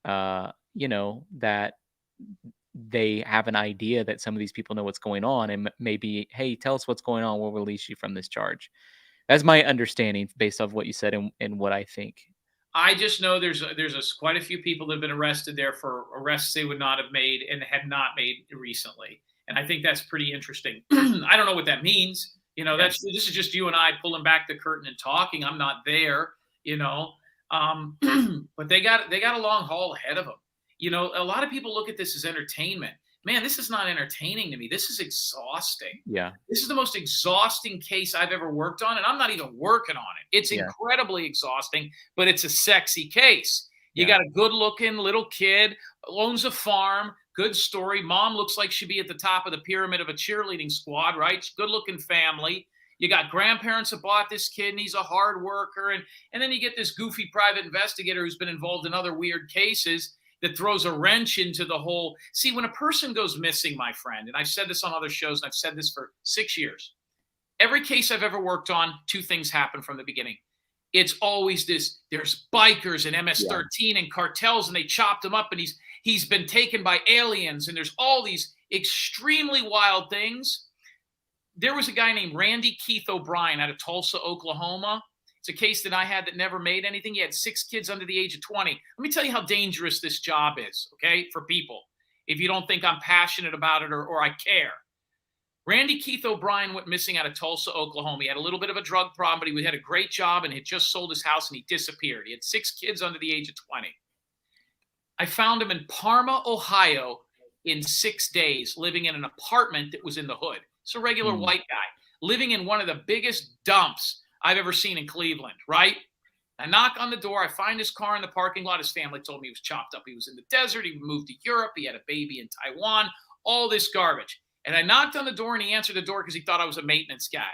you know, that they have an idea that some of these people know what's going on and maybe, hey, tell us what's going on. We'll release you from this charge. That's my understanding based off what you said and what I think. I just know there's quite a few people that have been arrested there for arrests they would not have made and had not made recently. And I think that's pretty interesting. I don't know what that means. You know, this is just you and I pulling back the curtain and talking. I'm not there, you know, but they got a long haul ahead of them. You know, a lot of people look at this as entertainment. Man, this is not entertaining to me. This is exhausting. Yeah. This is the most exhausting case I've ever worked on, and I'm not even working on it. It's incredibly exhausting, but it's a sexy case. You got a good-looking little kid, owns a farm, Good story. Mom looks like she'd be at the top of the pyramid of a cheerleading squad, right? Good looking family. You got grandparents that bought this kid, and he's a hard worker. And then you get this goofy private investigator who's been involved in other weird cases that throws a wrench into the whole. See, when a person goes missing, my friend, and I've said this on other shows, and I've said this for 6 years, every case I've ever worked on, two things happen from the beginning. It's always this, there's bikers and MS-13 and cartels, and they chopped him up, and he's been taken by aliens, and there's all these extremely wild things. There was a guy named Randy Keith O'Brien out of Tulsa, Oklahoma. It's a case that I had that never made anything. He had 6 kids under the age of 20. Let me tell you how dangerous this job is, okay, for people, if you don't think I'm passionate about it or I care. Randy Keith O'Brien went missing out of Tulsa, Oklahoma. He had a little bit of a drug problem, but he had a great job and had just sold his house, and he disappeared. He had 6 kids under the age of 20. I found him in Parma, Ohio in 6 days, living in an apartment that was in the hood. It's a regular white guy living in one of the biggest dumps I've ever seen in Cleveland, right? I knock on the door. I find his car in the parking lot. His family told me he was chopped up. He was in the desert. He moved to Europe. He had a baby in Taiwan, all this garbage. And I knocked on the door, and he answered the door because he thought I was a maintenance guy.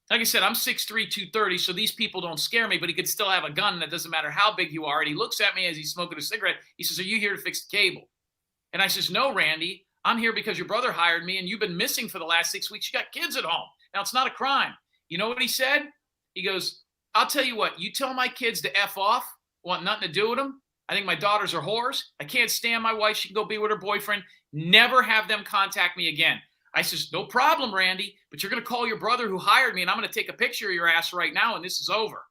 Like I said, I'm 6'3", 230, so these people don't scare me, but he could still have a gun, and it doesn't matter how big you are. And he looks at me as he's smoking a cigarette. He says, "Are you here to fix the cable?" And I says, "No, Randy. I'm here because your brother hired me, and you've been missing for the last 6 weeks. You got kids at home. Now, it's not a crime." You know what he said? He goes, "I'll tell you what. You tell my kids to F off. Want nothing to do with them. I think my daughters are whores. I can't stand my wife. She can go be with her boyfriend. Never have them contact me again." I says, "No problem, Randy, but you're going to call your brother who hired me, and I'm going to take a picture of your ass right now, and this is over."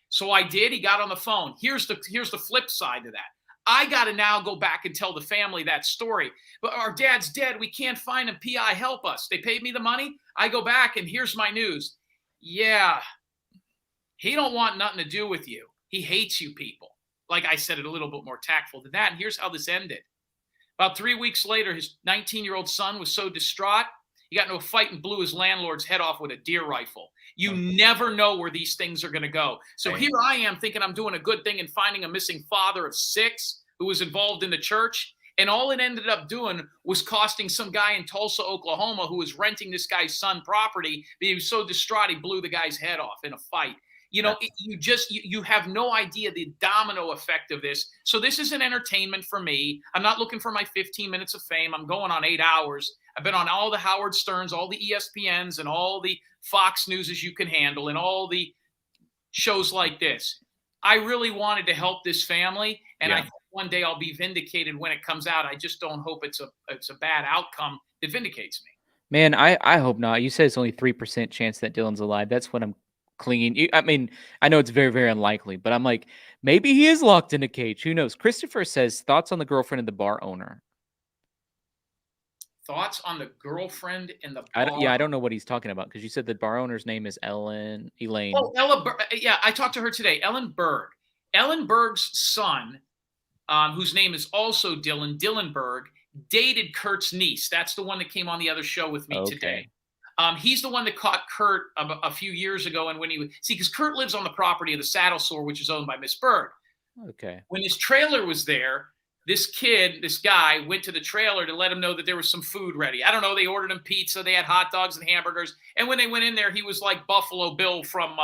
So I did. He got on the phone. Here's the flip side to that. I got to now go back and tell the family that story. "But our dad's dead. We can't find him. PI, help us. They paid me the money." I go back, and here's my news. "Yeah, he don't want nothing to do with you. He hates you people." Like I said it a little bit more tactful than that. And here's how this ended. About 3 weeks later, his 19-year-old son was so distraught, he got into a fight and blew his landlord's head off with a deer rifle. You never know where these things are going to go. So here I am thinking I'm doing a good thing and finding a missing father of 6 who was involved in the church. And all it ended up doing was costing some guy in Tulsa, Oklahoma, who was renting this guy's son property. But he was so distraught, he blew the guy's head off in a fight. You know, you have no idea the domino effect of this. So this is an entertainment for me. I'm not looking for my 15 minutes of fame. I'm going on 8 hours. I've been on all the Howard Sterns, all the ESPNs, and all the Fox Newses you can handle, and all the shows like this. I really wanted to help this family, and I think one day I'll be vindicated when it comes out. I just don't hope it's a bad outcome that vindicates me. Man, I hope not. You said it's only 3% chance that Dylan's alive. That's what I'm clinging. I mean, I know it's very, very unlikely, but I'm like, maybe he is locked in a cage. Who knows? Christopher says, thoughts on the girlfriend of the bar owner. Thoughts on the girlfriend in the bar? I don't know what he's talking about, because you said the bar owner's name is Elaine. Oh, yeah, I talked to her today. Ellen Berg. Ellen Berg's son, whose name is also Dylan Berg, dated Kurt's niece. That's the one that came on the other show with me today. He's the one that caught Kurt a few years ago. And when because Kurt lives on the property of the Saddle Store, which is owned by Miss Berg. Okay. When his trailer was there, this guy went to the trailer to let him know that there was some food ready. I don't know. They ordered him pizza. They had hot dogs and hamburgers. And when they went in there, he was like Buffalo Bill from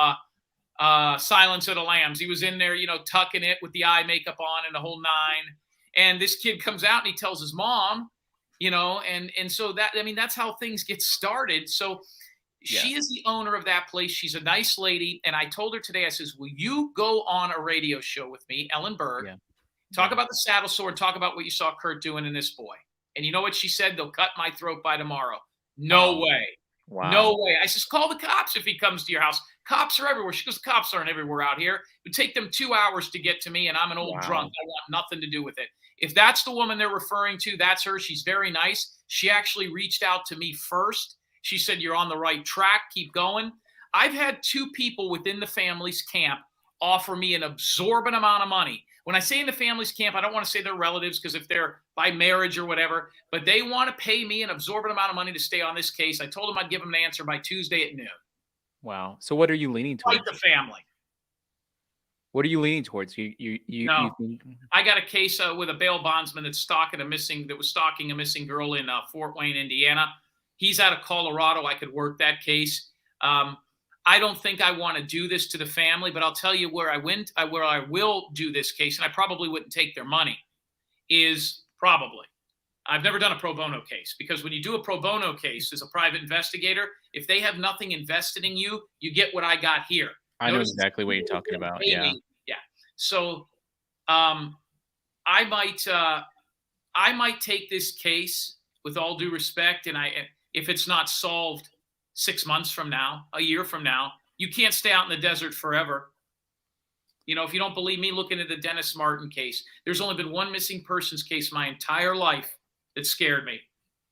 Silence of the Lambs. He was in there, tucking it with the eye makeup on and the whole nine. And this kid comes out and he tells his mom, and so that's how things get started. So she is the owner of that place. She's a nice lady. And I told her today, I says, will you go on a radio show with me, Ellen Berg, talk about the Saddle Store and talk about what you saw Kurt doing in this boy? And you know what she said? They'll cut my throat by tomorrow. No way. Wow. No way. I says, call the cops if he comes to your house. Cops are everywhere. She goes, the cops aren't everywhere out here. It would take them 2 hours to get to me, and I'm an old drunk. I want nothing to do with it. If that's the woman they're referring to, that's her. She's very nice. She actually reached out to me first. She said, you're on the right track. Keep going. I've had 2 people within the family's camp offer me an absorbent amount of money. When I say in the family's camp, I don't want to say they're relatives, because if they're by marriage or whatever, but they want to pay me an absorbent amount of money to stay on this case. I told them I'd give them an answer by Tuesday at noon. Wow. So what are you leaning towards? Fight the family. What are you leaning towards? You No, think I got a case with a bail bondsman that was stalking a missing girl in Fort Wayne, Indiana. He's out of Colorado. I could work that case. I don't think I want to do this to the family, but I'll tell you where I will do this case, and I probably wouldn't take their money. I've never done a pro bono case, because when you do a pro bono case as a private investigator, if they have nothing invested in you, you get what I got here. I know Notice exactly what you're talking about. Yeah. yeah. So I might take this case with all due respect, and if it's not solved 6 months from now, a year from now, you can't stay out in the desert forever. You know, if you don't believe me, look into the Dennis Martin case. There's only been one missing persons case my entire life that scared me.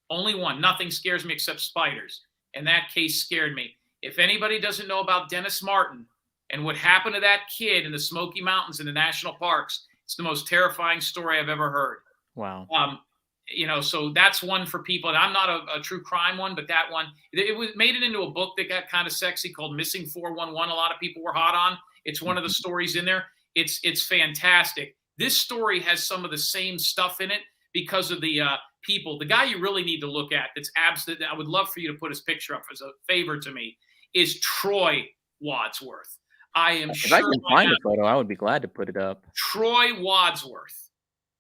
Only one. Nothing scares me except spiders. And that case scared me. If anybody doesn't know about Dennis Martin and what happened to that kid in the Smoky Mountains in the national parks, it's the most terrifying story I've ever heard. Wow. You know, so that's one for people. And I'm not a true crime one, but that one, it made it into a book that got kind of sexy called Missing 411. A lot of people were hot on. It's one of the stories in there. It's fantastic. This story has some of the same stuff in it because of the people. The guy you really need to look at that's absolute, I would love for you to put his picture up as a favor to me, is Troy Wadsworth. I am If sure I can find a photo, I would be glad to put it up. Troy Wadsworth.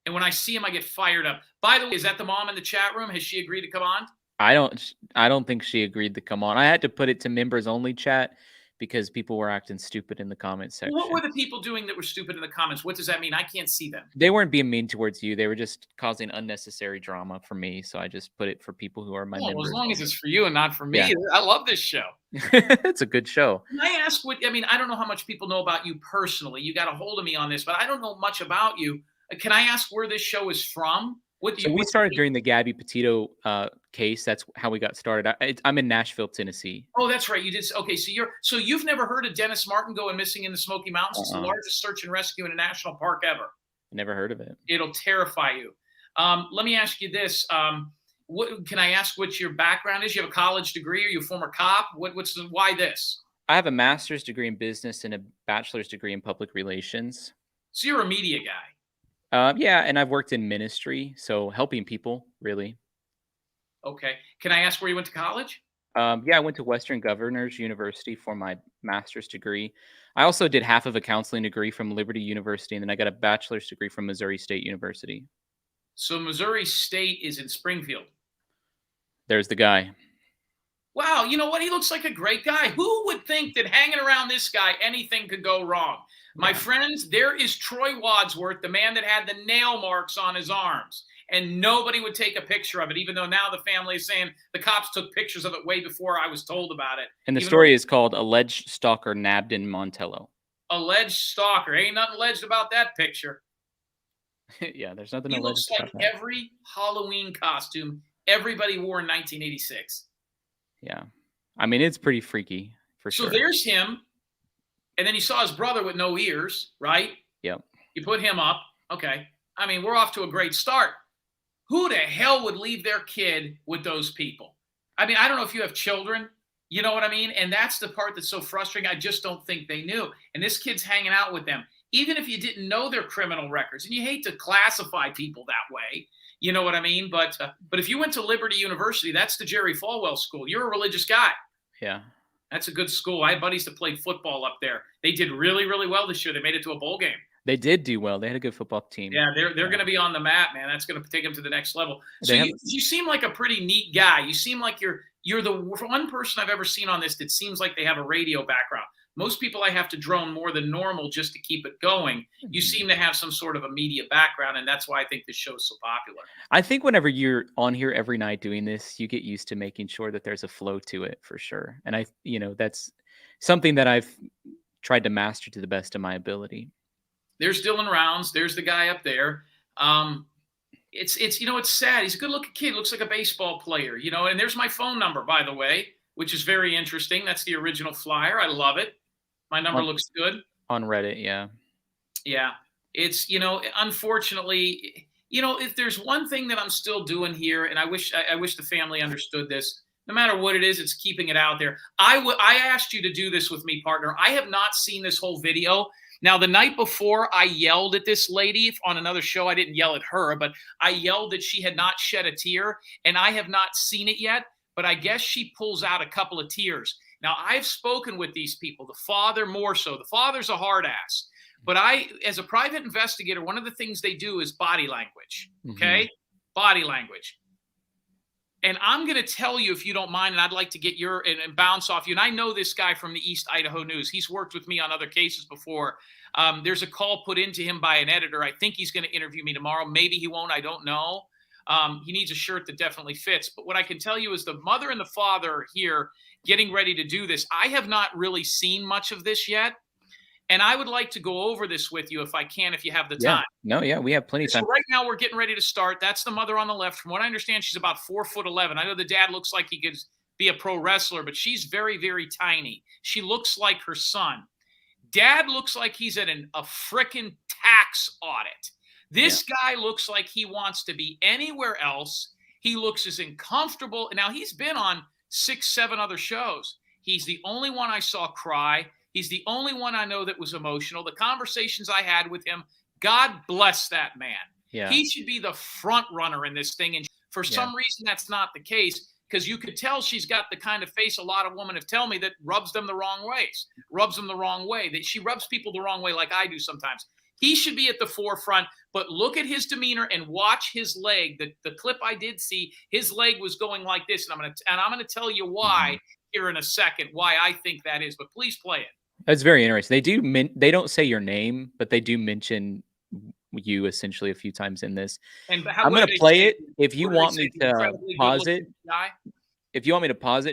And when I see him, I get fired up. By the way, is that the mom in the chat room? Has she agreed to come on? I don't think she agreed to come on. I had to put it to members only chat because people were acting stupid in the comment section. What were the people doing that were stupid in the comments? What does that mean? I can't see them. They weren't being mean towards you. They were just causing unnecessary drama for me. So I just put it for people who are my members. Well, as long as it's for you and not for me. Yeah. I love this show. It's a good show. Can I ask I don't know how much people know about you personally. You got a hold of me on this, but I don't know much about you. Can I ask where this show is from? We started during the Gabby Petito case. That's how we got started. I'm in Nashville, Tennessee. Oh, that's right. You did. Okay, so you've never heard of Dennis Martin going missing in the Smoky Mountains? It's the largest search and rescue in a national park ever. Never heard of it. It'll terrify you. Let me ask you this. Can I ask what your background is? You have a college degree? Are you a former cop? Why this? I have a master's degree in business and a bachelor's degree in public relations. So you're a media guy. Yeah, and I've worked in ministry, so helping people, really. Okay. Can I ask where you went to college? Yeah, I went to Western Governors University for my master's degree. I also did half of a counseling degree from Liberty University, and then I got a bachelor's degree from Missouri State University. So Missouri State is in Springfield. There's the guy. Wow, you know what? He looks like a great guy. Who would think that hanging around this guy, anything could go wrong? My friends, there is Troy Wadsworth, the man that had the nail marks on his arms. And nobody would take a picture of it, even though now the family is saying the cops took pictures of it way before I was told about it. And the story is called Alleged Stalker Nabbed in Montello. Alleged stalker. Ain't nothing alleged about that picture. Yeah, there's nothing alleged. He looks like every Halloween costume everybody wore in 1986. Yeah. I mean, it's pretty freaky, for sure. So there's him. And then you saw his brother with no ears, right? Yep. You put him up. Okay. I mean, we're off to a great start. Who the hell would leave their kid with those people? I mean, I don't know if you have children. You know what I mean? And that's the part that's so frustrating. I just don't think they knew. And this kid's hanging out with them. Even if you didn't know their criminal records, and you hate to classify people that way, you know what I mean? But if you went to Liberty University, that's the Jerry Falwell school. You're a religious guy. Yeah. That's a good school. I had buddies that played football up there. They did really, really well this year. They made it to a bowl game. They did do well. They had a good football team. Yeah, they're going to be on the map, man. That's going to take them to the next level. So you seem like a pretty neat guy. You seem like you're the one person I've ever seen on this that seems like they have a radio background. Most people I have to drone more than normal just to keep it going. You seem to have some sort of a media background, and that's why I think this show is so popular. I think whenever you're on here every night doing this, you get used to making sure that there's a flow to it for sure. And that's something that I've tried to master to the best of my ability. There's Dylan Rounds. There's the guy up there. It's sad. He's a good-looking kid. Looks like a baseball player, and there's my phone number, by the way, which is very interesting. That's the original flyer. I love it. My number looks good. On Reddit, yeah. Yeah. It's, unfortunately, if there's one thing that I'm still doing here, and I wish the family understood this, no matter what it is, it's keeping it out there. I asked you to do this with me, partner. I have not seen this whole video. Now, the night before, I yelled at this lady on another show. I didn't yell at her, but I yelled that she had not shed a tear, and I have not seen it yet, but I guess she pulls out a couple of tears. Now, I've spoken with these people, the father more so. The father's a hard ass. But as a private investigator, one of the things they do is body language, okay? Body language. And I'm going to tell you, if you don't mind, and I'd like to get your and bounce off you. And I know this guy from the East Idaho News. He's worked with me on other cases before. There's a call put into him by an editor. I think he's going to interview me tomorrow. Maybe he won't. I don't know. He needs a shirt that definitely fits. But what I can tell you is the mother and the father here getting ready to do this. I have not really seen much of this yet. And I would like to go over this with you if I can, if you have the time. No, yeah, we have plenty of time. So right now we're getting ready to start. That's the mother on the left. From what I understand, she's about 4'11". I know the dad looks like he could be a pro wrestler, but she's very, very tiny. She looks like her son. Dad looks like he's at a frickin' tax audit. This guy looks like he wants to be anywhere else. He looks as uncomfortable. Now, he's been on 6, 7 other shows. He's the only one I saw cry. He's the only one I know that was emotional. The conversations I had with him, God bless that man. Yeah. He should be the front runner in this thing. And for some reason, that's not the case, because you could tell she's got the kind of face a lot of women have told me that rubs them the wrong ways, rubs them the wrong way, that she rubs people the wrong way like I do sometimes. He should be at the forefront, but look at his demeanor and watch his leg. The clip I did see, his leg was going like this, and I'm gonna tell you why here in a second, why I think that is. But please play it. That's very interesting. They don't say your name, but they do mention you essentially a few times in this. And I'm going to play it. If you want me to pause it,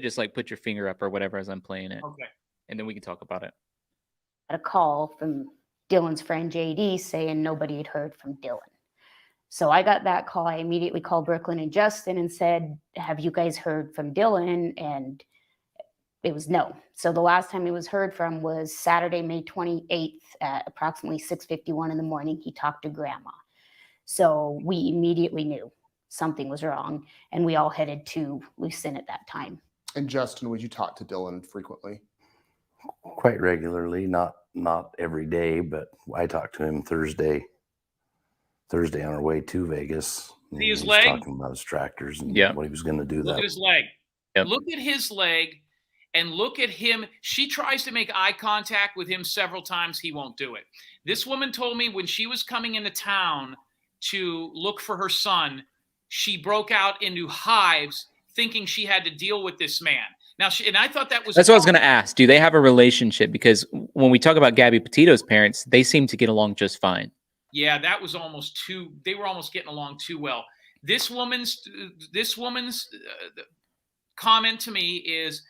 just like put your finger up or whatever as I'm playing it. Okay. And then we can talk about it. A call from Dylan's friend JD saying nobody had heard from Dylan. So I got that call. I immediately called Brooklyn and Justin and said, have you guys heard from Dylan? And it was no. So the last time he was heard from was Saturday, May 28th at approximately 6:51 in the morning. He talked to grandma. So we immediately knew something was wrong, and we all headed to Lucin at that time. And Justin, would you talk to Dylan frequently? Quite regularly, not every day, but I talked to him Thursday on our way to Vegas. See his leg? Talking about his tractors and what he was going to do. Look at his leg. Look at his leg. And look at him. She tries to make eye contact with him several times. He won't do it. This woman told me when she was coming into town to look for her son, she broke out into hives thinking she had to deal with this man. Now, and I thought that was... That's what I was going to ask. Do they have a relationship? Because when we talk about Gabby Petito's parents, they seem to get along just fine. Yeah, that was almost too... They were almost getting along too well. This woman's comment to me is...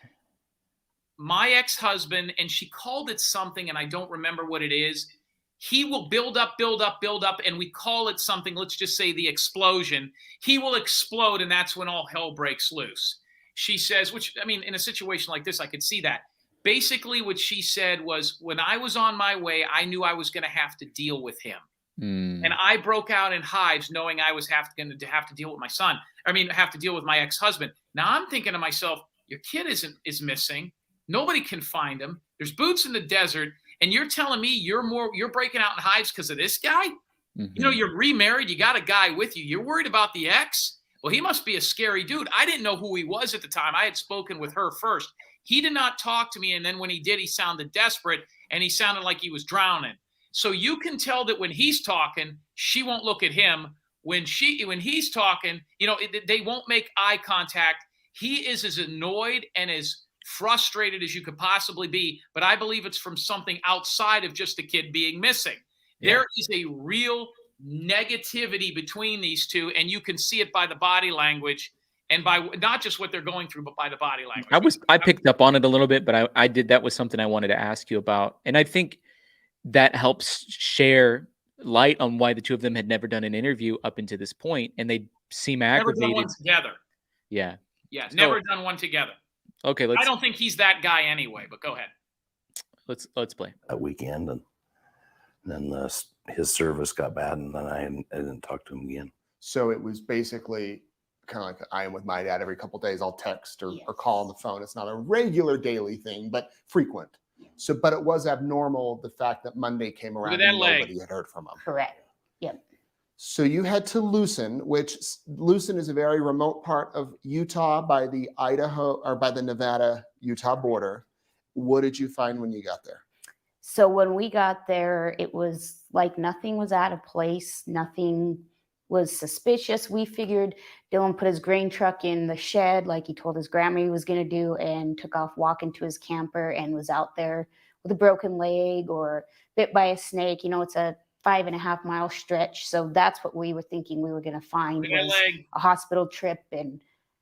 My ex-husband, and she called it something, and I don't remember what it is. He will build up, and we call it something, let's just say the explosion. He will explode, and that's when all hell breaks loose. She says, which, I mean, in a situation like this, I could see that. Basically, what she said was, when I was on my way, I knew I was going to have to deal with him. And I broke out in hives knowing I was going to have to deal with my son. I mean, have to deal with my ex-husband. Now, I'm thinking to myself, your kid is missing. Nobody can find him. There's boots in the desert. And you're telling me you're breaking out in hives because of this guy? You know, you're remarried. You got a guy with you. You're worried about the ex? Well, he must be a scary dude. I didn't know who he was at the time. I had spoken with her first. He did not talk to me. And then when he did, he sounded desperate and he sounded like he was drowning. So you can tell that when he's talking, she won't look at him. When he's talking, you know, they won't make eye contact. He is as annoyed and as frustrated as you could possibly be, but I believe it's from something outside of just the kid being missing. There is a real negativity between these two, and you can see it by the body language and by not just what they're going through, but by the body language. I picked up on it a little bit, but that was something I wanted to ask you about. And I think that helps share light on why the two of them had never done an interview up until this point, and they seem aggravated. Never done one together. Yeah. Yeah, never done one together. Okay, I don't think he's that guy anyway, but go ahead. Let's play. That weekend, and then his service got bad, and then I didn't talk to him again. So it was basically kind of like I am with my dad. Every couple of days, I'll text or call on the phone. It's not a regular daily thing, but frequent. So, but it was abnormal, the fact that Monday came Look around at that and leg. nobody had heard from him. Correct. Yep. So you head to Lucin, which Lucin is a very remote part of Utah by the Nevada-Utah border. What did you find when you got there? So when we got there, it was like nothing was out of place. Nothing was suspicious. We figured Dylan put his grain truck in the shed like he told his grandma he was going to do and took off walking to his camper and was out there with a broken leg or bit by a snake. You know, it's a 5.5 mile stretch. So that's what we were thinking we were going to find, was a hospital trip and,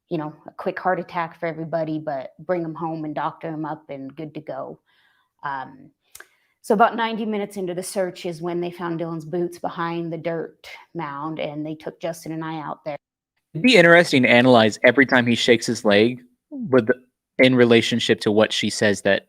you know, a quick heart attack for everybody, but bring him home and doctor him up and good to go. So about 90 minutes into the search is when they found Dylan's boots behind the dirt mound, and they took Justin and I out there. It'd be interesting to analyze every time he shakes his leg in relationship to what she says that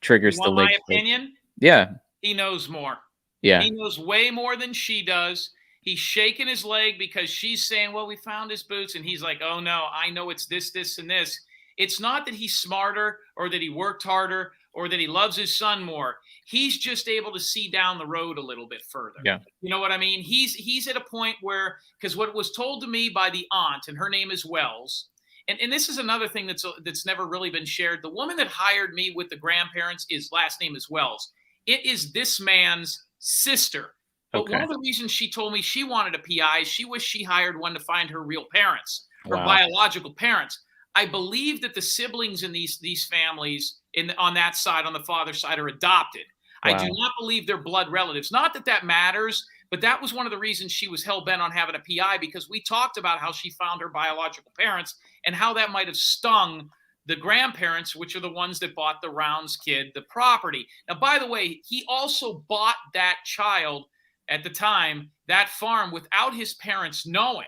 triggers the leg. My opinion? Yeah. He knows more. Yeah. He knows way more than she does. He's shaking his leg because she's saying, well, we found his boots. And he's like, oh, no, I know it's this, this, and this. It's not that he's smarter or that he worked harder or that he loves his son more. He's just able to see down the road a little bit further. Yeah. You know what I mean? He's at a point where, because what was told to me by the aunt, and her name is Wells, and this is another thing that's never really been shared. The woman that hired me with the grandparents, his last name is Wells. It is this man's sister. But one of the reasons she told me she wanted a PI, she wished she hired one to find her real parents, her biological parents. I believe that the siblings in these families on that side, on the father's side, are adopted. Wow. I do not believe they're blood relatives. Not that that matters, but that was one of the reasons she was hell-bent on having a PI, because we talked about how she found her biological parents and how that might have stung the grandparents, which are the ones that bought the Rounds kid the property. Now, by the way, he also bought that child at the time, that farm, without his parents knowing.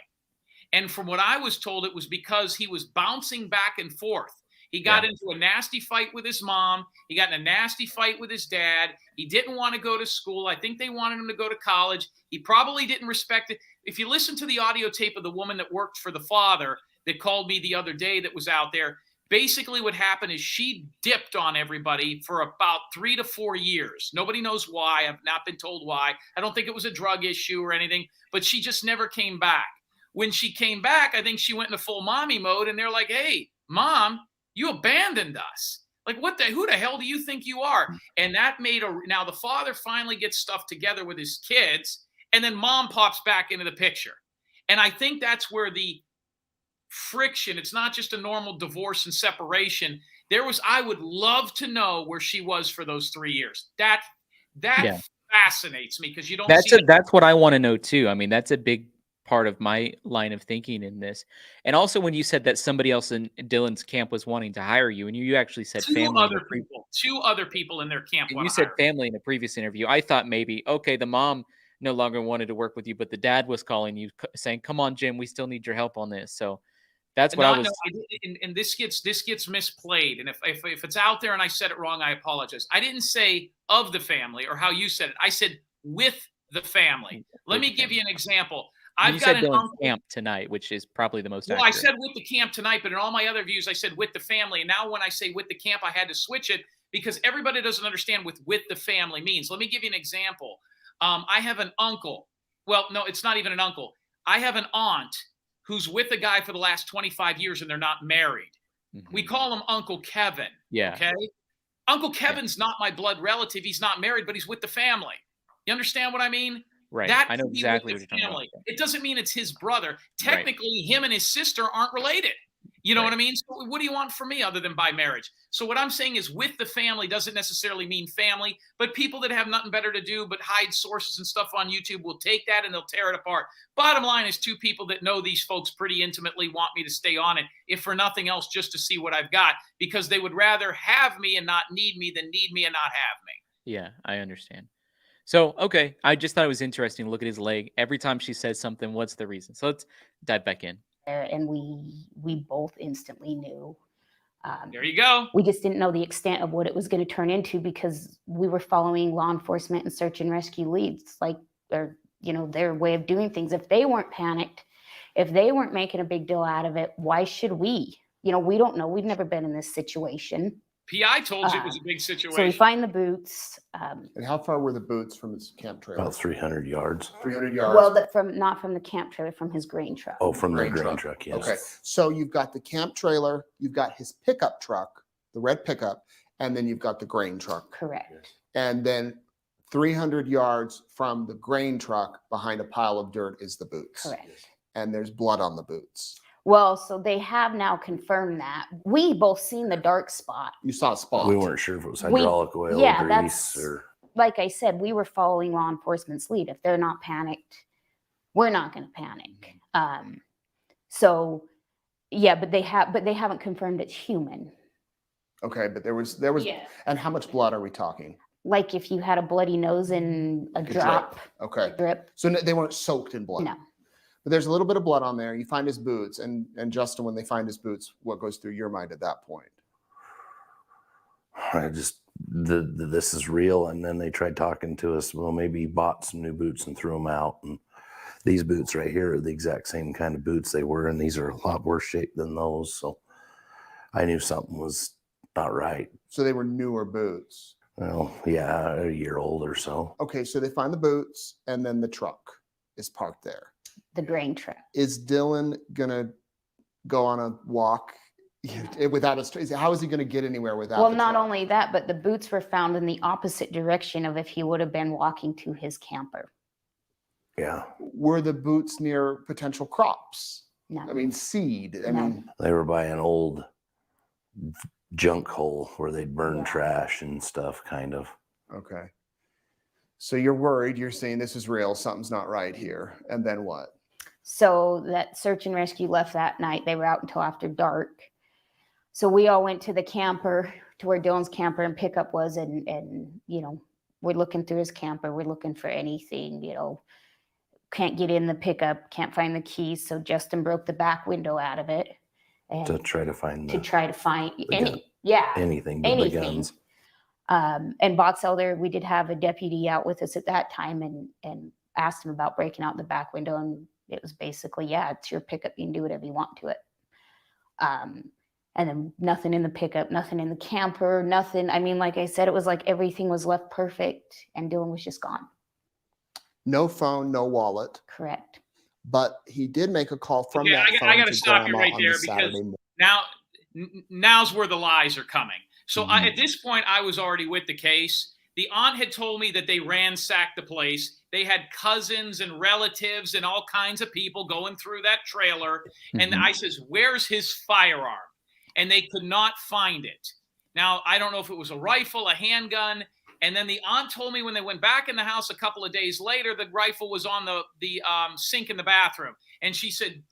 And from what I was told, it was because he was bouncing back and forth. He got into a nasty fight with his mom. He got in a nasty fight with his dad. He didn't want to go to school. I think they wanted him to go to college. He probably didn't respect it. If you listen to the audio tape of the woman that worked for the father that called me the other day that was out there, basically what happened is she dipped on everybody for about 3 to 4 years. Nobody knows why. I've not been told why. I don't think it was a drug issue or anything, but she just never came back. When she came back, I think she went into full mommy mode, and they're like, hey, Mom, you abandoned us. Like, who the hell do you think you are? And that made now the father finally gets stuff together with his kids, and then Mom pops back into the picture. And I think that's where the friction, it's not just a normal divorce and separation. I would love to know where she was for those 3 years. That fascinates me, because you don't that's what I want to know too. I mean, that's a big part of my line of thinking in this. And also when you said that somebody else in Dylan's camp was wanting to hire you, and you actually said two other people in their camp. And you said family in a previous interview. I thought maybe, okay, the mom no longer wanted to work with you, but the dad was calling you saying, come on, Jim, we still need your help on this. So that's what I was. And this gets misplayed. And if it's out there and I said it wrong, I apologize. I didn't say of the family or how you said it. I said with the family. Let me give you an example. I've got an uncle camp tonight, which is probably the most accurate. I said with the camp tonight, but in all my other views, I said with the family. And now when I say with the camp, I had to switch it because everybody doesn't understand what with the family means. Let me give you an example. I have an uncle. Well, no, it's not even an uncle. I have an aunt who's with a guy for the last 25 years and they're not married. Mm-hmm. We call him Uncle Kevin. Yeah. Okay. Uncle Kevin's not my blood relative. He's not married, but he's with the family. You understand what I mean? Right. That I know exactly what you're talking about. It doesn't mean it's his brother. Technically, him and his sister aren't related. You know what I mean? So what do you want from me other than by marriage? So what I'm saying is with the family doesn't necessarily mean family, but people that have nothing better to do but hide sources and stuff on YouTube will take that and they'll tear it apart. Bottom line is two people that know these folks pretty intimately want me to stay on it, if for nothing else, just to see what I've got, because they would rather have me and not need me than need me and not have me. Yeah, I understand. So, okay, I just thought it was interesting to look at his leg. Every time she says something, what's the reason? So let's dive back in. And we both instantly knew. There you go. We just didn't know the extent of what it was going to turn into because we were following law enforcement and search and rescue leads, like their way of doing things. If they weren't panicked, if they weren't making a big deal out of it, why should we? We don't know. We've never been in this situation. PI told you it was a big So we situation. find the boots. And how far were the boots from his camp trailer? About 300 yards. 300 yards. Well, not from the camp trailer, from his grain truck. Oh, from the Grain grain truck. truck, yes. Okay. So you've got the camp trailer, you've got his pickup truck, the red pickup, and then you've got the grain truck. Correct. And then 300 yards from the grain truck behind a pile of dirt is the boots. Correct. And there's blood on the boots. Well, so they have now confirmed that. We both seen the dark spot. You saw a spot. We weren't sure if it was hydraulic oil, yeah, grease, that's- or Like I said, we were following law enforcement's lead. If they're not panicked, we're not going to panic. So yeah, but they haven't confirmed it's human. Okay, but there was, Yeah. and how much blood are we talking? Like if you had a bloody nose and a drip. drop, Okay. drip. So they weren't soaked in blood. No. But there's a little bit of blood on there. You find his boots, and Justin, when they find his boots, what goes through your mind at that point? I just this is real. And then they tried talking to us. Well, maybe he bought some new boots and threw them out. And these boots right here are the exact same kind of boots they were, and these are a lot worse shape than those. So I knew something was not right. So they were newer boots. Well, yeah, a year old or so. Okay, so they find the boots, and then the truck is parked there. The grain truck. Is Dylan gonna go on a walk without a? How is he gonna get anywhere without? Well, the not truck? only that, but the boots were found in the opposite direction of if he would have been walking to his camper. Yeah, Were the boots near potential crops? No. I mean, seed. I No. mean, they were by an old junk hole where they'd burn Yeah. trash and stuff, kind of. okay. So you're worried. You're saying this is real. Something's not right here. And then what? So that search and rescue left that night. They were out until after dark. So we all went to the camper, to where Dylan's camper and pickup was, and we're looking through his camper. We're looking for anything, can't get in the pickup, can't find the keys. So Justin broke the back window out of it and To try to find anything but anything but the anything. guns. And Box Elder, we did have a deputy out with us at that time and asked him about breaking out the back window. And it was basically, yeah, it's your pickup. You can do whatever you want to it. And then nothing in the pickup, nothing in the camper, nothing. I mean, like I said, it was like everything was left perfect and Dylan was just gone. No phone, no wallet. Correct. But he did make a call from Okay, that I phone gotta to stop you Grandma right on there the Saturday because morning. now's where the lies are coming. So Mhm. at this point, I was already with the case. The aunt had told me that they ransacked the place. They had cousins and relatives and all kinds of people going through that trailer. And Mhm. I says, "Where's his firearm?" And they could not find it. Now, I don't know if it was a rifle, a handgun. And then the aunt told me when they went back in the house a couple of days later, the rifle was on the sink in the bathroom. And she said,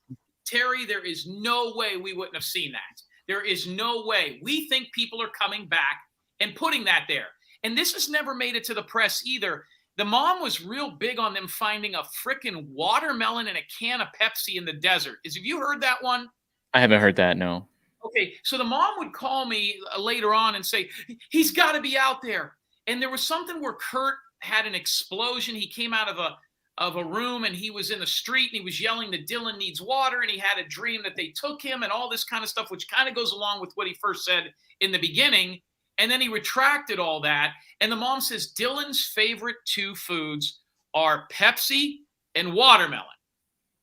"Terry, there is no way we wouldn't have seen that. There is no way. We think people are coming back and putting that there." And this has never made it to the press either. The mom was real big on them finding a frickin' watermelon and a can of Pepsi in the desert. Have you heard that one? I haven't heard that. No. Okay, so the mom would call me later on and say, "He's got to be out there." And there was something where Kurt had an explosion. He came out of a room and he was in the street and he was yelling that Dylan needs water, and he had a dream that they took him and all this kind of stuff, which kind of goes along with what he first said in the beginning. And then he retracted all that. And the mom says Dylan's favorite two foods are Pepsi and watermelon.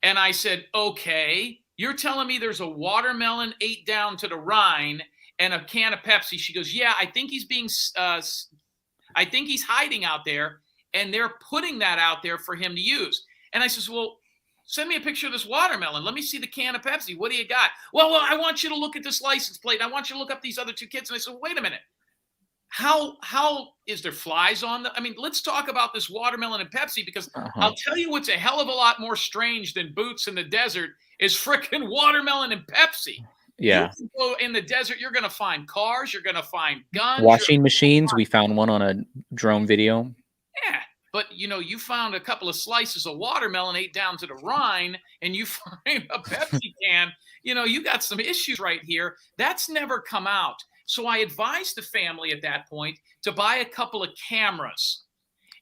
And I said, "Okay, you're telling me there's a watermelon 8 down to the Rhine and a can of Pepsi?" She goes, "Yeah, I think I think he's hiding out there, and they're putting that out there for him to use." And I says, "Well, send me a picture of this watermelon. Let me see the can of Pepsi. What do you got?" Well, I want you to look at this license plate. I want you to look up these other two kids." And I said, "Wait a minute. How is there flies on the? I mean, let's talk about this watermelon and Pepsi, because I'll tell you what's a hell of a lot more strange than boots in the desert is frickin' watermelon and Pepsi. Yeah. You can go in the desert, you're going to find cars, you're going to find guns. Washing machines. We found one on a drone video. Yeah, but you found a couple of slices of watermelon 8 down to the Rhine, and you find a Pepsi can. You got some issues right here. That's never come out. So I advised the family at that point to buy a couple of cameras.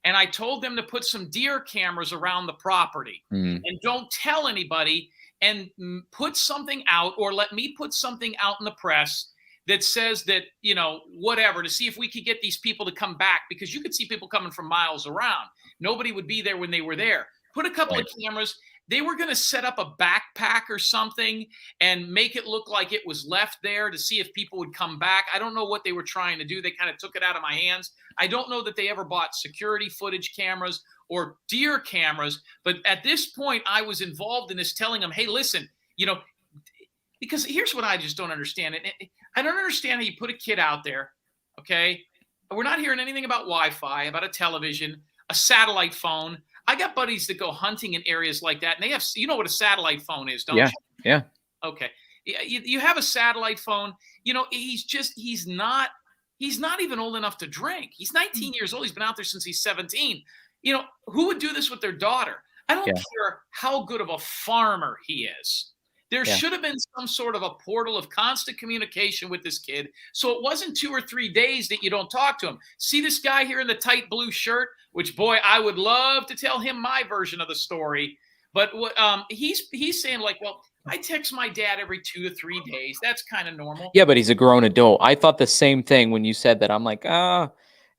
And I told them to put some deer cameras around the property and don't tell anybody, and put something out, or let me put something out in the press that says that, you know, whatever, to see if we could get these people to come back, because you could see people coming from miles around. Nobody would be there when they were there. Put a couple of cameras. They were going to set up a backpack or something and make it look like it was left there to see if people would come back. I don't know what they were trying to do. They kind of took it out of my hands. I don't know that they ever bought security footage cameras or deer cameras. But at this point, I was involved in this, telling them, hey, listen, you know, because here's what I just don't understand. I don't understand how you put a kid out there, okay? We're not hearing anything about Wi-Fi, about a television, a satellite phone. I got buddies that go hunting in areas like that, and they have, you know what a satellite phone is, don't you? Yeah. Okay. You have a satellite phone. You know, he's not even old enough to drink. He's 19 years old. He's been out there since he's 17. You know, who would do this with their daughter? I don't care how good of a farmer he is. There should have been some sort of a portal of constant communication with this kid. So it wasn't 2 or 3 days that you don't talk to him. See this guy here in the tight blue shirt, which, boy, I would love to tell him my version of the story. But what he's saying, like, well, I text my dad every 2 to 3 days. That's kind of normal. Yeah, but he's a grown adult. I thought the same thing when you said that. I'm like,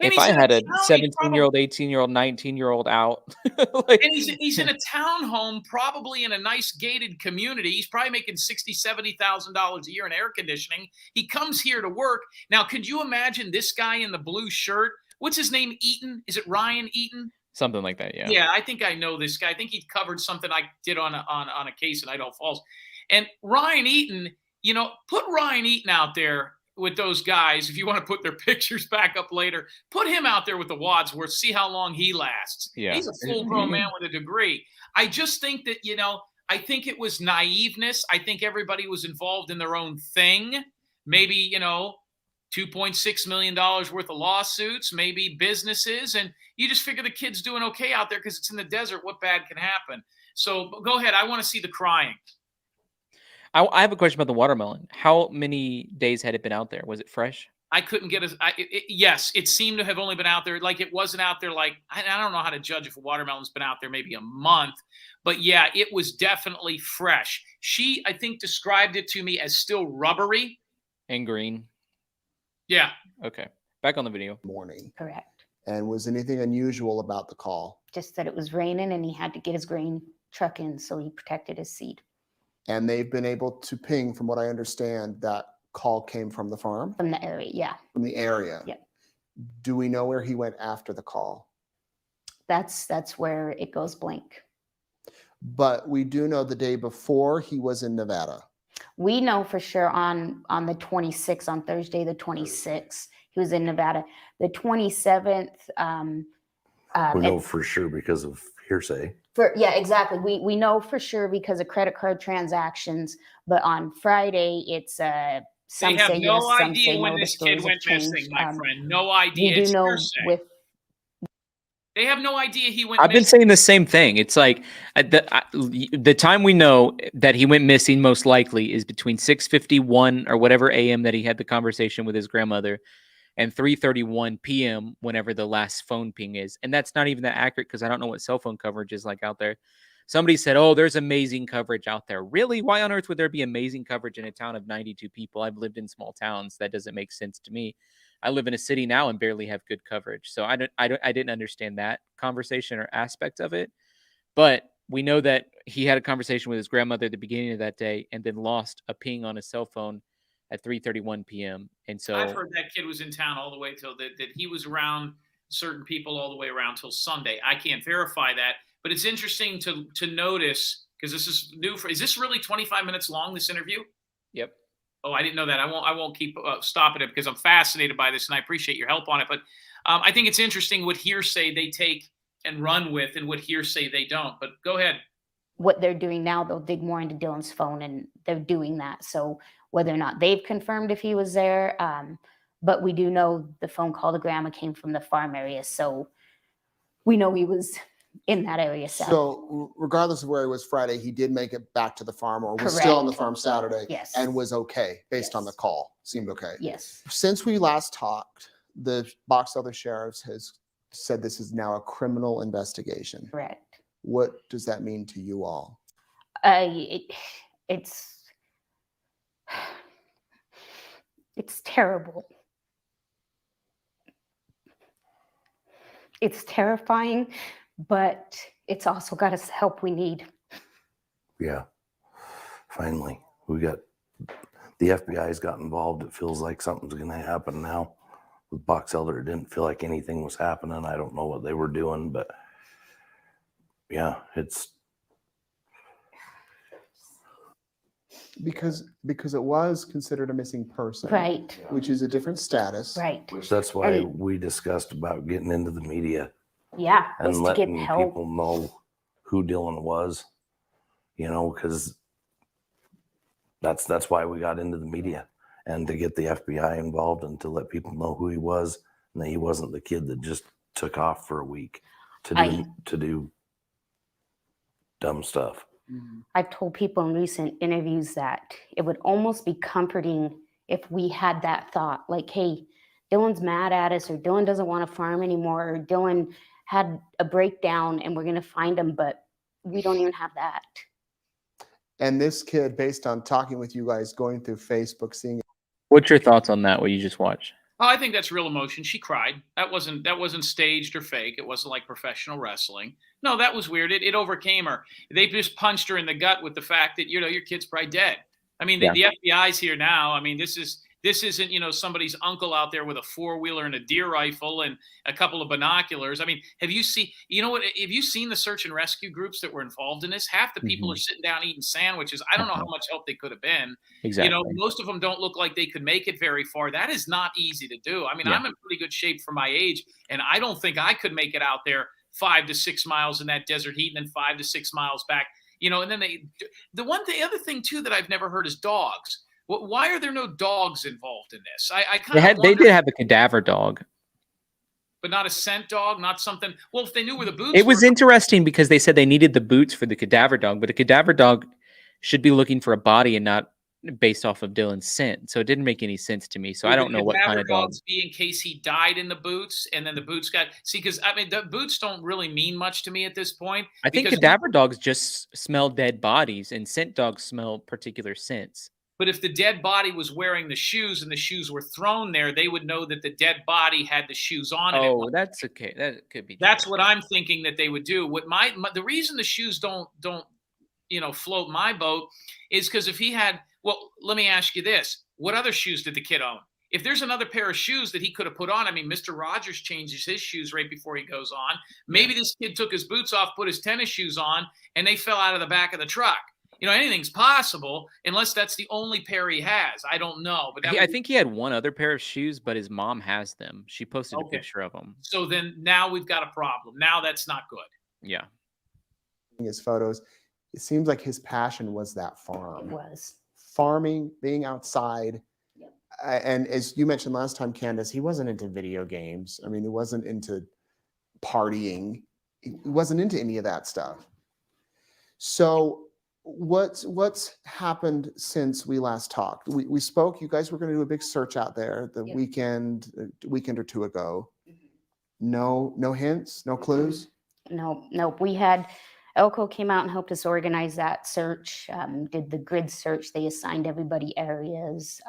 if I had a 17-year-old, 18-year-old, 19-year-old out. And he's in a townhome, probably in a nice gated community. He's probably making $60,000, $70,000 a year in air conditioning. He comes here to work. Now, could you imagine this guy in the blue shirt? What's his name? Eaton? Is it Ryan Eaton? Something like that, yeah. Yeah, I think I know this guy. I think he covered something I did on a case in Idaho Falls. And Ryan Eaton, you know, put Ryan Eaton out there with those guys. If you want to put their pictures back up later, put him out there with the Wadsworth, see how long he lasts. Yeah. He's a full-grown man with a degree. I just think that, you know, I think it was naiveness. I think everybody was involved in their own thing. Maybe, you know, $2.6 million worth of lawsuits, maybe businesses, and you just figure the kid's doing okay out there because it's in the desert. What bad can happen? So go ahead. I want to see the crying. I have a question about the watermelon. How many days had it been out there? Was it fresh? I couldn't get yes, it seemed to have only been out there. Like, it wasn't out there. Like, I don't know how to judge if a watermelon's been out there maybe a month, but yeah, it was definitely fresh. She, I think, described it to me as still rubbery And green. Yeah. Okay. Back on the video. Morning. Correct. And was anything unusual about the call? Just that it was raining and he had to get his grain truck in, so he protected his seed. And they've been able to ping, from what I understand, that call came from the farm? From the area, yeah. From the area? Yeah. Do we know where he went after the call? That's where it goes blank. But we do know the day before he was in Nevada. We know for sure on the 26th, on Thursday the 26th, he was in Nevada. The 27th. We know for sure because of hearsay. Yeah, exactly. We know for sure because of credit card transactions. But on Friday, it's some they have say no yes, some idea say when no. this The kid stories went have missing, changed. my friend. No idea. We It's do know hearsay. with. They have no idea he went I've been missing. saying the same thing. It's like the time we know that he went missing most likely is between 6:51 or whatever a.m. that he had the conversation with his grandmother and 3:31 p.m. whenever the last phone ping is. And that's not even that accurate because I don't know what cell phone coverage is like out there. Somebody said, oh, there's amazing coverage out there. Really? Why on earth would there be amazing coverage in a town of 92 people? I've lived in small towns. That doesn't make sense to me. I live in a city now and barely have good coverage. So I didn't understand that conversation or aspect of it. But we know that he had a conversation with his grandmother at the beginning of that day and then lost a ping on his cell phone at 3:31 p.m. And so I've heard that kid was in town all the way till that he was around certain people all the way around till Sunday. I can't verify that, but it's interesting to notice because this is new. Is this really 25 minutes long, this interview? Yep. Oh, I didn't know that. I won't keep stopping it because I'm fascinated by this and I appreciate your help on it. But I think it's interesting what hearsay they take and run with and what hearsay they don't. But go ahead. What they're doing now, they'll dig more into Dylan's phone, and they're doing that. So whether or not they've confirmed if he was there, but we do know the phone call to grandma came from the farm area. So we know he was in that area. So regardless of where he was Friday, he did make it back to the farm or was Correct. still on the farm Saturday. Yes. And was okay based on Yes. the call. Seemed okay. Yes. Since we last talked, the Box Elder Sheriffs has said this is now a criminal investigation. Correct. What does that mean to you all? It's It's terrible. It's terrifying, but it's also got us the help we need. Yeah. Finally, we got the FBI's got involved. It feels like something's going to happen now. With Box Elder, it didn't feel like anything was happening. I don't know what they were doing, but yeah, it's because it was considered a missing person, Right, which is a different status. right. which that's why And- we discussed about getting into the media Yeah, and was to get letting help. people know who Dylan was, because that's why we got into the media, and to get the FBI involved and to let people know who he was and that he wasn't the kid that just took off for a week to do dumb stuff. Mhm. I've told people in recent interviews that it would almost be comforting if we had that thought, like, hey, Dylan's mad at us, or Dylan doesn't want to farm anymore, or Dylan had a breakdown and we're going to find him, but we don't even have that. And this kid, based on talking with you guys, going through Facebook, seeing What's your thoughts on that? What you just watched? Oh, I think that's real emotion. She cried. That wasn't staged or fake. It wasn't like professional wrestling. No, that was weird. It overcame her. They just punched her in the gut with the fact that your kid's probably dead. I mean, the FBI's here now. I mean, this isn't somebody's uncle out there with a 4-wheeler and a deer rifle and a couple of binoculars. I mean, have you seen the search and rescue groups that were involved in this? Half the people are sitting down eating sandwiches. I don't know how much help they could have been. Exactly. Most of them don't look like they could make it very far. That is not easy to do. I mean, I'm in pretty good shape for my age, and I don't think I could make it out there 5 to 6 miles in that desert heat and then 5 to 6 miles back. And then the other thing too that I've never heard is dogs. Why are there no dogs involved in this? They did have a cadaver dog. But not a scent dog, not something. Well, if they knew where the boots It was were, interesting because they said they needed the boots for the cadaver dog, but a cadaver dog should be looking for a body and not based off of Dylan's scent. So it didn't make any sense to me. So I don't know what kind of dog. Be in case he died in the boots, and then the boots because I mean the boots don't really mean much to me at this point. I think cadaver dogs just smell dead bodies, and scent dogs smell particular scents. But if the dead body was wearing the shoes and the shoes were thrown there, they would know that the dead body had the shoes on it. Oh, that's okay. That could be. That's what I'm thinking that they would do. The reason the shoes don't float my boat is because if he had, well, let me ask you this: what other shoes did the kid own? If there's another pair of shoes that he could have put on, I mean, Mr. Rogers changes his shoes right before he goes on. Maybe this kid took his boots off, put his tennis shoes on, and they fell out of the back of the truck. Anything's possible unless that's the only pair he has. I don't know. But I think he had one other pair of shoes, but his mom has them. She posted a picture of them. So then now we've got a problem. Now that's not good. Yeah. his photos, it seems like his passion was that farm. It was. Farming, being outside. Yep. And as you mentioned last time, Candace, he wasn't into video games. I mean, he wasn't into partying. He wasn't into any of that stuff. So what's happened since we last talked? We spoke, you guys were going to do a big search out there the Yep. weekend or two ago. No hints, no clues? No, we had, Elko came out and helped us organize that search, did the grid search. They assigned everybody areas.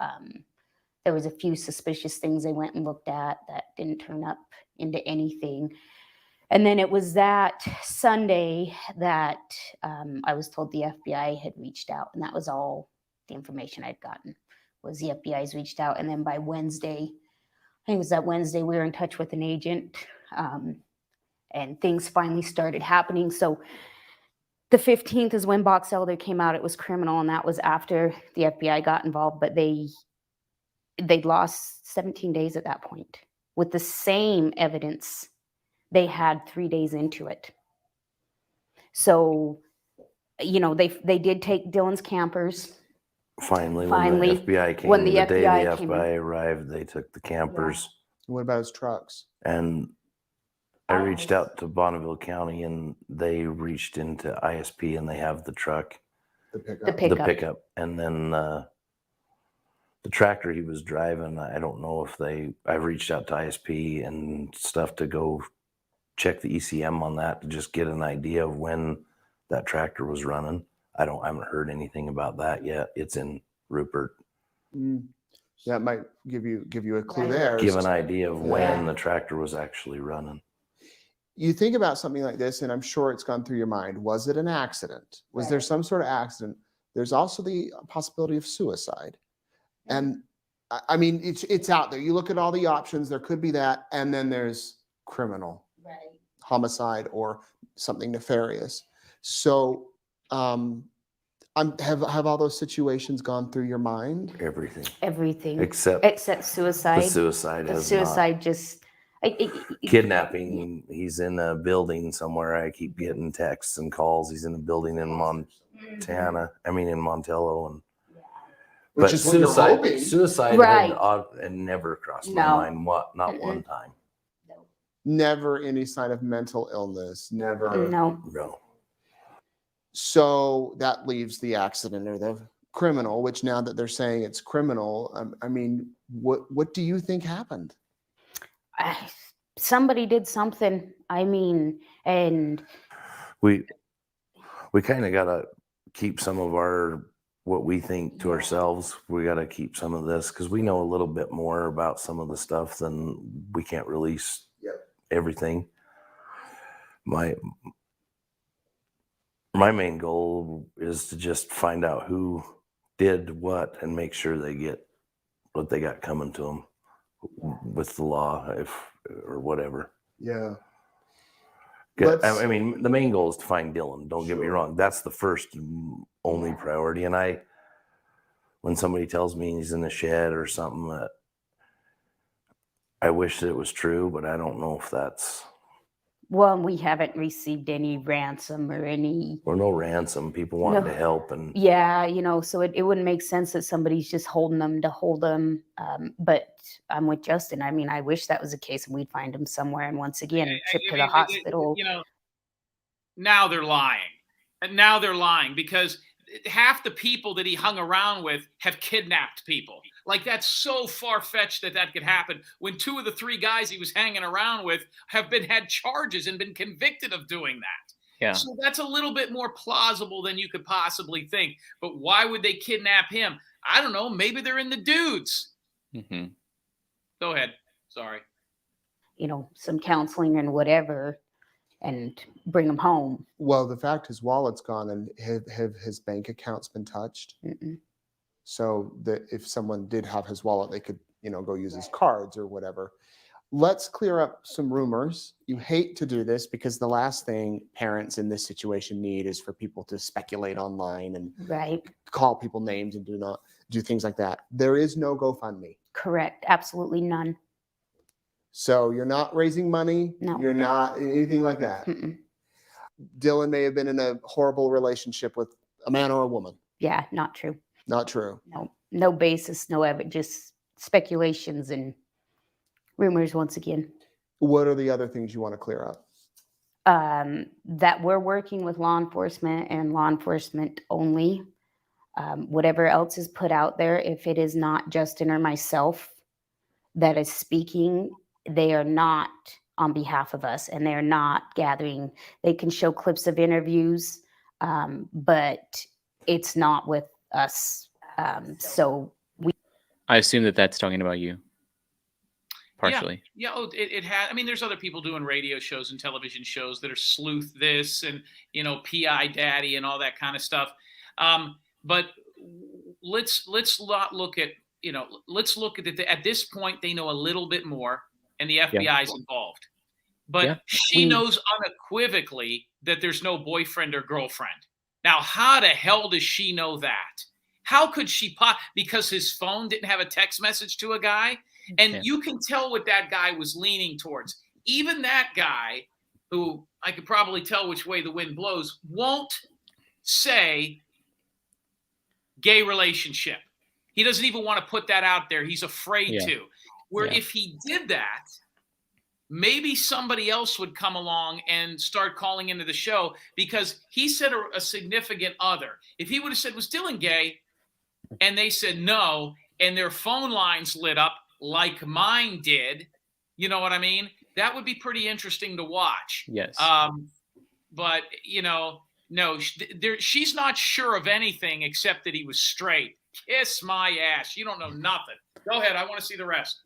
There was a few suspicious things they went and looked at that didn't turn up into anything. And then it was that Sunday that I was told the FBI had reached out, and that was all the information I'd gotten, was the FBI's reached out. And then by Wednesday, I think it was that Wednesday, we were in touch with an agent, and things finally started happening. So the 15th is when Box Elder came out. It was criminal, and that was after the FBI got involved, but they'd lost 17 days at that point with the same evidence they had 3 days into it. So, they did take Dylan's campers. Finally, Finally, when the FBI came, when the the day FBI the came FBI arrived, they took the campers. What about his trucks? And I reached out to Bonneville County, and they reached into ISP, and they have the truck, The pickup? The pickup. the pickup, and then the tractor he was driving. I don't know if I reached out to ISP and stuff to go check the ECM on that to just get an idea of when that tractor was running. I haven't heard anything about that yet. It's in Rupert. Mm. That might give you a clue Right. there. Give an idea of when Yeah. the tractor was actually running. You think about something like this, and I'm sure it's gone through your mind. Was it an accident? Was there Right. some sort of accident? There's also the possibility of suicide. And I mean, it's out there. You look at all the options, there could be that, and then there's criminal, Right. homicide, or something nefarious. So have all those situations gone through your mind? Everything Everything except except suicide. the suicide. The has suicide just kidnapping. He's in a building somewhere. I keep getting texts and calls. He's in a building in Montana. I mean, in Montello, and Which but is what you're hoping. suicide Right. had never crossed No. my mind. Not one time. Never any sign of mental illness. Never. No. No. So that leaves the accident or the criminal, which now that they're saying it's criminal, I mean, what do you think happened? Somebody did something. I mean, and We kind of got to keep some of what we think to ourselves. We got to keep some of this because we know a little bit more about some of the stuff than we can't release everything. My main goal is to just find out who did what and make sure they get what they got coming to them with the law, or whatever. Yeah. I mean, the main goal is to find Dylan. Don't get me wrong. That's the first and only priority. And when somebody tells me he's in the shed or something, I wish that it was true, but I don't know if that's. well, we haven't received any ransom or any. Or no ransom. People wanted No. to help, and Yeah, so it wouldn't make sense that somebody's just holding them to hold them. But I'm with Justin. I mean, I wish that was the case and we'd find him somewhere and once again trip to the hospital. Now they're lying. And now they're lying because half the people that he hung around with have kidnapped people. Like, that's so far-fetched that could happen when 2 of the 3 guys he was hanging around with have had charges and been convicted of doing that. Yeah. So that's a little bit more plausible than you could possibly think. But why would they kidnap him? I don't know. Maybe they're in the dudes. Mm-hmm. Go ahead. Sorry. Some counseling and whatever, and bring him home. Well, the fact his wallet's gone, and have his bank accounts been touched? Mm-mm. So that if someone did have his wallet, they could, go use his cards or whatever. Let's clear up some rumors. You hate to do this because the last thing parents in this situation need is for people to speculate online and Right. call people names and do things like that. There is no GoFundMe. Correct. Absolutely none. So you're not raising money. No. You're not anything like that. Mm-mm. Dylan may have been in a horrible relationship with a man or a woman. Yeah, not true. Not true. No basis, no evidence, just speculations and rumors once again. What are the other things you want to clear up? That we're working with law enforcement and law enforcement only. Whatever else is put out there, if it is not Justin or myself that is speaking, they are not on behalf of us, and they're not gathering. They can show clips of interviews, but it's not with us. So I assume that that's talking about you. Partially. Yeah. Oh, it had. I mean, there's other people doing radio shows and television shows that are sleuth this and PI Daddy and all that kind of stuff. But let's not look at let's look at it. At this point, they know a little bit more, and the FBI is involved. But she knows unequivocally that there's no boyfriend or girlfriend. Now, how the hell does she know that? How could she because his phone didn't have a text message to a guy? And you can tell what that guy was leaning towards. Even that guy, who I could probably tell which way the wind blows, won't say gay relationship. He doesn't even want to put that out there. He's afraid to. Where if he did that, maybe somebody else would come along and start calling into the show, because he said a significant other. If he would have said, was Dylan gay? And they said no, and their phone lines lit up like mine did, you know what I mean? That would be pretty interesting to watch. Yes. But, no, she's not sure of anything except that he was straight. Kiss my ass. You don't know nothing. Go ahead. I want to see the rest.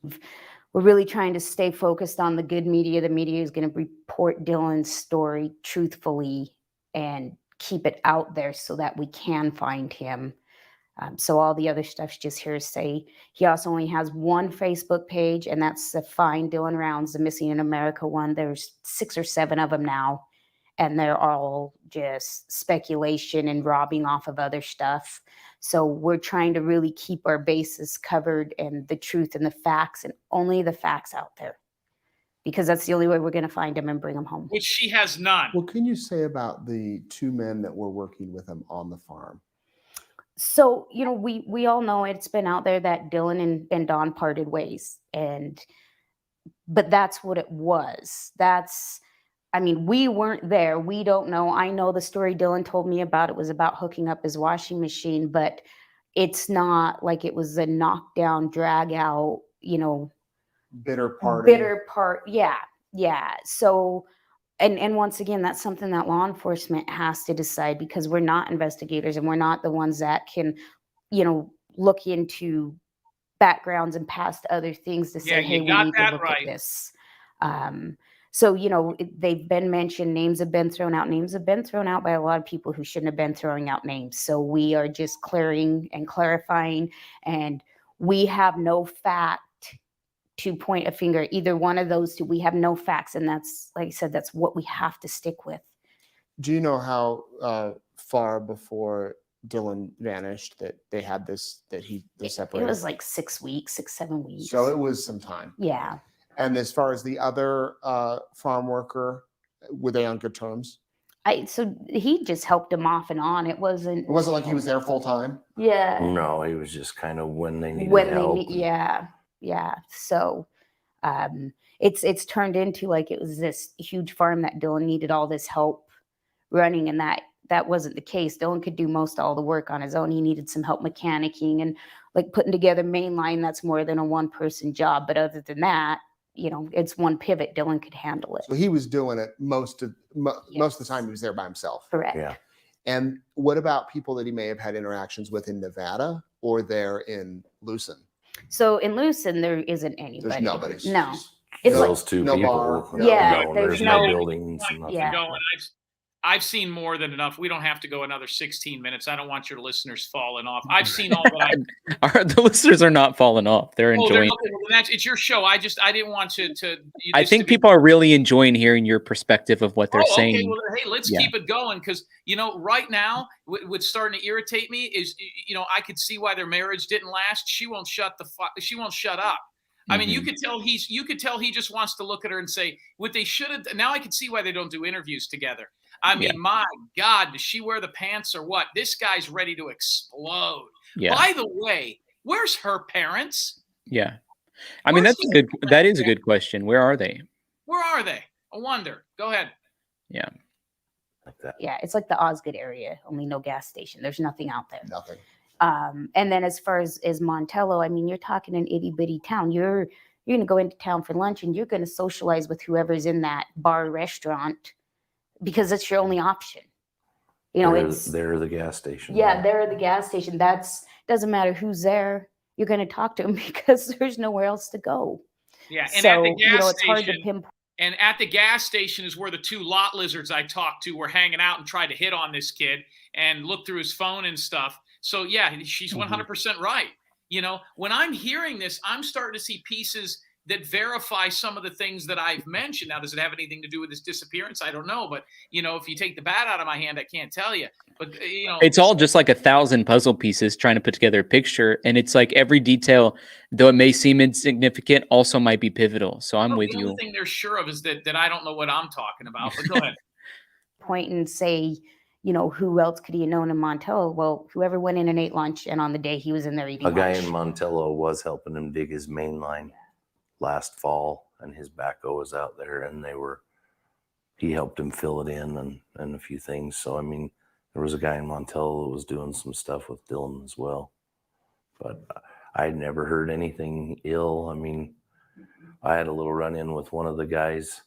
We're really trying to stay focused on the good media. The media is going to report Dylan's story truthfully and keep it out there so that we can find him. So all the other stuff's just hearsay. He also only has one Facebook page, and that's the Find Dylan Rounds, the Missing in America one. There's 6 or 7 of them now, and they're all just speculation and robbing off of other stuff. So we're trying to really keep our bases covered and the truth and the facts, and only the facts out there, because that's the only way we're going to find him and bring him home. Which she has none. What can you say about the 2 men that were working with him on the farm? So, you know, we all know it's been out there that Dylan and Dawn parted ways, but that's what it was. I mean, we weren't there. We don't know. I know the story Dylan told me about. It was about hooking up his washing machine, but it's not like it was a knockdown, drag out, you know, Bitter party. Yeah. Yeah. So, and once again, that's something that law enforcement has to decide, because we're not investigators and we're not the ones that can, you know, look into backgrounds and past other things to say, hey, we need to look at this. So, you know, they've been mentioned, names have been thrown out by a lot of people who shouldn't have been throwing out names. So we are just clearing and clarifying, and we have no fact to point a finger at either one of those two. We have no facts, and that's, like I said, that's what we have to stick with. Do you know how far before Dylan vanished that they had this, that they separated? It was like 6 weeks, 7 weeks. So it was some time. Yeah. And as far as the other farm worker, were they on good terms? So he just helped him off and on. It wasn't like he was there full time? Yeah. No, he was just kind of when they needed help. Yeah. So it's turned into like it was this huge farm that Dylan needed all this help running, and that wasn't the case. Dylan could do all the work on his own. He needed some help mechanicking and like putting together mainline. That's more than a 1-person job. But other than that, you know, it's one pivot. Dylan could handle it. So he was doing it most of the time. He was there by himself. Correct. Yeah. And what about people that he may have had interactions with in Nevada or there in Lucin? So in Lucin, there isn't anybody. There's nobody. No. It's Those like, 2 no people. bar. Yeah, There's there's no no- buildings. Nothing. Yeah. I've seen more than enough. We don't have to go another 16 minutes. I don't want your listeners falling off. I've seen all that. The listeners are not falling off. They're enjoying. It's your show. I didn't want to. I think people are really enjoying hearing your perspective of what they're saying. Okay. Well, hey, let's keep it going, because you know, right now, what's starting to irritate me is, you know, I could see why their marriage didn't last. She won't shut up. I mean, you could tell he just wants to look at her and say what they should have. Now I can see why they don't do interviews together. I mean, my God, does she wear the pants or what? This guy's ready to explode. Yeah. By the way, where's her parents? Yeah. I mean, that is a good question. Where are they? Where are they? I wonder. Go ahead. Yeah. Like that. Yeah, it's like the Osgood area, only no gas station. There's nothing out there. Nothing. And then as far as Montello, I mean, you're talking an itty bitty town. You're going to go into town for lunch and you're going to socialize with whoever's in that bar or restaurant, because it's your only option. You know, they're the gas station. Yeah, they're the gas station. Doesn't matter who's there. You're going to talk to them because there's nowhere else to go. Yeah, and so, at the gas it's hard to pinpoint. And at the gas station is where the 2 lot lizards I talked to were hanging out and tried to hit on this kid and look through his phone and stuff. So yeah, she's 100% right. You know, when I'm hearing this, I'm starting to see pieces that verify some of the things that I've mentioned. Now, does it have anything to do with his disappearance? I don't know. But, you know, if you take the bat out of my hand, I can't tell you. But, you know, it's all just like 1,000 puzzle pieces trying to put together a picture. And it's like every detail, though it may seem insignificant, also might be pivotal. So I'm with you. The only thing they're sure of is that I don't know what I'm talking about. But go ahead. Point and say, you know, who else could he have known in Montello? Well, whoever went in and ate lunch, and on the day he was in there eating lunch. A guy in Montello was helping him dig his main line last fall, and his backhoe was out there, and he helped him fill it in and a few things. So, I mean, there was a guy in Montello that was doing some stuff with Dylan as well. But I'd never heard anything ill. I mean, I had a little run-in with one of the guys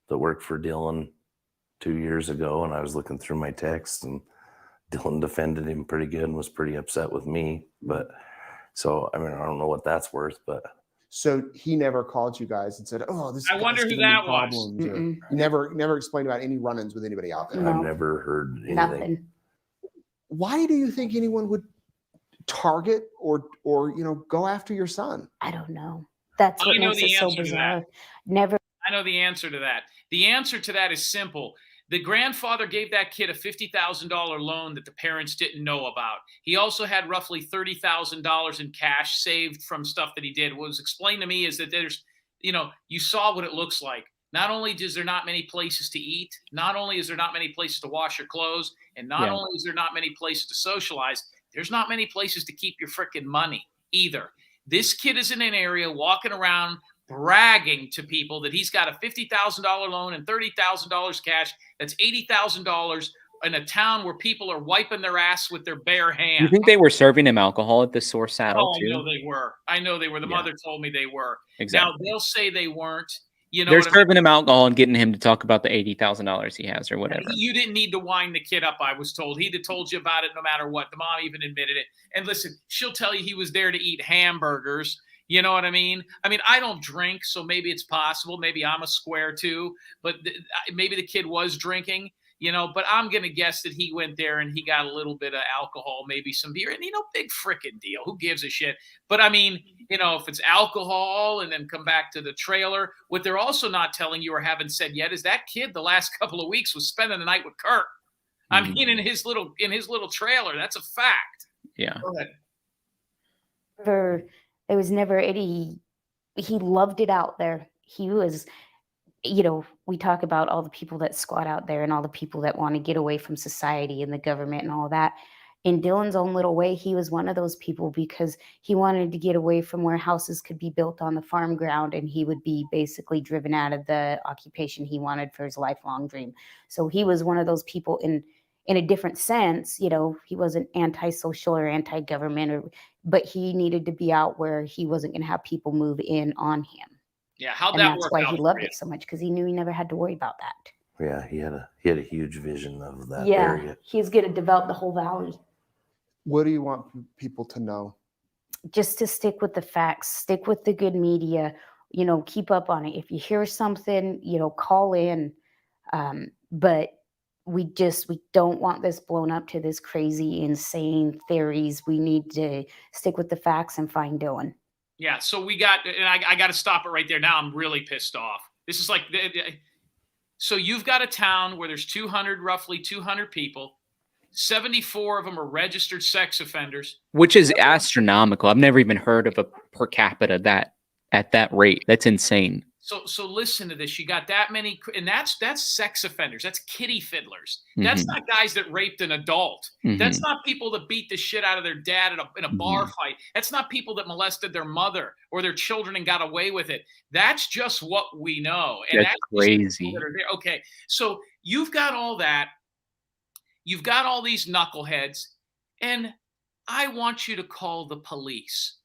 that worked for Dylan 2 years ago, and I was looking through my text, and Dylan defended him pretty good and was pretty upset with me. But so, I mean, I don't know what that's worth, but So he never called you guys and said, "Oh, this I guy's wonder who giving me that was. problems," or Mm-mm. he never explained about any run-ins with anybody out there. No. I've never heard anything. Nothing. Why do you think anyone would target or go after your son? I don't know. That's what I know makes the it so answer to that. bizarre. Never. I know the answer to that. The answer to that is simple. The grandfather gave that kid a $50,000 loan that the parents didn't know about. He also had roughly $30,000 in cash saved from stuff that he did. What was explained to me is that there's, you saw what it looks like. Not only is there not many places to eat, not only is there not many places to wash your clothes, and not only is there not many places to socialize, there's not many places to keep your freaking money either. This kid is in an area walking around bragging to people that he's got a $50,000 loan and $30,000 cash. That's $80,000 in a town where people are wiping their ass with their bare hands. You think they were serving him alcohol at the Source Saddle I too? know they were. I know they were. The mother told me they were. Exactly. Now they'll say they weren't. They're serving him alcohol and getting him to talk about the $80,000 he has or whatever. You didn't need to wind the kid up, I was told. He'd have told you about it no matter what. The mom even admitted it. And listen, she'll tell you he was there to eat hamburgers. You know what I mean? I don't drink, so maybe it's possible. Maybe I'm a square too. But maybe the kid was drinking, But I'm going to guess that he went there and he got a little bit of alcohol, maybe some beer. And, big frickin' deal. Who gives a shit? But, if it's alcohol and then come back to the trailer, what they're also not telling you or haven't said yet is that kid the last couple of weeks was spending the night with Kurt. In his little trailer. That's a fact. Yeah. Go ahead. There was never any. He loved it out there. He was, we talk about all the people that squat out there and all the people that want to get away from society and the government and all that. In Dylan's own little way, he was one of those people because he wanted to get away from where houses could be built on the farm ground, and he would be basically driven out of the occupation he wanted for his lifelong dream. So he was one of those people in a different sense. He wasn't antisocial or anti-government, but he needed to be out where he wasn't going to have people move in on him. Yeah, how'd And that that's work why out he for loved you? it so much, because he knew he never had to worry about that. Yeah, he had a huge vision of that area. He's going to develop the whole valley. What do you want people to know? Just to stick with the facts, stick with the good media, keep up on it. If you hear something, call in. But we don't want this blown up to this crazy, insane theories. We need to stick with the facts and find Dylan. Yeah, so and I got to stop it right there. Now I'm really pissed off. This is like, so you've got a town where there's roughly 200 people. 74 of them are registered sex offenders. Which is astronomical. I've never even heard of a per capita that at that rate. That's insane. So listen to this. You got that many, and that's sex offenders. That's kitty fiddlers. That's not guys that raped an adult. That's not people that beat the shit out of their dad in a bar fight. That's not people that molested their mother or their children and got away with it. That's just what we know. And that's crazy. Okay, so you've got all that. You've got all these knuckleheads, and I want you to call the police.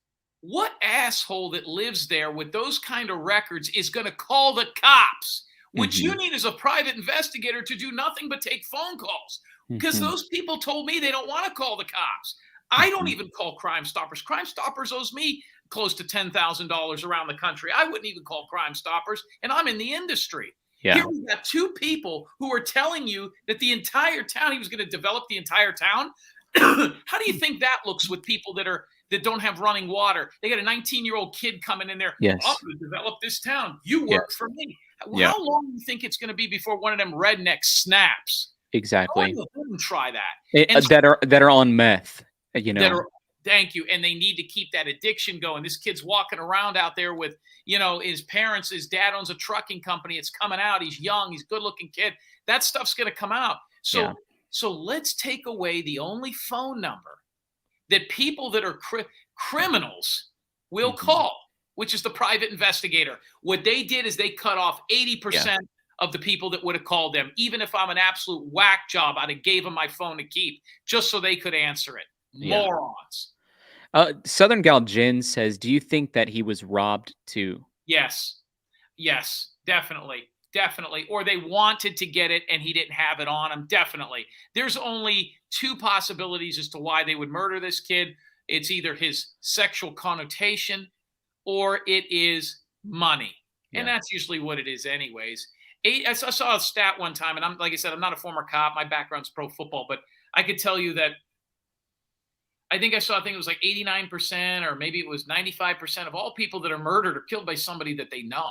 What asshole that lives there with those kind of records is going to call the cops? What you need is a private investigator to do nothing but take phone calls, because those people told me they don't want to call the cops. I don't even call Crime Stoppers. Crime Stoppers owes me close to $10,000 around the country. I wouldn't even call Crime Stoppers, and I'm in the industry. Yeah. Here we got two people who are telling you that the entire town, he was going to develop the entire town. How do you think that looks with people that don't have running water? They got a 19-year-old kid coming in there. Yes. I'm going to develop this town. You work for me. How long do you think it's going to be before one of them rednecks snaps? Exactly. I wouldn't try that. That are on meth. Thank you. And they need to keep that addiction going. This kid's walking around out there with, his parents, his dad owns a trucking company. It's coming out. He's young. He's a good looking kid. That stuff's going to come out. So let's take away the only phone number that people that are criminals will call, which is the private investigator. What they did is they cut off 80% of the people that would have called them. Even if I'm an absolute whack job, I'd have gave them my phone to keep just so they could answer it. Morons. Southern Gal Jen says, do you think that he was robbed too? Yes, definitely. Definitely. Or they wanted to get it and he didn't have it on him. Definitely. There's only two possibilities as to why they would murder this kid. It's either his sexual connotation or it is money. And that's usually what it is anyways. I saw a stat one time, and like I said, I'm not a former cop. My background's pro football, but I could tell you that I think it was like 89% or maybe it was 95% of all people that are murdered are killed by somebody that they know.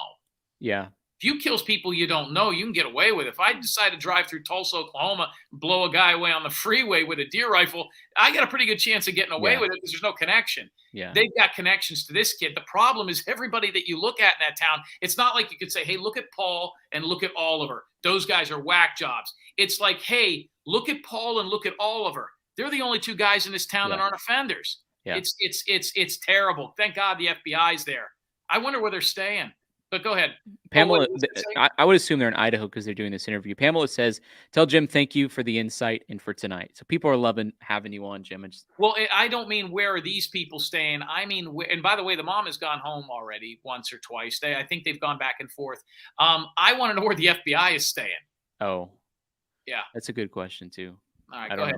Yeah. If you kill people you don't know, you can get away with it. If I decide to drive through Tulsa, Oklahoma, blow a guy away on the freeway with a deer rifle, I got a pretty good chance of getting away with it because there's no connection. Yeah. They've got connections to this kid. The problem is everybody that you look at in that town, it's not like you could say, hey, look at Paul and look at Oliver. Those guys are whack jobs. It's like, hey, look at Paul and look at Oliver. They're the only two guys in this town that aren't offenders. Yeah. It's terrible. Thank God the FBI's there. I wonder where they're staying. But go ahead. Pamela, I would assume they're in Idaho because they're doing this interview. Pamela says, tell Jim thank you for the insight and for tonight. So people are loving having you on, Jim. Well, I don't mean where are these people staying. I mean, and by the way, the mom has gone home already once or twice. I think they've gone back and forth. I want to know where the FBI is staying. Oh. Yeah. That's a good question, too. All right, go ahead.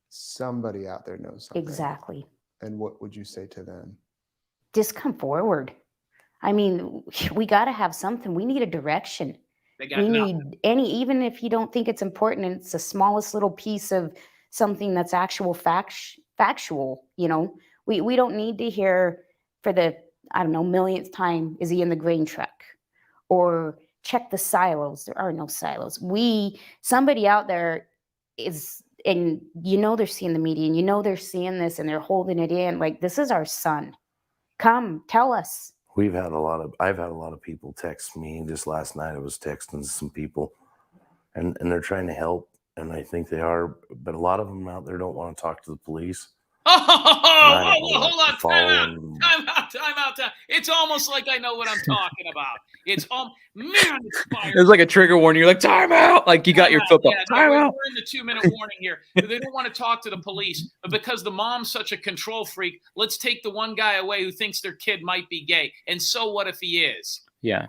Somebody out there knows something. Exactly. And what would you say to them? Just come forward. I mean, we got to have something. We need a direction. We need even if you don't think it's important, and it's the smallest little piece of something that's actual factual, you know, we don't need to hear for the, I don't know, millionth time, is he in the grain truck? Or check the silos. There are no silos. Somebody out there is, and you know, they're seeing the media and you know, they're seeing this and they're holding it in. Like, this is our son. Come, tell us. I've had a lot of people text me. Just last night I was texting some people and they're trying to help, and I think they are, but a lot of them out there don't want to talk to the police. Hold on, time out. It's almost like I know what I'm talking about. It's man, it's like a trigger warning. You're like, time out. Like you got your football. Time out. We're in the 2-minute warning here. They don't want to talk to the police, but because the mom's such a control freak, let's take the one guy away who thinks their kid might be gay. And so what if he is? Yeah.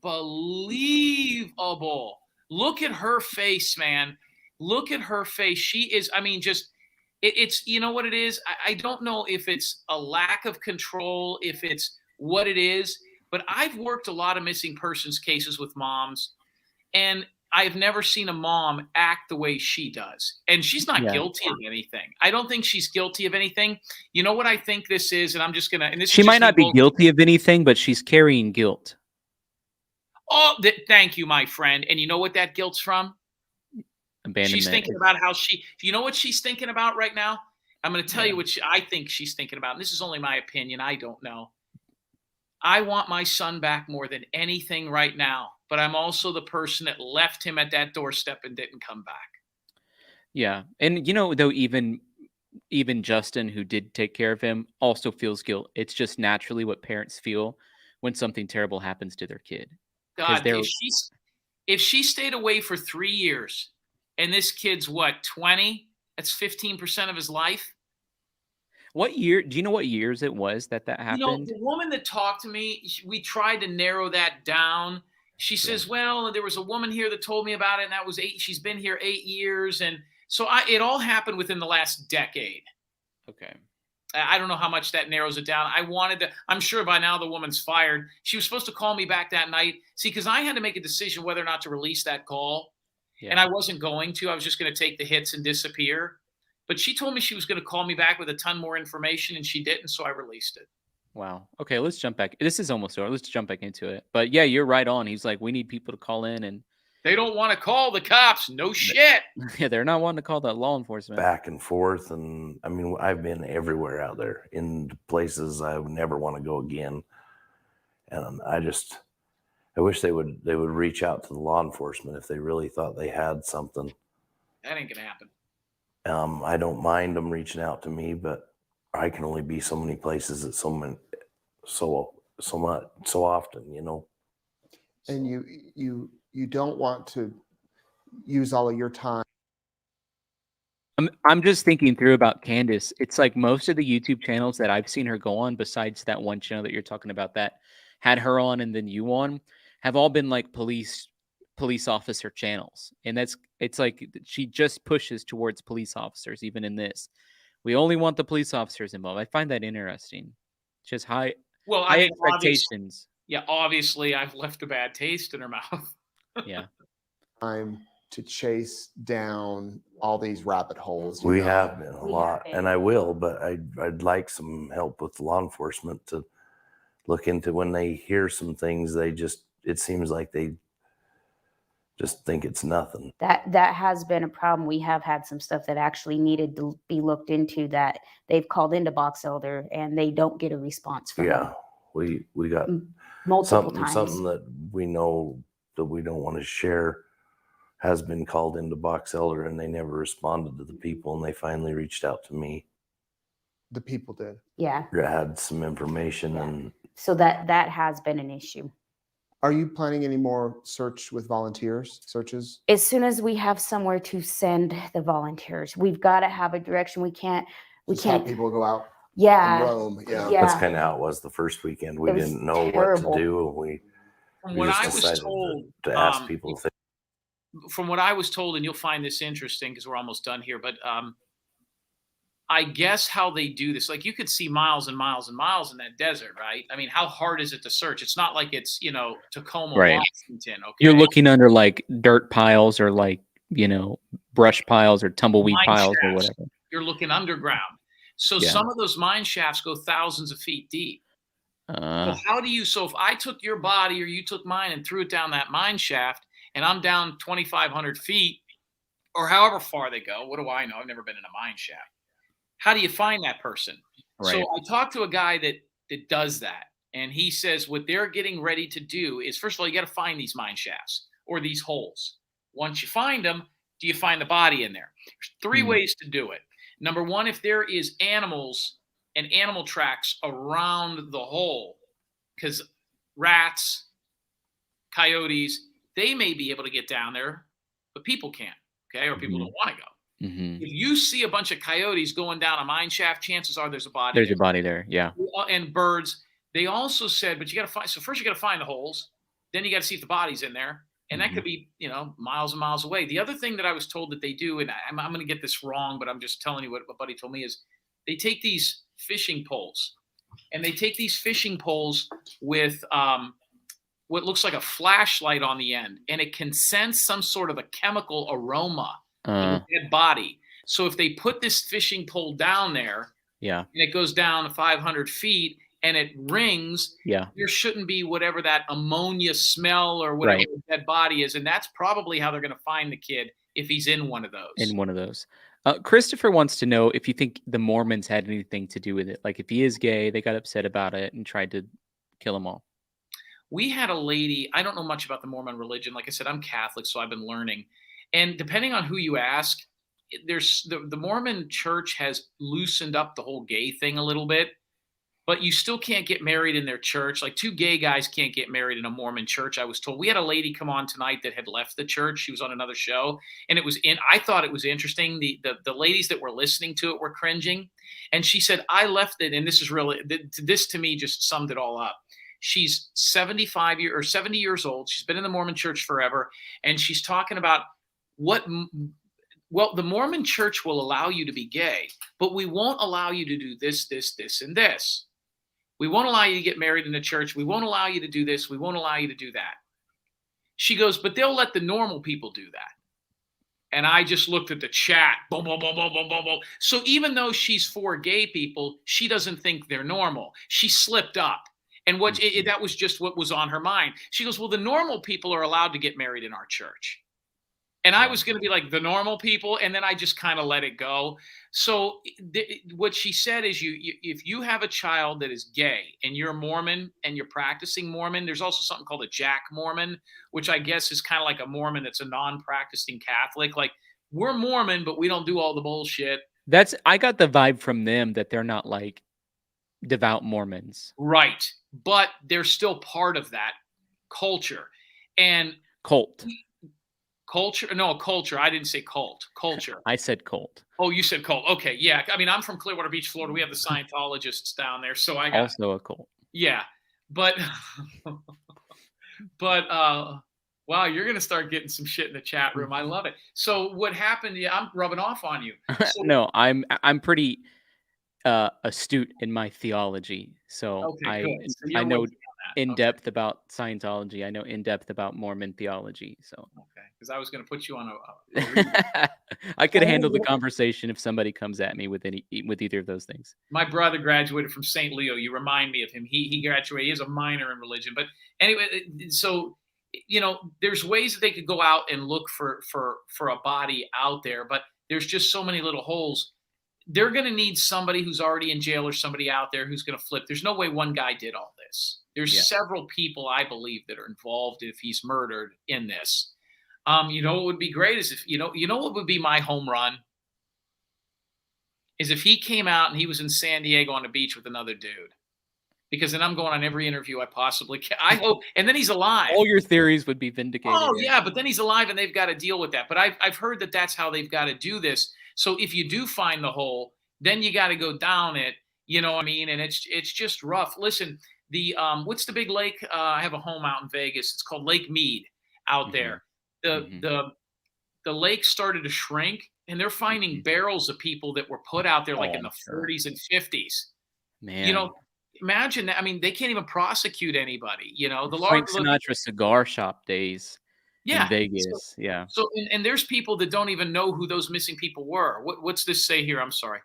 Unbelievable. Look at her face, man. Look at her face. She is, I mean, just it's, you know what it is? I don't know if it's a lack of control, if it's what it is, but I've worked a lot of missing persons cases with moms, and I've never seen a mom act the way she does. And she's not guilty of anything. I don't think she's guilty of anything. You know what I think this is? And I'm just going to, and this she might not be guilty of anything, but she's carrying guilt. Oh, thank you, my friend. And you know what that guilt's from? She's thinking about you know what she's thinking about right now? I'm going to tell you what I think she's thinking about. And this is only my opinion. I don't know. I want my son back more than anything right now, but I'm also the person that left him at that doorstep and didn't come back. Yeah. And you know, though, even Justin, who did take care of him, also feels guilt. It's just naturally what parents feel when something terrible happens to their kid. God, if she stayed away for 3 years, and this kid's what, 20? That's 15% of his life. What year? Do you know what years it was that happened? You know, the woman that talked to me, we tried to narrow that down. She says, well, there was a woman here that told me about it, and that was 8. She's been here 8 years. And so it all happened within the last decade. Okay. I don't know how much that narrows it down. I'm sure by now the woman's fired. She was supposed to call me back that night. See, because I had to make a decision whether or not to release that call. Yeah. And I wasn't going to. I was just going to take the hits and disappear. But she told me she was going to call me back with a ton more information, and she didn't, so I released it. Wow. Okay, let's jump back. This is almost over. Let's jump back into it. But yeah, you're right on. He's like, we need people to call in, and they don't want to call the cops. No shit. Yeah, they're not wanting to call the law enforcement. Back and forth, and I mean, I've been everywhere out there in places I would never want to go again, and I wish they would reach out to the law enforcement if they really thought they had something. That ain't gonna happen. I don't mind them reaching out to me, but I can only be so many places at so often, you know. And you don't want to use all of your time. I'm just thinking through about Candace. It's like most of the YouTube channels that I've seen her go on, besides that one channel that you're talking about that had her on and then you on, have all been like police officer channels, and it's like she just pushes towards police officers even in this. We only want the police officers involved. I find that interesting. Just high expectations. Obviously I've left a bad taste in her mouth. Yeah. Time to chase down all these rabbit holes. We have been a We lot, have and been. I will, but I'd like some help with law enforcement to look into when they hear some things. It seems like they just think it's nothing. That has been a problem. We have had some stuff that actually needed to be looked into that they've called into Box Elder and they don't get a response from them We got multiple something times. that we know that we don't want to share has been called into Box Elder, and they never responded to the people, and they finally reached out to me. The people did. Yeah. Had some information, Yeah. and So that has been an issue. Are you planning any more searches? As soon as we have somewhere to send the volunteers, we've got to have a direction. We can't Just have people go out and yeah. roam. Yeah. Yeah. that's kind of how it was the first weekend. We It was didn't know terrible. what to do. We From we what just I was decided told, to ask people if they from what I was told, and you'll find this interesting because we're almost done here, but I guess how they do this, like you could see miles and miles and miles in that desert, right? I mean, how hard is it to search? It's not like it's, Tacoma, Right. Washington. Okay. You're looking under like dirt piles or like, brush piles or tumbleweed Mine piles or shafts. whatever. You're looking underground. So Yeah. some of those mine shafts go thousands of feet deep. So so if I took your body or you took mine and threw it down that mine shaft and I'm down 2,500 feet or however far they go, what do I know? I've never been in a mine shaft. How do you find that person? Right. So I talked to a guy that does that. And he says what they're getting ready to do is, first of all, you got to find these mine shafts or these holes. Once you find them, do you find the body in there? There's three ways to do it. Number one, if there is animals and animal tracks around the hole, because rats, coyotes, they may be able to get down there, but people can't, okay? Or people don't want to go. If you see a bunch of coyotes going down a mine shaft, chances are there's a body There's there. a body there. Yeah. And birds. They also said, but you got to find, so first you got to find the holes, then you got to see if the body's in there. And that could be, miles and miles away. The other thing that I was told that they do, and I'm going to get this wrong, but I'm just telling you what a buddy told me, is they take these fishing poles and they take these fishing poles with what looks like a flashlight on the end, and it can sense some sort of a chemical aroma in the dead body. So if they put this fishing pole down there, Yeah. and it goes down to 500 feet and it rings, Yeah. there shouldn't be whatever that ammonia smell or whatever Right. the dead body is. And that's probably how they're going to find the kid if he's in one of those. In one of those. Christopher wants to know if you think the Mormons had anything to do with it. Like if he is gay, they got upset about it and tried to kill him all. We had a lady, I don't know much about the Mormon religion. Like I said, I'm Catholic, so I've been learning. And depending on who you ask, there's the Mormon church has loosened up the whole gay thing a little bit, but you still can't get married in their church. Like two gay guys can't get married in a Mormon church, I was told. We had a lady come on tonight that had left the church. She was on another show, and I thought it was interesting. The ladies that were listening to it were cringing, and she said, I left it, and this is really, this to me just summed it all up. She's 70 years old. She's been in the Mormon church forever, and she's talking about the Mormon church will allow you to be gay, but we won't allow you to do this, this, this, and this. We won't allow you to get married in the church. We won't allow you to do this. We won't allow you to do that. She goes, but they'll let the normal people do that. And I just looked at the chat. Boom, boom, boom, boom, boom, boom, boom. So even though she's for gay people, she doesn't think they're normal. She slipped up. And that was just what was on her mind. She goes, well, the normal people are allowed to get married in our church. And I was going to be like, the normal people, and then I just kind of let it go. So what she said is, if you have a child that is gay and you're Mormon and you're practicing Mormon, there's also something called a Jack Mormon, which I guess is kind of like a Mormon that's a non-practicing Catholic. Like, we're Mormon, but we don't do all the bullshit. I got the vibe from them that they're not like devout Mormons. Right. But they're still part of that culture. And Cult. Culture? No, culture. I didn't say cult. Culture. I said cult. Oh, you said cult. Okay, yeah. I mean, I'm from Clearwater Beach, Florida. We have the Scientologists down there, so I got Also a cult. yeah. But But wow, you're gonna start getting some shit in the chat room. I love it. So what happened? Yeah, I'm rubbing off on you. So, No, I'm pretty astute in my theology, so okay, good. So I you're with know me on in that. Okay, depth about Scientology. I know in depth about Mormon theology. So okay. Because I was gonna put you on a read. I could handle the Oh, conversation if somebody comes at me with either of those things. My brother graduated from St. Leo. You remind me of him. He graduated. He has a minor in religion. But anyway, so there's ways that they could go out and look for a body out there, but there's just so many little holes. They're going to need somebody who's already in jail or somebody out there who's going to flip. There's no way one guy did all this. There's Yeah. several people, I believe, that are involved if he's murdered in this. What would be great is if what would be my home run is if he came out and he was in San Diego on the beach with another dude, because then I'm going on every interview I possibly can. I hope, and then he's alive. All your theories would be vindicated. Oh yeah, but then he's alive and they've got to deal with that. But I've heard that that's how they've got to do this. So if you do find the hole, then you got to go down it. You know what I mean? And it's just rough. Listen, the what's the big lake? I have a home out in Vegas. It's called Lake Mead out there. The lake started to shrink, and they're finding barrels of people that were put out there like in the 40s and 50s. Man, Imagine that. I mean, they can't even prosecute anybody. The Frank Lord. Sinatra cigar shop days in Vegas. Yeah. So, and there's people that don't even know who those missing people were. What's this say here? I'm sorry.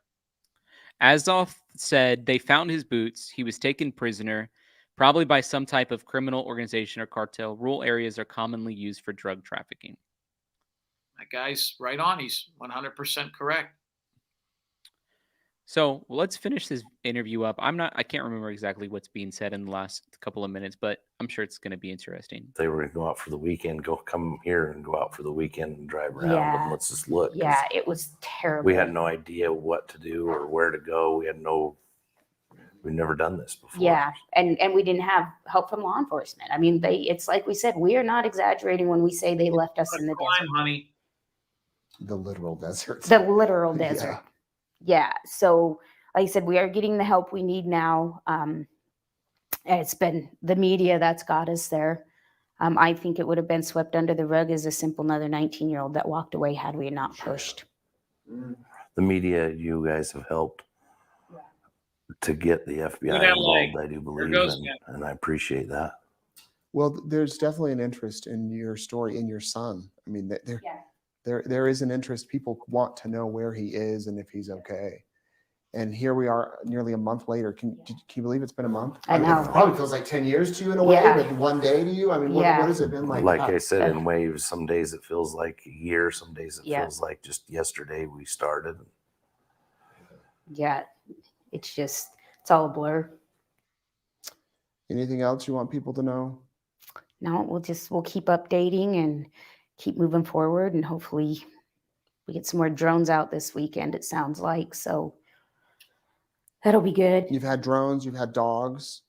Azoff said they found his boots. He was taken prisoner, probably by some type of criminal organization or cartel. Rural areas are commonly used for drug trafficking. That guy's right on. He's 100% correct. So let's finish this interview up. I can't remember exactly what's being said in the last couple of minutes, but I'm sure it's going to be interesting. They were going to go out for the weekend, come here and go out for the weekend and drive around Yeah. and let's just look. yeah, it was terrible. We had no idea what to do or where to go. We've never done this before. Yeah, and we didn't have help from law enforcement. I mean, it's like we said, we are not exaggerating when we say they left us in the desert. Honey. The literal desert. The literal desert. Yeah. So, like I said, we are getting the help we need now. And it's been the media that's got us there. I think it would have been swept under the rug as a simple another 19-year-old that walked away had we not pushed. The media, you guys have helped to get the FBI involved, I do believe, and I appreciate that. Well, there's definitely an interest in your story, in your son. I mean, there is an interest. People want to know where he is and if he's okay. And here we are nearly a month later. Can you believe it's been a month? I know. It probably feels like 10 years to you in a way, but one day to you? I mean, what has it been like? Like I said, in waves, some days it feels like a year, some days it feels like just yesterday we started. Yeah, it's all a blur. Anything else you want people to know? No, we'll keep updating and keep moving forward, and hopefully we get some more drones out this weekend, it sounds like. So that'll be good. You've had drones, you've had dogs,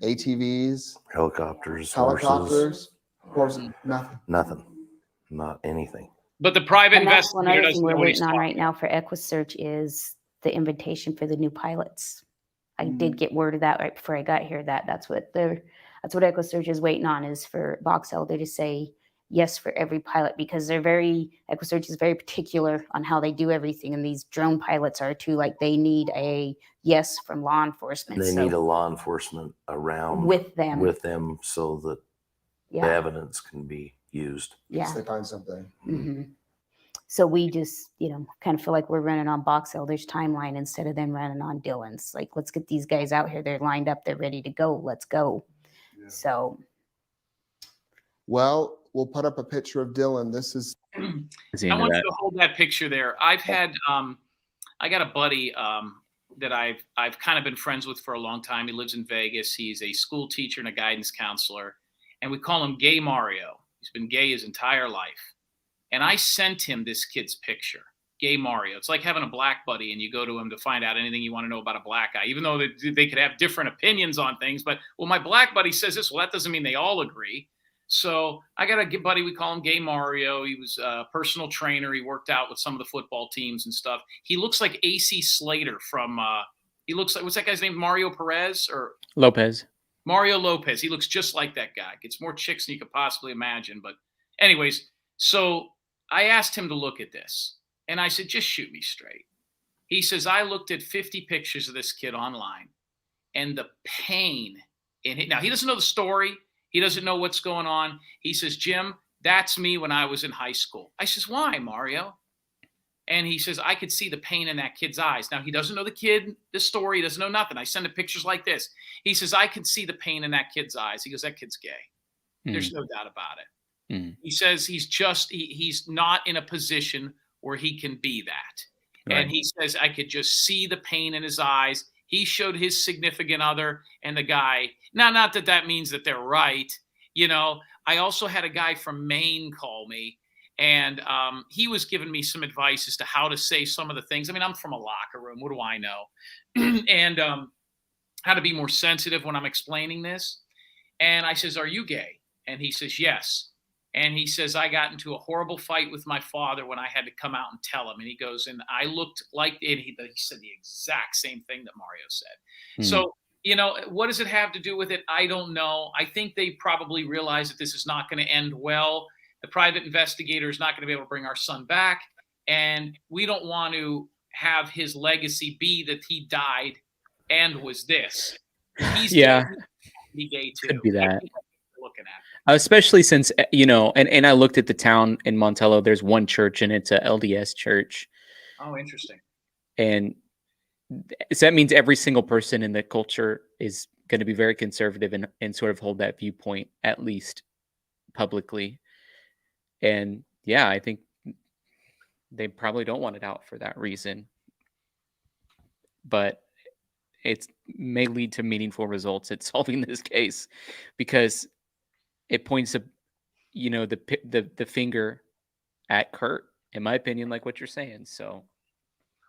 ATVs, Helicopters, horses, nothing, not anything. But the private And that's one investigator other doesn't thing we're know what he's waiting on right talking now for EquiSearch is the invitation for the new pilots. I did get word of that right before I got here. That's what EquiSearch is waiting on, is for Box Elder to say yes for every pilot, because EquiSearch is very particular on how they do everything, and these drone pilots are too. Like, they need a yes from law enforcement. They need a law enforcement around with them so that the evidence can be used. Yeah, they find something. Mm-hmm. So we just, kind of feel like we're running on Box Elder's timeline instead of them running on Dylan's. Like, let's get these guys out here. They're lined up. They're ready to go. Let's go. Yeah. So. Well, we'll put up a picture of Dylan. This is. I want you to hold that picture there. I've had, I got a buddy that I've kind of been friends with for a long time. He lives in Vegas. He's a school teacher and a guidance counselor, and we call him Gay Mario. He's been gay his entire life. And I sent him this kid's picture, Gay Mario. It's like having a black buddy and you go to him to find out anything you want to know about a black guy, even though they could have different opinions on things. But, well, my black buddy says this. Well, that doesn't mean they all agree. So I got a buddy, we call him Gay Mario. He was a personal trainer. He worked out with some of the football teams and stuff. He looks like AC Slater from he looks like, what's that guy's name? Mario Perez or Lopez. Mario Lopez. He looks just like that guy. Gets more chicks than you could possibly imagine. But anyways, so I asked him to look at this. And I said, just shoot me straight. He says, I looked at 50 pictures of this kid online. And the pain in it. Now, he doesn't know the story. He doesn't know what's going on. He says, Jim, that's me when I was in high school. I says, why, Mario? And he says, I could see the pain in that kid's eyes. Now, he doesn't know the kid, the story. He doesn't know nothing. I send him pictures like this. He says, I can see the pain in that kid's eyes. He goes, that kid's gay. There's no doubt about it. He says he's not in a position where he can be that. Right. And he says, I could just see the pain in his eyes. He showed his significant other and the guy. Now, not that that means that they're right. You know, I also had a guy from Maine call me. And he was giving me some advice as to how to say some of the things. I mean, I'm from a locker room. What do I know? And how to be more sensitive when I'm explaining this. And I says, are you gay? And he says, yes. And he says, I got into a horrible fight with my father when I had to come out and tell him. And he goes, and I looked like, and he said the exact same thing that Mario said. So, you know, what does it have to do with it? I don't know. I think they probably realize that this is not going to end well. The private investigator is not going to be able to bring our son back. And we don't want to have his legacy be that he died and was this. He's gay too. Could be that. Looking at especially since, you know, and I looked at the town in Montello. There's one church and it's a LDS church. Oh, interesting. And so that means every single person in the culture is going to be very conservative and sort of hold that viewpoint, at least publicly. And yeah, I think they probably don't want it out for that reason. But it may lead to meaningful results at solving this case, because it points to, you know, the finger at Kurt, in my opinion, like what you're saying. So,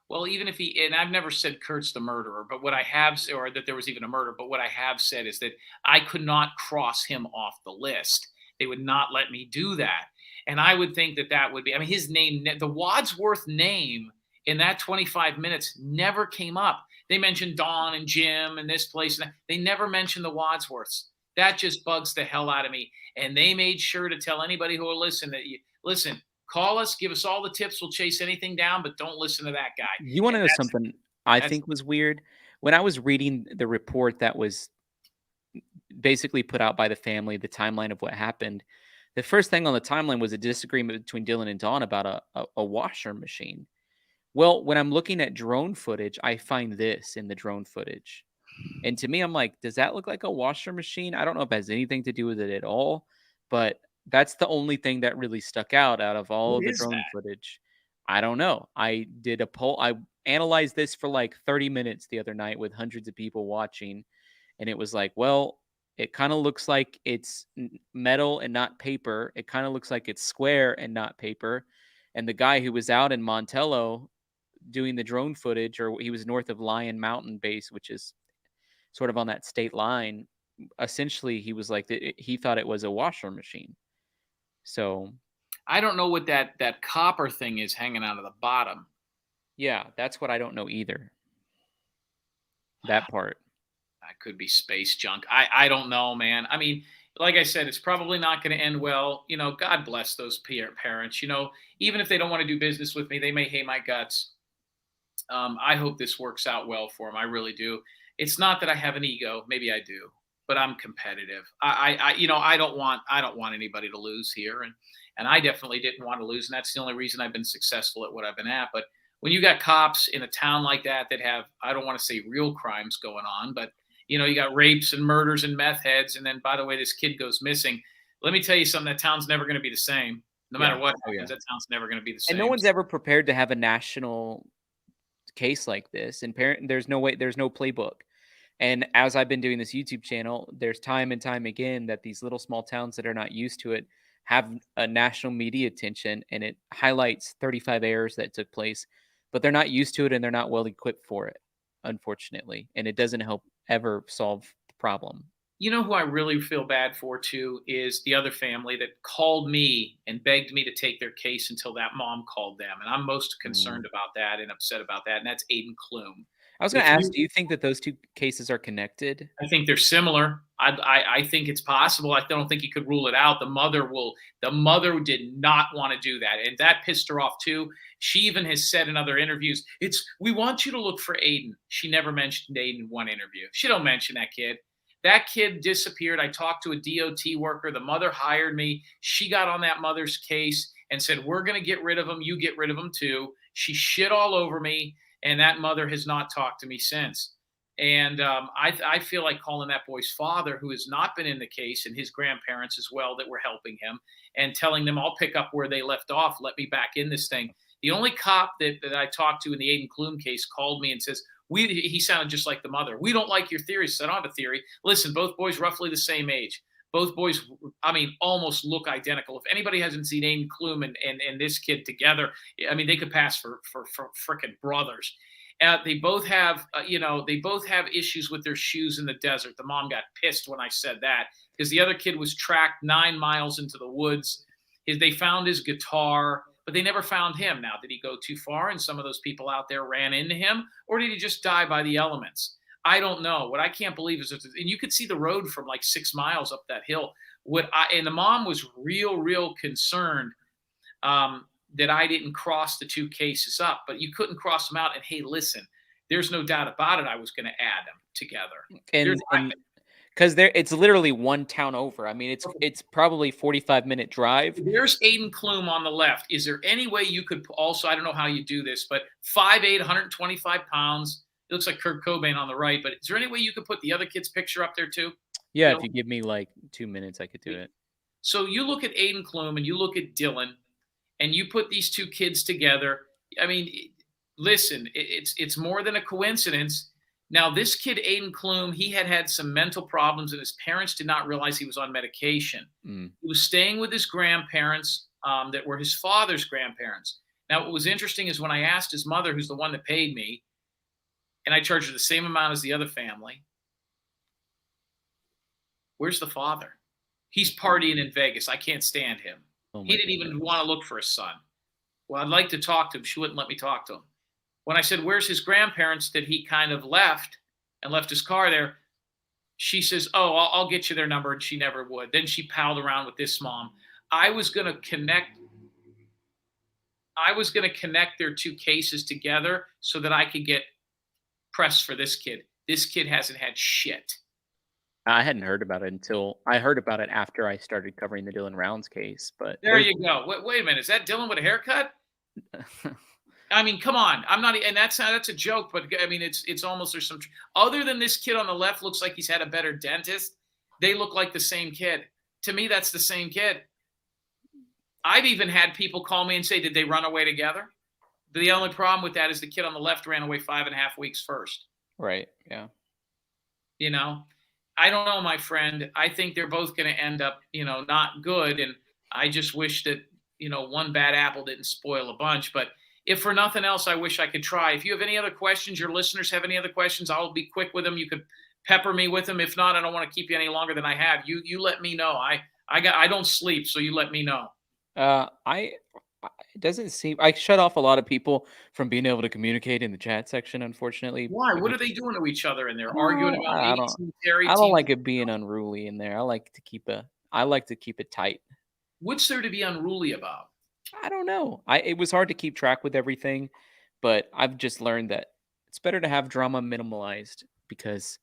well, even if he, and I've never said Kurt's the murderer, but what I have, or that there was even a murder, but what I have said is that I could not cross him off the list. They would not let me do that. And I would think that that would be, I mean, his name, the Wadsworth name in that 25 minutes never came up. They mentioned Don and Jim and this place. And they never mentioned the Wadsworths. That just bugs the hell out of me. And they made sure to tell anybody who will listen that, listen, call us, give us all the tips. We'll chase anything down, but don't listen to that guy. You want to know something I think was weird? When I was reading the report that was basically put out by the family, the timeline of what happened, the first thing on the timeline was a disagreement between Dylan and Dawn about a washer machine. Well, when I'm looking at drone footage, I find this in the drone footage. And to me, I'm like, does that look like a washer machine? I don't know if it has anything to do with it at all, but that's the only thing that really stuck out of all of the drone footage. I don't know. I did a poll. I analyzed this for like 30 minutes the other night with hundreds of people watching. And it was like, well, it kind of looks like it's metal and not paper. It kind of looks like it's square and not paper. And the guy who was out in Montello doing the drone footage, or he was north of Lion Mountain Base, which is sort of on that state line. Essentially, he was like, he thought it was a washer machine. So I don't know what that copper thing is hanging out of the bottom. Yeah, that's what I don't know either. That part. That could be space junk. I don't know, man. I mean, like I said, it's probably not going to end well. You know, God bless those parents. You know, even if they don't want to do business with me, they may hate my guts. I hope this works out well for them. I really do. It's not that I have an ego. Maybe I do, but I'm competitive. I don't want anybody to lose here. And I definitely didn't want to lose. And that's the only reason I've been successful at what I've been at. But when you got cops in a town like that have, I don't want to say real crimes going on, but you know, you got rapes and murders and meth heads. And then, by the way, this kid goes missing. Let me tell you something, that town's never going to be the same. No matter what happens, that town's never going to be the same. And no one's ever prepared to have a national case like this. And there's no playbook. And as I've been doing this YouTube channel, there's time and time again that these little small towns that are not used to it have a national media attention, and it highlights 35 errors that took place, but they're not used to it and they're not well equipped for it, unfortunately. And it doesn't help ever solve the problem. You know who I really feel bad for too is the other family that called me and begged me to take their case until that mom called them. And I'm most concerned about that and upset about that. And that's Aiden Klum. I was going to ask, do you think that those two cases are connected? I think they're similar. I think it's possible. I don't think he could rule it out. The mother did not want to do that. And that pissed her off too. She even has said in other interviews, we want you to look for Aiden. She never mentioned Aiden in one interview. She don't mention that kid. That kid disappeared. I talked to a DOT worker. The mother hired me. She got on that mother's case and said, we're going to get rid of him. You get rid of him too. She shit all over me. And that mother has not talked to me since. And I feel like calling that boy's father, who has not been in the case, and his grandparents as well that were helping him, and telling them, I'll pick up where they left off. Let me back in this thing. The only cop that I talked to in the Aiden Klum case called me and says, he sounded just like the mother. We don't like your theories. So I don't have a theory. Listen, both boys roughly the same age. Both boys, I mean, almost look identical. If anybody hasn't seen Aiden Klum and this kid together, I mean, they could pass for frickin' brothers. They both have, they both have issues with their shoes in the desert. The mom got pissed when I said that because the other kid was tracked 9 miles into the woods. They found his guitar, but they never found him. Now, did he go too far and some of those people out there ran into him, or did he just die by the elements? I don't know. What I can't believe is, and you could see the road from like 6 miles up that hill. And the mom was real concerned that I didn't cross the 2 cases up, but you couldn't cross them out. And hey, listen, there's no doubt about it. I was going to add them together. And because it's literally one town over. I mean, it's probably 45-minute drive. There's Aiden Klum on the left. Is there any way you could also, I don't know how you do this, but 5'8", 125 pounds. It looks like Kurt Cobain on the right, but is there any way you could put the other kid's picture up there too? Yeah, if you give me like 2 minutes, I could do it. So you look at Aiden Klum and you look at Dylan, and you put these 2 kids together. I mean, listen, it's more than a coincidence. Now, this kid, Aiden Klum, he had some mental problems, and his parents did not realize he was on medication. He was staying with his grandparents that were his father's grandparents. Now, what was interesting is when I asked his mother, who's the one that paid me, and I charged her the same amount as the other family, where's the father? He's partying in Vegas. I can't stand him. He didn't even want to look for his son. Well, I'd like to talk to him. She wouldn't let me talk to him. When I said, where's his grandparents that he kind of left and left his car there, she says, oh, I'll get you their number, and she never would. Then she palled around with this mom. I was going to connect their 2 cases together so that I could get press for this kid. This kid hasn't had shit. I hadn't heard about it until I heard about it after I started covering the Dylan Rounds case. But there you go. Wait a minute. Is that Dylan with a haircut? I mean, come on. I'm not, and that's a joke, but I mean, it's almost, there's some, other than this kid on the left looks like he's had a better dentist. They look like the same kid. To me, that's the same kid. I've even had people call me and say, did they run away together? But the only problem with that is the kid on the left ran away 5.5 weeks first. Right. Yeah. You know, I don't know, my friend. I think they're both going to end up, not good. And I just wish that, one bad apple didn't spoil a bunch. But if for nothing else, I wish I could try. If you have any other questions, your listeners have any other questions, I'll be quick with them. You could pepper me with them. If not, I don't want to keep you any longer than I have. You let me know. I don't sleep, so you let me know. It doesn't seem, I shut off a lot of people from being able to communicate in the chat section, unfortunately. Why? What are they doing to each other in there? Arguing about I don't like it being unruly in there. I like to keep it tight. What's there to be unruly about? I don't know. It was hard to keep track with everything, but I've just learned that it's better to have drama minimalized because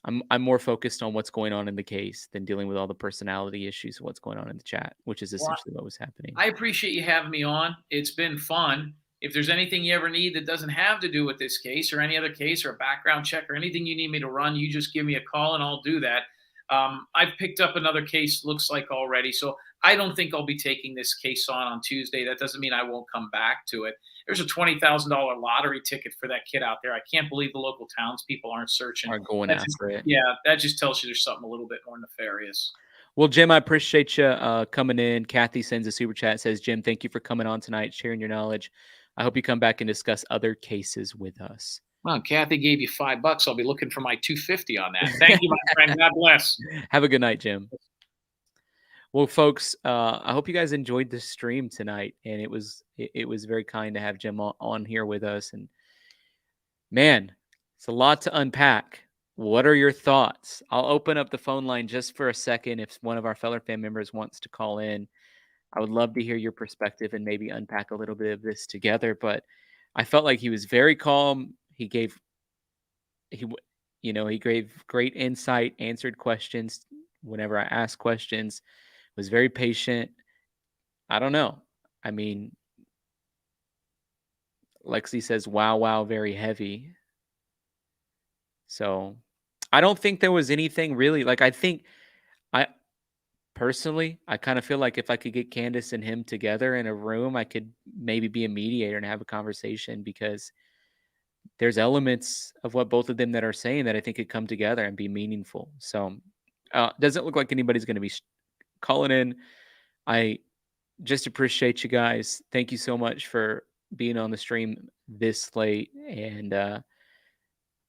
I'm more focused on what's going on in the case than dealing with all the personality issues of what's going on in the chat, which is essentially what was happening. I appreciate you having me on. It's been fun. If there's anything you ever need that doesn't have to do with this case or any other case or a background check or anything you need me to run, you just give me a call and I'll do that. I've picked up another case, looks like already. So I don't think I'll be taking this case on Tuesday. That doesn't mean I won't come back to it. There's a $20,000 lottery ticket for that kid out there. I can't believe the local townspeople aren't searching. Are going after it. Yeah, that just tells you there's something a little bit more nefarious. Well, Jim, I appreciate you coming in. Kathy sends a super chat, says, Jim, thank you for coming on tonight, sharing your knowledge. I hope you come back and discuss other cases with us. Well, Kathy gave you $5. I'll be looking for my $2.50 on that. Thank you, my friend. God bless. Have a good night, Jim. Well, folks, I hope you guys enjoyed this stream tonight, and it was very kind to have Jim on here with us. And man, it's a lot to unpack. What are your thoughts? I'll open up the phone line just for a second if one of our fellow fan members wants to call in. I would love to hear your perspective and maybe unpack a little bit of this together. But I felt like he was very calm. He gave he w- he gave great insight, answered questions whenever I asked questions, was very patient. I don't know. I mean, Lexi says, wow, wow, very heavy. So I don't think there was anything really like I personally, I kind of feel like if I could get Candace and him together in a room, I could maybe be a mediator and have a conversation because there's elements of what both of them that are saying that I think could come together and be meaningful. So doesn't look like anybody's going to be calling in. I just appreciate you guys. Thank you so much for being on the stream this late. And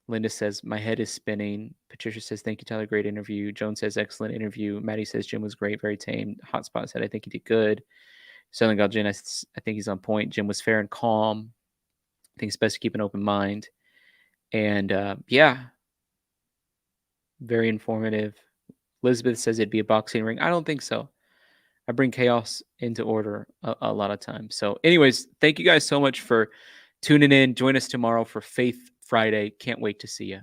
Linda says, my head is spinning. Patricia says, thank you, Tyler. Great interview. Joan says, excellent interview. Maddie says, Jim was great, very tame. Hotspot said, I think he did good. Southern God Jen, I think he's on point. Jim was fair and calm. I think it's best to keep an open mind. And yeah, very informative. Elizabeth says it'd be a boxing ring. I don't think so. I bring chaos into order a lot of times. So anyways, thank you guys so much for tuning in. Join us tomorrow for Faith Friday. Can't wait to see you.